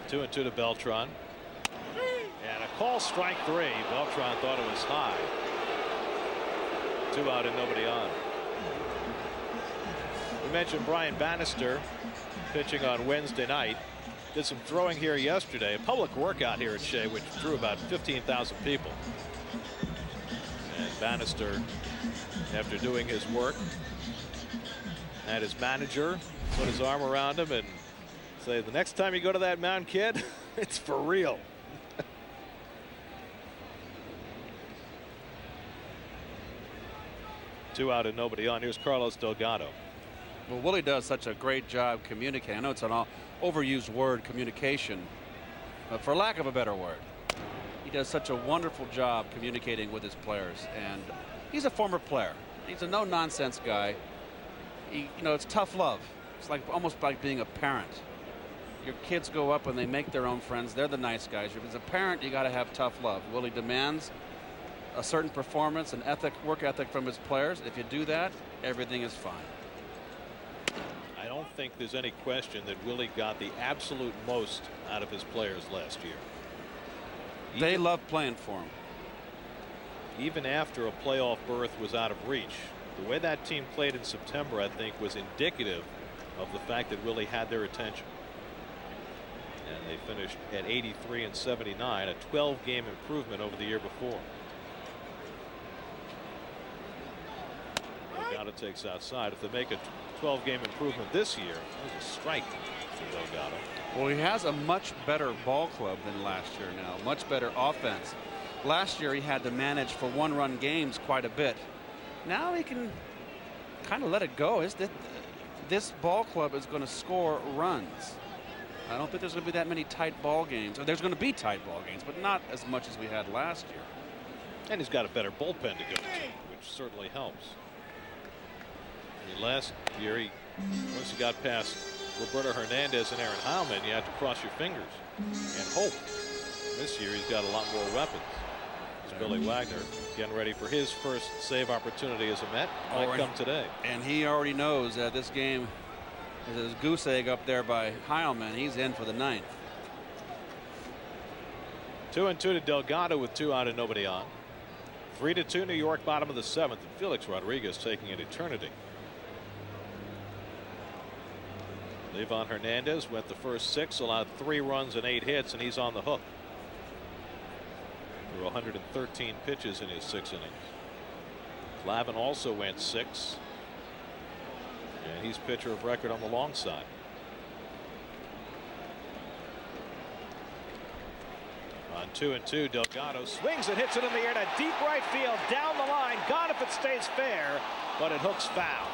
2-2 to Beltran. And a call, strike 3. Beltran thought it was high. 2 out and nobody on. We mentioned Brian Bannister pitching on Wednesday night. Did some throwing here yesterday. A public workout here at Shea, which drew about 15,000 people. And Bannister, after doing his work, had his manager put his arm around him and say, the next time you go to that mound, kid, it's for real. 2 out and nobody on. Here's Carlos Delgado. Well, Willie does such a great job communicating. I know it's an overused word, communication, but for lack of a better word, he does such a wonderful job communicating with his players. And he's a former player. He's a no-nonsense guy. You know, it's tough love. It's like almost like being a parent. Your kids go up and they make their own friends. They're the nice guys. As a parent, you got to have tough love. Willie demands a certain performance and work ethic from his players. If you do that, everything is fine. I don't think there's any question that Willie got the absolute most out of his players last year. They love playing for him. Even after a playoff berth was out of reach, the way that team played in September, I think, was indicative of the fact that Willie had their attention. And they finished at 83 and 79, a 12-game improvement over the year before. Delgado takes outside. If they make a 12-game improvement this year, there's a strike for Delgado. Well, he has a much better ball club than last year now. Much better offense. Last year he had to manage for one-run games quite a bit. Now he can kind of let it go. This ball club is going to score runs. I don't think there's going to be that many tight ball games. Or there's going to be tight ball games, but not as much as we had last year. And he's got a better bullpen to go to, which certainly helps. I mean, last year, once he got past Roberto Hernandez and Aaron Heilman, you had to cross your fingers and hope. This year, he's got a lot more weapons. It's Billy Wagner getting ready for his first save opportunity as a Met. Might come today. And he already knows that this game is his goose egg up there by Heilman. He's in for the 9th. 2-2 to Delgado with 2 out and nobody on. 3-2 New York, bottom of the 7th, and Felix Rodriguez taking an eternity. Livan Hernandez went the first 6, allowed 3 runs and 8 hits, and he's on the hook. Threw 113 pitches in his 6 innings. Glavin also went 6. And he's pitcher of record on the long side. On 2-2, Delgado swings and hits it in the air to deep right field, down the line, gone if it stays fair, but it hooks foul.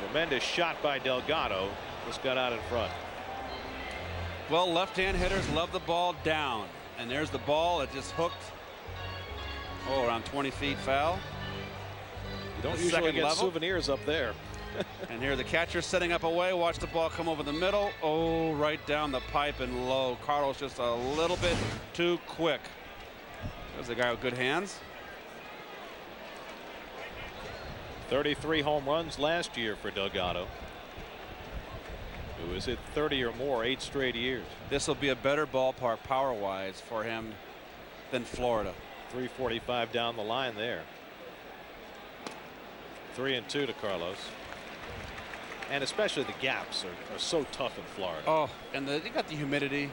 Tremendous shot by Delgado. Just got out in front. Well, left-hand hitters love the ball down, and there's the ball. It just hooked. Oh, around 20 feet foul. You don't usually get souvenirs up there. And here the catcher setting up away. Watch the ball come over the middle. Oh, right down the pipe and low. Carlos just a little bit too quick. There's a guy with good hands. 33 home runs last year for Delgado, who has hit 30 or more 8 straight years. This will be a better ballpark power-wise for him than Florida. 345 down the line there. 3-2 to Carlos. And especially the gaps are so tough in Florida. Oh, and you got the humidity.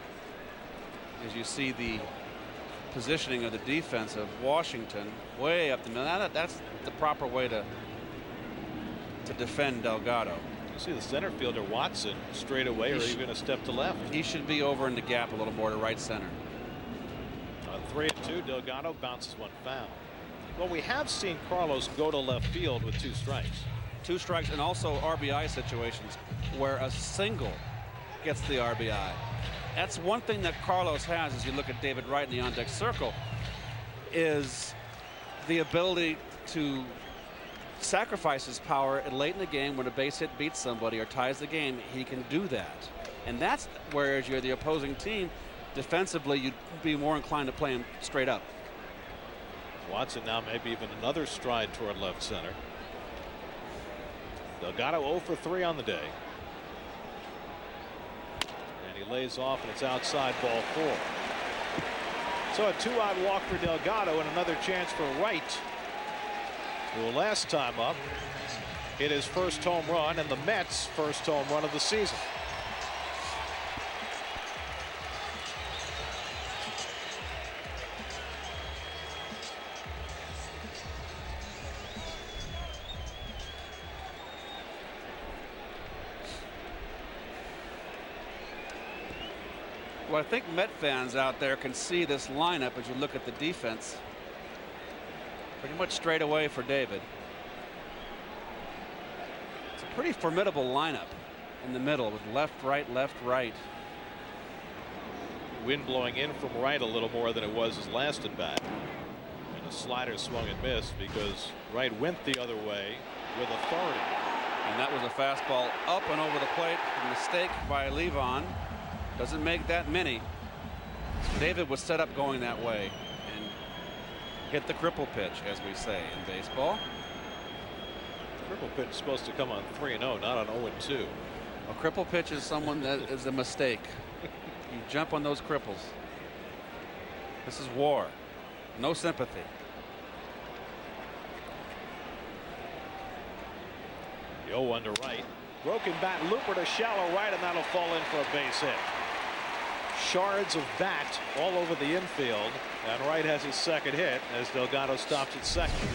As you see the positioning of the defense of Washington way up the middle. That's the proper way to defend Delgado. You see the center fielder Watson straight away, or even a step to left. He should be over in the gap a little more to right center. On 3-2, Delgado bounces one foul. Well, we have seen Carlos go to left field with 2 strikes. 2 strikes, and also RBI situations where a single gets the RBI. That's one thing that Carlos has, as you look at David Wright in the on-deck circle, is the ability to sacrifice his power late in the game when a base hit beats somebody or ties the game. He can do that. And that's whereas you're the opposing team, defensively, you'd be more inclined to play him straight up. Watson now maybe even another stride toward left center. Delgado 0 for 3 on the day. And he lays off, and it's outside, ball 4. So a 2-out walk for Delgado, and another chance for Wright, who last time up hit his first home run and the Mets' first home run of the season. Well, I think Met fans out there can see this lineup as you look at the defense. Pretty much straight away for David. It's a pretty formidable lineup in the middle with left, right, left, right. Wind blowing in from right a little more than it was his last at bat. And a slider swung and missed because Wright went the other way with authority. And that was a fastball up and over the plate. A mistake by Glavin. Doesn't make that many. So David was set up going that way and hit the cripple pitch, as we say in baseball. Cripple pitch is supposed to come on 3-0, not on 0-2. A cripple pitch is someone that is a mistake. You jump on those cripples. This is war. No sympathy. The 0-1 to Wright. Broken bat, looper to shallow right, and that'll fall in for a base hit. Shards of bat all over the infield, and Wright has his second hit as Delgado stops at second.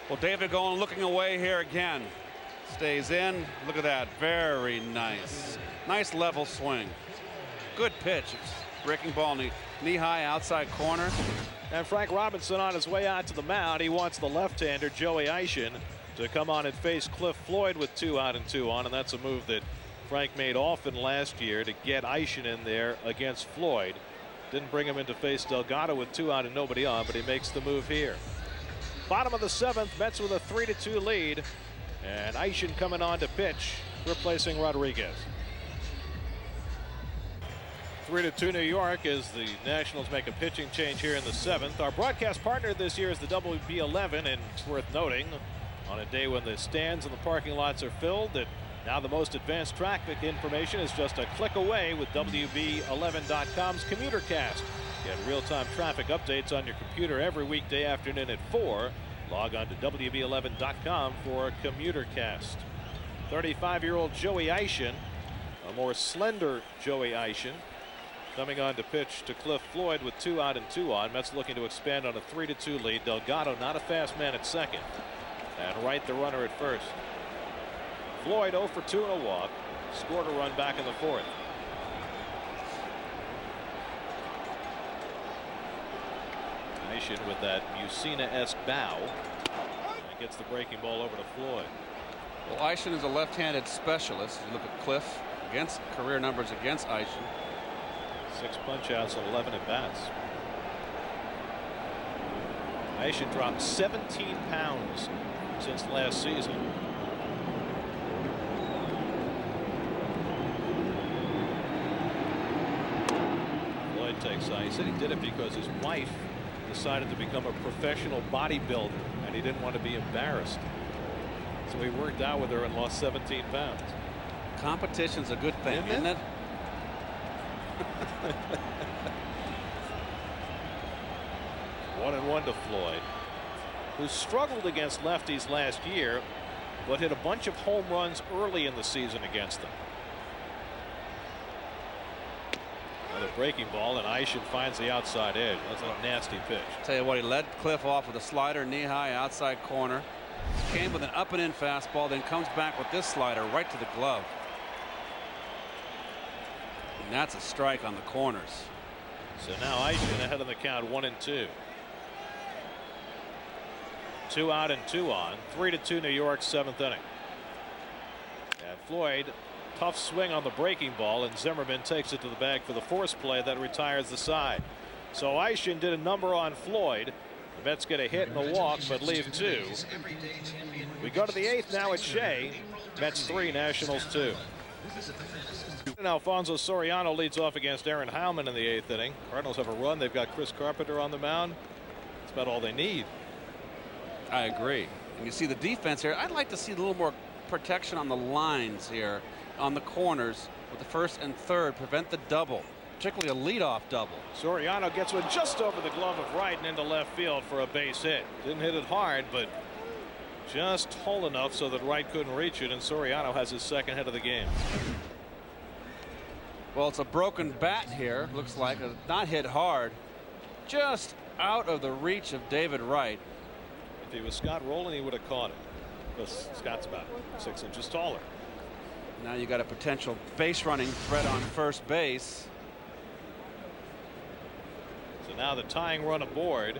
Well, David going looking away here again. Stays in. Look at that. Very nice. Nice level swing. Good pitch. Breaking ball knee high outside corner. And Frank Robinson on his way out to the mound. He wants the left-hander Joey Eischen to come on and face Cliff Floyd with 2 out and 2 on, and that's a move that Frank made often last year to get Eischen in there against Floyd. Didn't bring him in to face Delgado with 2 out and nobody on, but he makes the move here. Bottom of the 7th, Mets with a 3-2 lead, and Eischen coming on to pitch, replacing Rodriguez. 3-2 New York as the Nationals make a pitching change here in the 7th. Our broadcast partner this year is the WB11, and it's worth noting on a day when the stands and the parking lots are filled that now the most advanced traffic information is just a click away with WB11.com's CommuterCast. Get real-time traffic updates on your computer every weekday afternoon at 4. Log on to WB11.com for CommuterCast. 35-year-old Joey Eischen, a more slender Joey Eischen, coming on to pitch to Cliff Floyd with 2 out and 2 on. Mets looking to expand on a 3-2 lead. Delgado not a fast man at second. And Wright the runner at first. Floyd 0 for 2 and a walk. Scored a run back in the 4th. Eischen with that Mussina-esque bow. And gets the breaking ball over to Floyd. Well, Eischen is a left-handed specialist. You look at Cliff against career numbers against Eischen. 6 punch-outs and 11 at-bats. Eischen dropped 17 pounds since last season. Floyd takes ice. He said he did it because his wife decided to become a professional bodybuilder and he didn't want to be embarrassed. So he worked out with her and lost 17 pounds. Competition's a good thing, isn't it? 1-1 to Floyd, who struggled against lefties last year, but hit a bunch of home runs early in the season against them. Another breaking ball, and Eischen finds the outside edge. That's a nasty pitch. Tell you what, he led Cliff off with a slider knee high outside corner. Came with an up and in fastball, then comes back with this slider right to the glove. And that's a strike on the corners. So now Eischen ahead of the count 1-2. 2 out and 2 on. 3-2 New York, 7th inning. And Floyd, tough swing on the breaking ball, and Zimmerman takes it to the bag for the force play that retires the side. So Eischen did a number on Floyd. The Mets get a hit and a walk, but leave 2. We go to the 8th now at Shea. Mets 3, Nationals 2. And Alfonso Soriano leads off against Aaron Heilman in the 8th inning. Cardinals have a run. They've got Chris Carpenter on the mound. That's about all they need. I agree. And you see the defense here. I'd like to see a little more protection on the lines here, on the corners with the first and third. Prevent the double, particularly a leadoff double. Soriano gets one just over the glove of Wright and into left field for a base hit. Didn't hit it hard, but just tall enough so that Wright couldn't reach it, and Soriano has his second hit of the game. Well, it's a broken bat here. Looks like not hit hard, just out of the reach of David Wright. If he was Scott Rowland, he would have caught it, because Scott's about 6 inches taller. Now you got a potential base running threat on first base. So now the tying run aboard.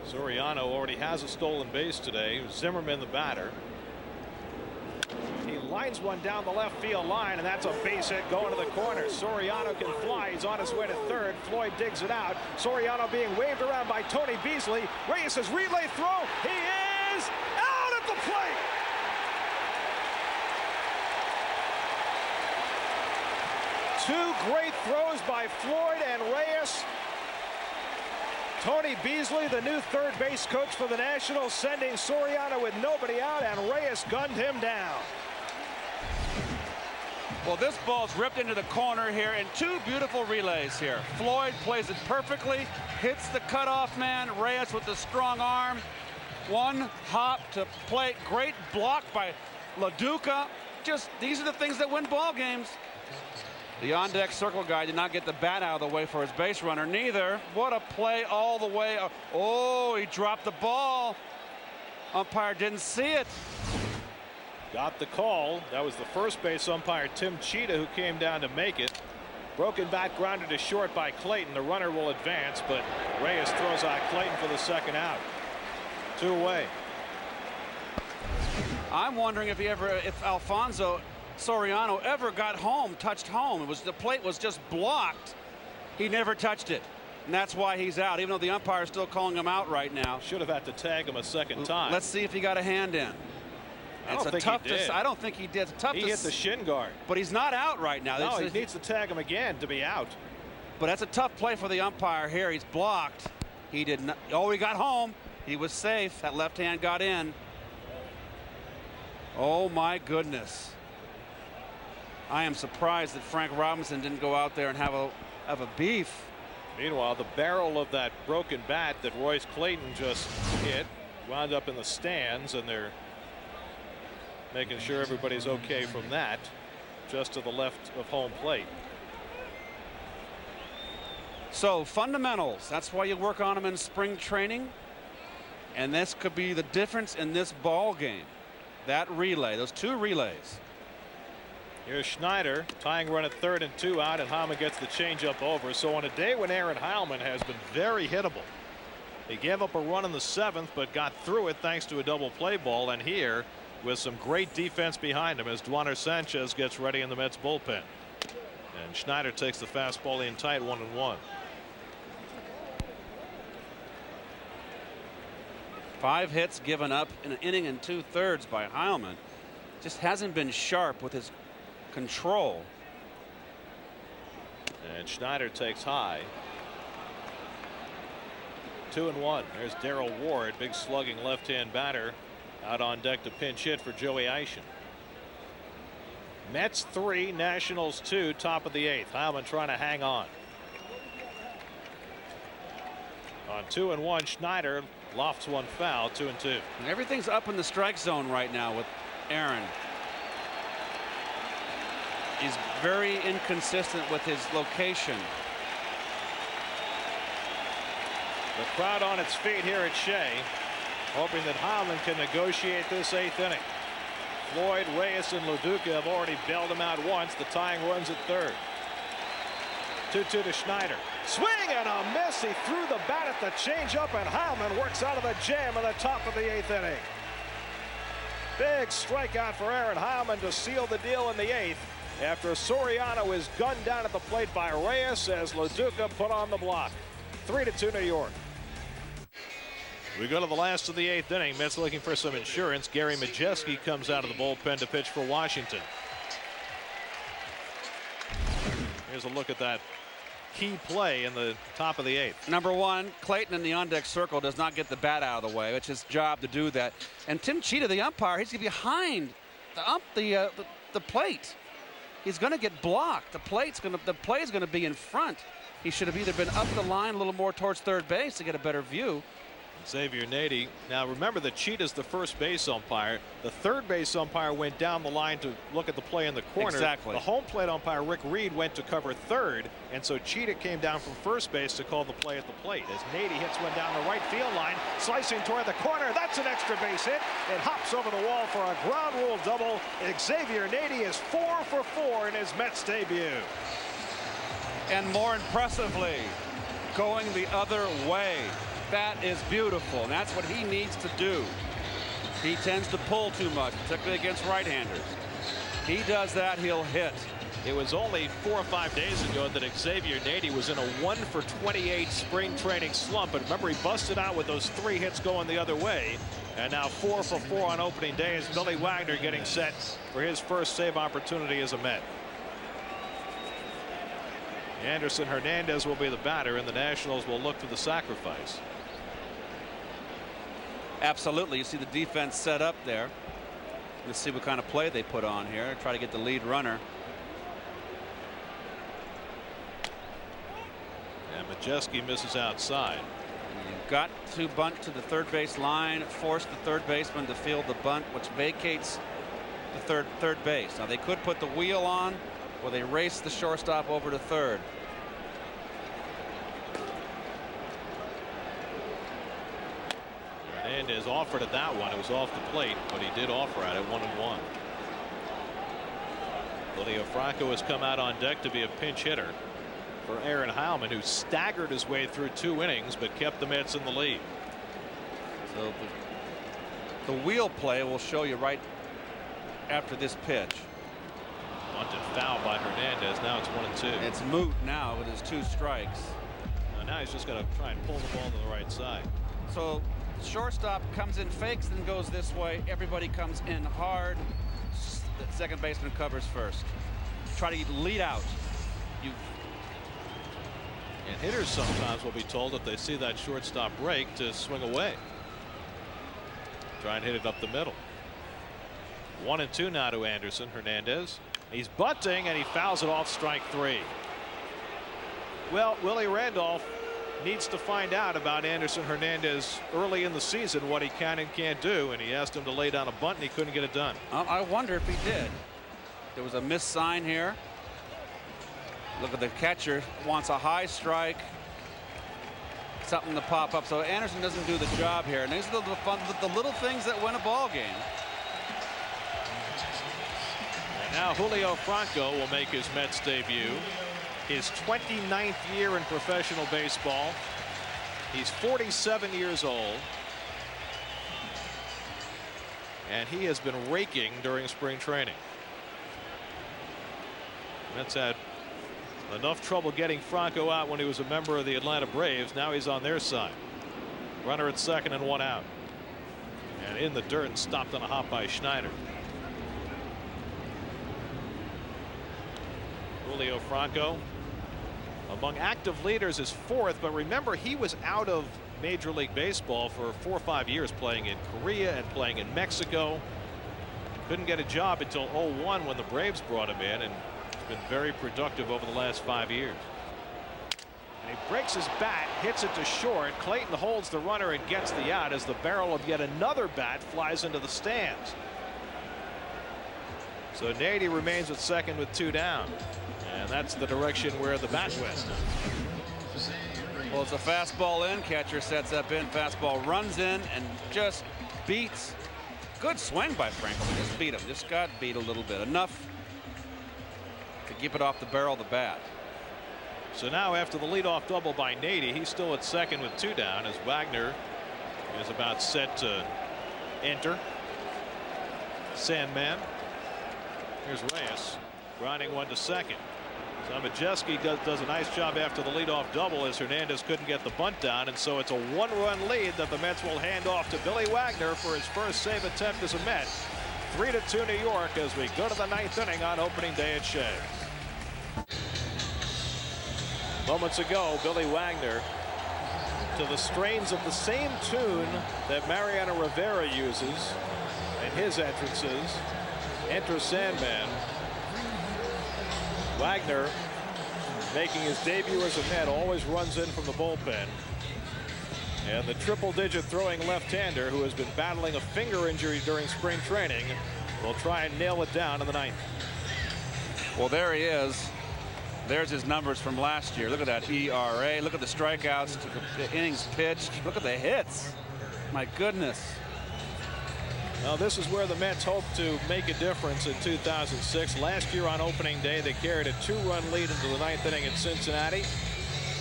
Soriano already has a stolen base today. Zimmerman the batter. He lines one down the left field line, and that's a base hit going to the corner. Soriano can fly. He's on his way to third. Floyd digs it out. Soriano being waved around by Tony Beasley. Reyes' relay throw. He is out at the plate. Two great throws by Floyd and Reyes. Tony Beasley, the new third base coach for the Nationals, sending Soriano with nobody out, and Reyes gunned him down. Well, this ball's ripped into the corner here, and two beautiful relays here. Floyd plays it perfectly, hits the cutoff man. Reyes with the strong arm. One hop to plate. Great block by LaDuca. Just, these are the things that win ball games. The on-deck circle guy did not get the bat out of the way for his base runner. Neither. What a play all the way. Oh, he dropped the ball. Umpire didn't see it. Got the call. That was the first base umpire, Tim Cheetah, who came down to make it. Broken bat grounded to short by Clayton. The runner will advance, but Reyes throws out Clayton for the second out. 2 away. I'm wondering if Alfonso Soriano ever got home, touched home. The plate was just blocked. He never touched it, and that's why he's out, even though the umpire is still calling him out right now. Should have had to tag him a second time. Let's see if he got a hand in. I don't think he did. I don't think he did. It's tough. He hit the shin guard, but he's not out right now. No, he needs to tag him again to be out. But that's a tough play for the umpire here. He's blocked. He did not. Oh, he got home. He was safe. That left hand got in. Oh my goodness. I am surprised that Frank Robinson didn't go out there and have a beef. Meanwhile, the barrel of that broken bat that Royce Clayton just hit wound up in the stands, and they're making sure everybody's okay from that, just to the left of home plate. So fundamentals, that's why you work on them in spring training, and this could be the difference in this ball game. That relay, those two relays. Here's Schneider, tying run at 3rd and 2 out, and Heilman gets the changeup over. So on a day when Aaron Heilman has been very hittable, he gave up a run in the 7th, but got through it thanks to a double play ball. And here, with some great defense behind him, as Duaner Sanchez gets ready in the Mets bullpen, and Schneider takes the fastball in tight, 1-1. 5 hits given up in an inning and 2/3 by Heilman. Just hasn't been sharp with his control. And Schneider takes high. 2-1. There's Darrell Ward, big slugging left-hand batter, out on deck to pinch hit for Joey Eischen. Mets 3, Nationals 2, top of the 8th. Heilman trying to hang on. On 2-1, Schneider lofts one foul, 2-2. And everything's up in the strike zone right now with Aaron. He's very inconsistent with his location. The crowd on its feet here at Shea, hoping that Heilman can negotiate this 8th inning. Floyd, Reyes, and LaDuca have already bailed him out once. The tying runs at 3rd. 2-2 to Schneider. Swing and a miss. He threw the bat at the changeup, and Heilman works out of the jam in the top of the 8th inning. Big strikeout for Aaron Heilman to seal the deal in the 8th. After Soriano is gunned down at the plate by Reyes, as LaDuca put on the block. 3-2 New York. We go to the last of the 8th inning. Mets looking for some insurance. Gary Majeski comes out of the bullpen to pitch for Washington. Here's a look at that key play in the top of the 8th. Number 1, Clayton in the on-deck circle does not get the bat out of the way. It's his job to do that. And Tim Cheetah, the umpire, he's behind the plate. He's going to get blocked. The play's going to be in front. He should have either been up the line a little more towards third base to get a better view. Xavier Nady. Now remember that Cheetah's the first base umpire. The third base umpire went down the line to look at the play in the corner. Exactly. The home plate umpire, Rick Reed, went to cover third, and so Cheetah came down from first base to call the play at the plate. As Nady hits one down the right field line, slicing toward the corner. That's an extra base hit. It hops over the wall for a ground rule double. Xavier Nady is 4 for 4 in his Mets debut. And more impressively, going the other way. bat is beautiful, and that's what he needs to do. He tends to pull too much, particularly against right-handers. He does that, he'll hit. It was only 4 or 5 days ago that Xavier Nady was in a 1-for-28 spring training slump. But remember, he busted out with those 3 hits going the other way. And now 4 for 4 on opening day as Billy Wagner getting set for his first save opportunity as a Met. Anderson Hernandez will be the batter, and the Nationals will look for the sacrifice. Absolutely. You see the defense set up there. Let's see what kind of play they put on here. Try to get the lead runner. And Majeski misses outside. You've got to bunt to the third base line, force the third baseman to field the bunt, which vacates the third base. Now they could put the wheel on, or they race the shortstop over to third. Hernandez offered at that one. It was off the plate, but he did offer at it. 1-1. Julio Franco has come out on deck to be a pinch hitter for Aaron Heilman, who staggered his way through 2 innings but kept the Mets in the lead. So the wheel play will show you right after this pitch. Bunted foul by Hernandez. Now it's 1-2. It's moot now with his 2 strikes. Now he's just going to try and pull the ball to the right side. So shortstop comes in, fakes, then goes this way. Everybody comes in hard. The second baseman covers first. Try to lead out. And hitters sometimes will be told if they see that shortstop break to swing away. Try and hit it up the middle. 1-2 now to Anderson Hernandez. He's bunting and he fouls it off, strike 3. Well, Willie Randolph needs to find out about Anderson Hernandez early in the season, what he can and can't do, and he asked him to lay down a bunt and he couldn't get it done. I wonder if he did. There was a missed sign here. Look at the catcher wants a high strike, something to pop up. So Anderson doesn't do the job here, and these are the little things that win a ball game. And now Julio Franco will make his Mets debut, his 29th year in professional baseball. He's 47 years old, and he has been raking during spring training. Mets had enough trouble getting Franco out when he was a member of the Atlanta Braves. Now he's on their side. Runner at second and 1 out. And in the dirt and stopped on a hop by Schneider. Julio Franco among active leaders is 4th, but remember he was out of Major League Baseball for 4 or 5 years, playing in Korea and playing in Mexico. Couldn't get a job until 2001 when the Braves brought him in, and been very productive over the last 5 years. And he breaks his bat, hits it to short. Clayton holds the runner and gets the out as the barrel of yet another bat flies into the stands. So Nady remains at second with 2 down, and that's the direction where the bat went. Well, it's a fastball in. Catcher sets up in. Fastball runs in and just beats. Good swing by Franco. Just beat him. Just got beat a little bit. Enough to keep it off the barrel of the bat. So now after the leadoff double by Nady, he's still at second with 2 down as Wagner is about set to enter. Sandman. Here's Reyes grounding 1 to second. So Majeski does a nice job after the leadoff double as Hernandez couldn't get the bunt down, and so it's a 1-run lead that the Mets will hand off to Billy Wagner for his first save attempt as a Met. 3-2 New York as we go to the 9th inning on opening day at Shea. Moments ago, Billy Wagner, to the strains of the same tune that Mariano Rivera uses in his entrances, enter Sandman. Wagner, making his debut as a Met, always runs in from the bullpen. And the triple-digit throwing left-hander, who has been battling a finger injury during spring training, will try and nail it down in the 9th. Well, there he is. There's his numbers from last year. Look at that ERA. Look at the strikeouts, the innings pitched. Look at the hits. My goodness. Well, this is where the Mets hope to make a difference in 2006. Last year on opening day, they carried a 2-run lead into the 9th inning in Cincinnati.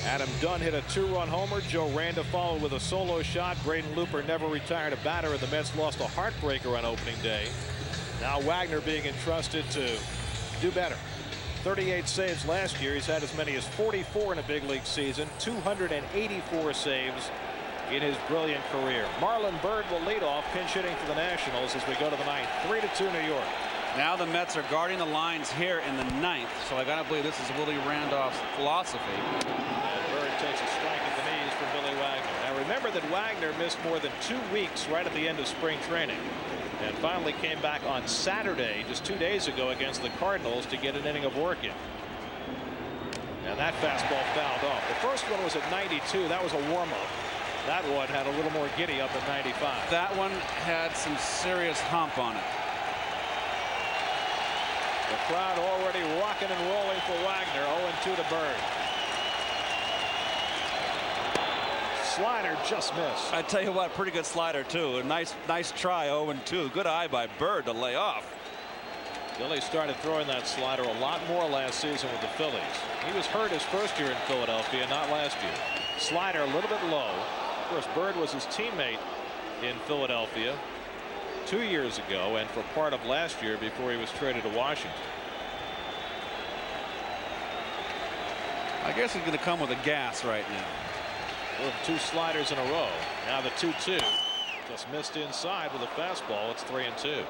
Adam Dunn hit a 2-run homer. Joe Randa followed with a solo shot. Braden Looper never retired a batter, and the Mets lost a heartbreaker on opening day. Now Wagner being entrusted to do better. 38 saves last year. He's had as many as 44 in a big league season. 284 saves in his brilliant career. Marlon Byrd will lead off, pinch hitting for the Nationals as we go to the ninth. 3-2 New York. Now the Mets are guarding the lines here in the ninth, so I gotta believe this is Willie Randolph's philosophy. And Byrd takes a strike at the knees from Billy Wagner. Now remember that Wagner missed more than 2 weeks right at the end of spring training, and finally came back on Saturday, just 2 days ago, against the Cardinals to get an inning of work in. And that fastball fouled off. The first one was at 92. That was a warm-up. That one had a little more giddy up at 95. That one had some serious hump on it. The crowd already rocking and rolling for Wagner. 0-2 to Byrd. Slider just missed. I tell you what, pretty good slider too. A nice try. 0-2. Good eye by Byrd to lay off. Billy started throwing that slider a lot more last season with the Phillies. He was hurt his first year in Philadelphia, not last year. Slider a little bit low. Of course, Byrd was his teammate in Philadelphia 2 years ago and for part of last year before he was traded to Washington. I guess he's going to come with a gas right now. 2 sliders in a row. Now the 2-2 just missed inside with a fastball. It's 3-2.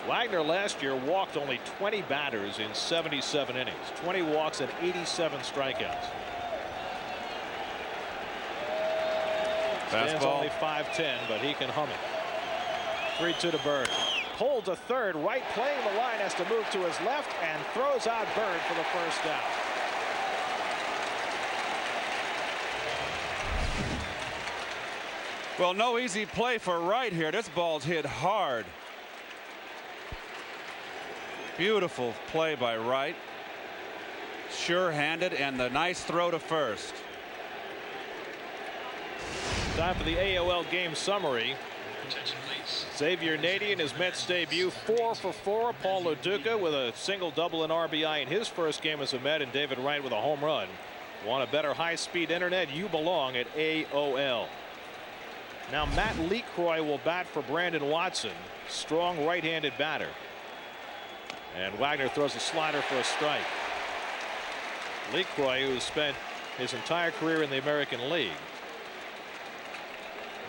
Wagner last year walked only 20 batters in 77 innings. 20 walks and 87 strikeouts. Stands only 5'10", but he can hum it. 3-2 to Byrd. Pulled to third. Wright playing the line, has to move to his left and throws out Byrd for the first down. Well, no easy play for Wright here. This ball's hit hard. Beautiful play by Wright. Sure-handed, and the nice throw to first. Time for the AOL game summary. Xavier Nady in his Mets debut, 4 for 4. Paul LaDuca with a single, double, and RBI in his first game as a Met, and David Wright with a home run. Want a better high-speed internet? You belong at AOL. Now Matt Lecroy will bat for Brandon Watson. Strong right-handed batter. And Wagner throws a slider for a strike. Lecroy, who has spent his entire career in the American League,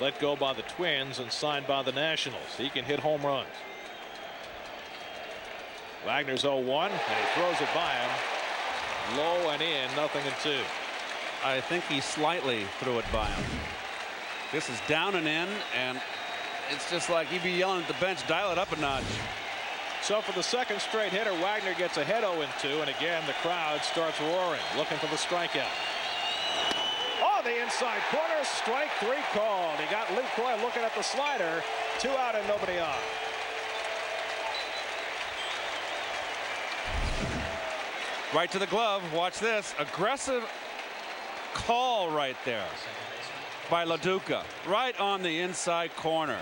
let go by the Twins and signed by the Nationals. He can hit home runs. Wagner's 0-1, and he throws it by him. Low and in, 0-2. I think he slightly threw it by him. This is down and in, and it's just like he'd be yelling at the bench, dial it up a notch. So for the second straight hitter, Wagner gets ahead 0-2, and again the crowd starts roaring, looking for the strikeout. Oh, the inside corner, strike 3 called. He got Lecroy looking at the slider. 2 out and nobody on. Right to the glove. Watch this. Aggressive call right there by LaDuca. Right on the inside corner.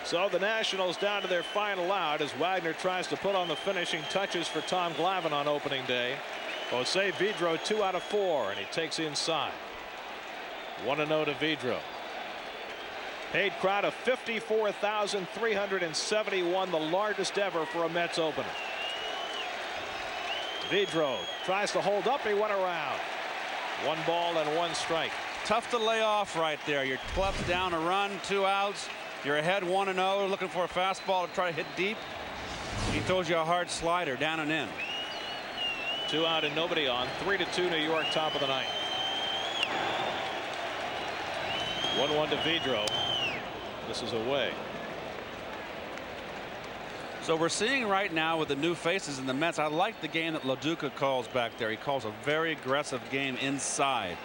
So the Nationals down to their final out as Wagner tries to put on the finishing touches for Tom Glavine on opening day. Jose Vidro 2 out of 4, and he takes inside. 1-0 to Vidro. Paid crowd of 54,371, the largest ever for a Mets opener. Vidro tries to hold up. He went around. 1 ball and 1 strike. Tough to lay off right there. Your club's down a run, 2 outs. You're ahead 1-0, looking for a fastball to try to hit deep. He throws you a hard slider down and in. 2 out and nobody on. 3-2 New York, top of the ninth. 1-1 to Vidro. This is away. So we're seeing right now with the new faces in the Mets. I like the game that LaDuca calls back there. He calls a very aggressive game inside.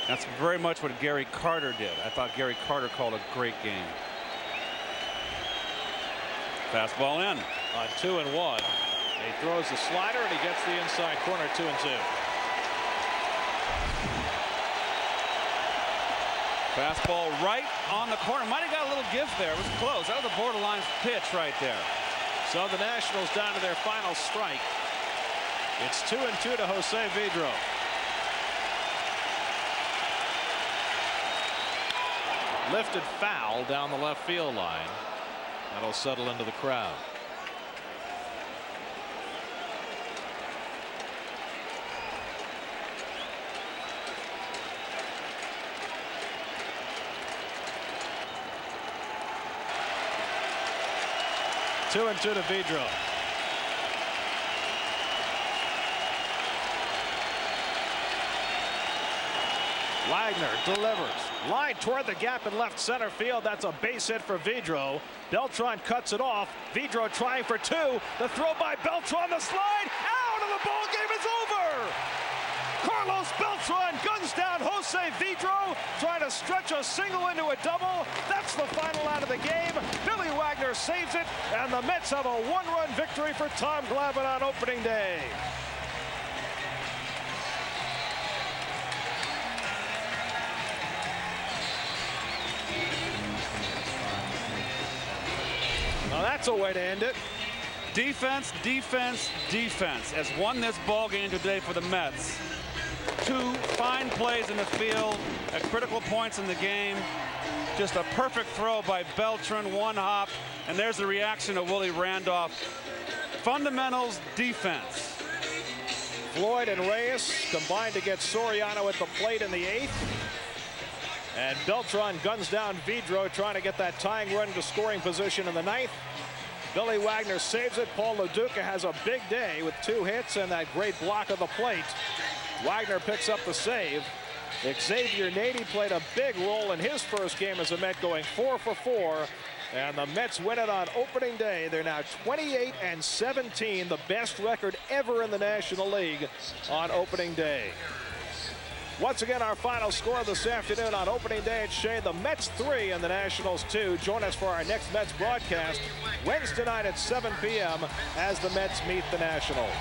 That's very much what Gary Carter did. I thought Gary Carter called a great game. Fastball in. On 2-1. He throws the slider and he gets the inside corner. 2-2. Fastball right on the corner. Might have got a little gift there. It was close. That was a borderline pitch right there. So the Nationals down to their final strike. It's 2-2 to Jose Vidro. Lifted foul down the left field line. That'll settle into the crowd. Two and two to Vidro. Wagner delivers. Line toward the gap in left center field. That's a base hit for Vidro. Beltran cuts it off. Vidro trying for two. The throw by Beltran. The slide. Out, and the ball game is over. Carlos Beltran guns down Jose Vidro, trying to stretch a single into a double. That's the final out of the game. Billy Wagner saves it, and the Mets have a one-run victory for Tom Glavine on opening day. Now that's a way to end it. Defense, defense, defense has won this ball game today for the Mets. Two fine plays in the field at critical points in the game. Just a perfect throw by Beltran, one hop, and there's the reaction of Willie Randolph. Fundamentals, defense. Floyd and Reyes combined to get Soriano at the plate in the eighth. And Beltran guns down Vidro, trying to get that tying run to scoring position in the ninth. Billy Wagner saves it. Paul LaDuca has a big day with 2 hits and that great block of the plate. Wagner picks up the save. Xavier Nady played a big role in his first game as a Met, going 4 for 4. And the Mets win it on opening day. They're now 28-17, the best record ever in the National League on opening day. Once again, our final score this afternoon on opening day at Shea, the Mets 3 and the Nationals 2. Join us for our next Mets broadcast Wednesday night at 7 p.m. as the Mets meet the Nationals.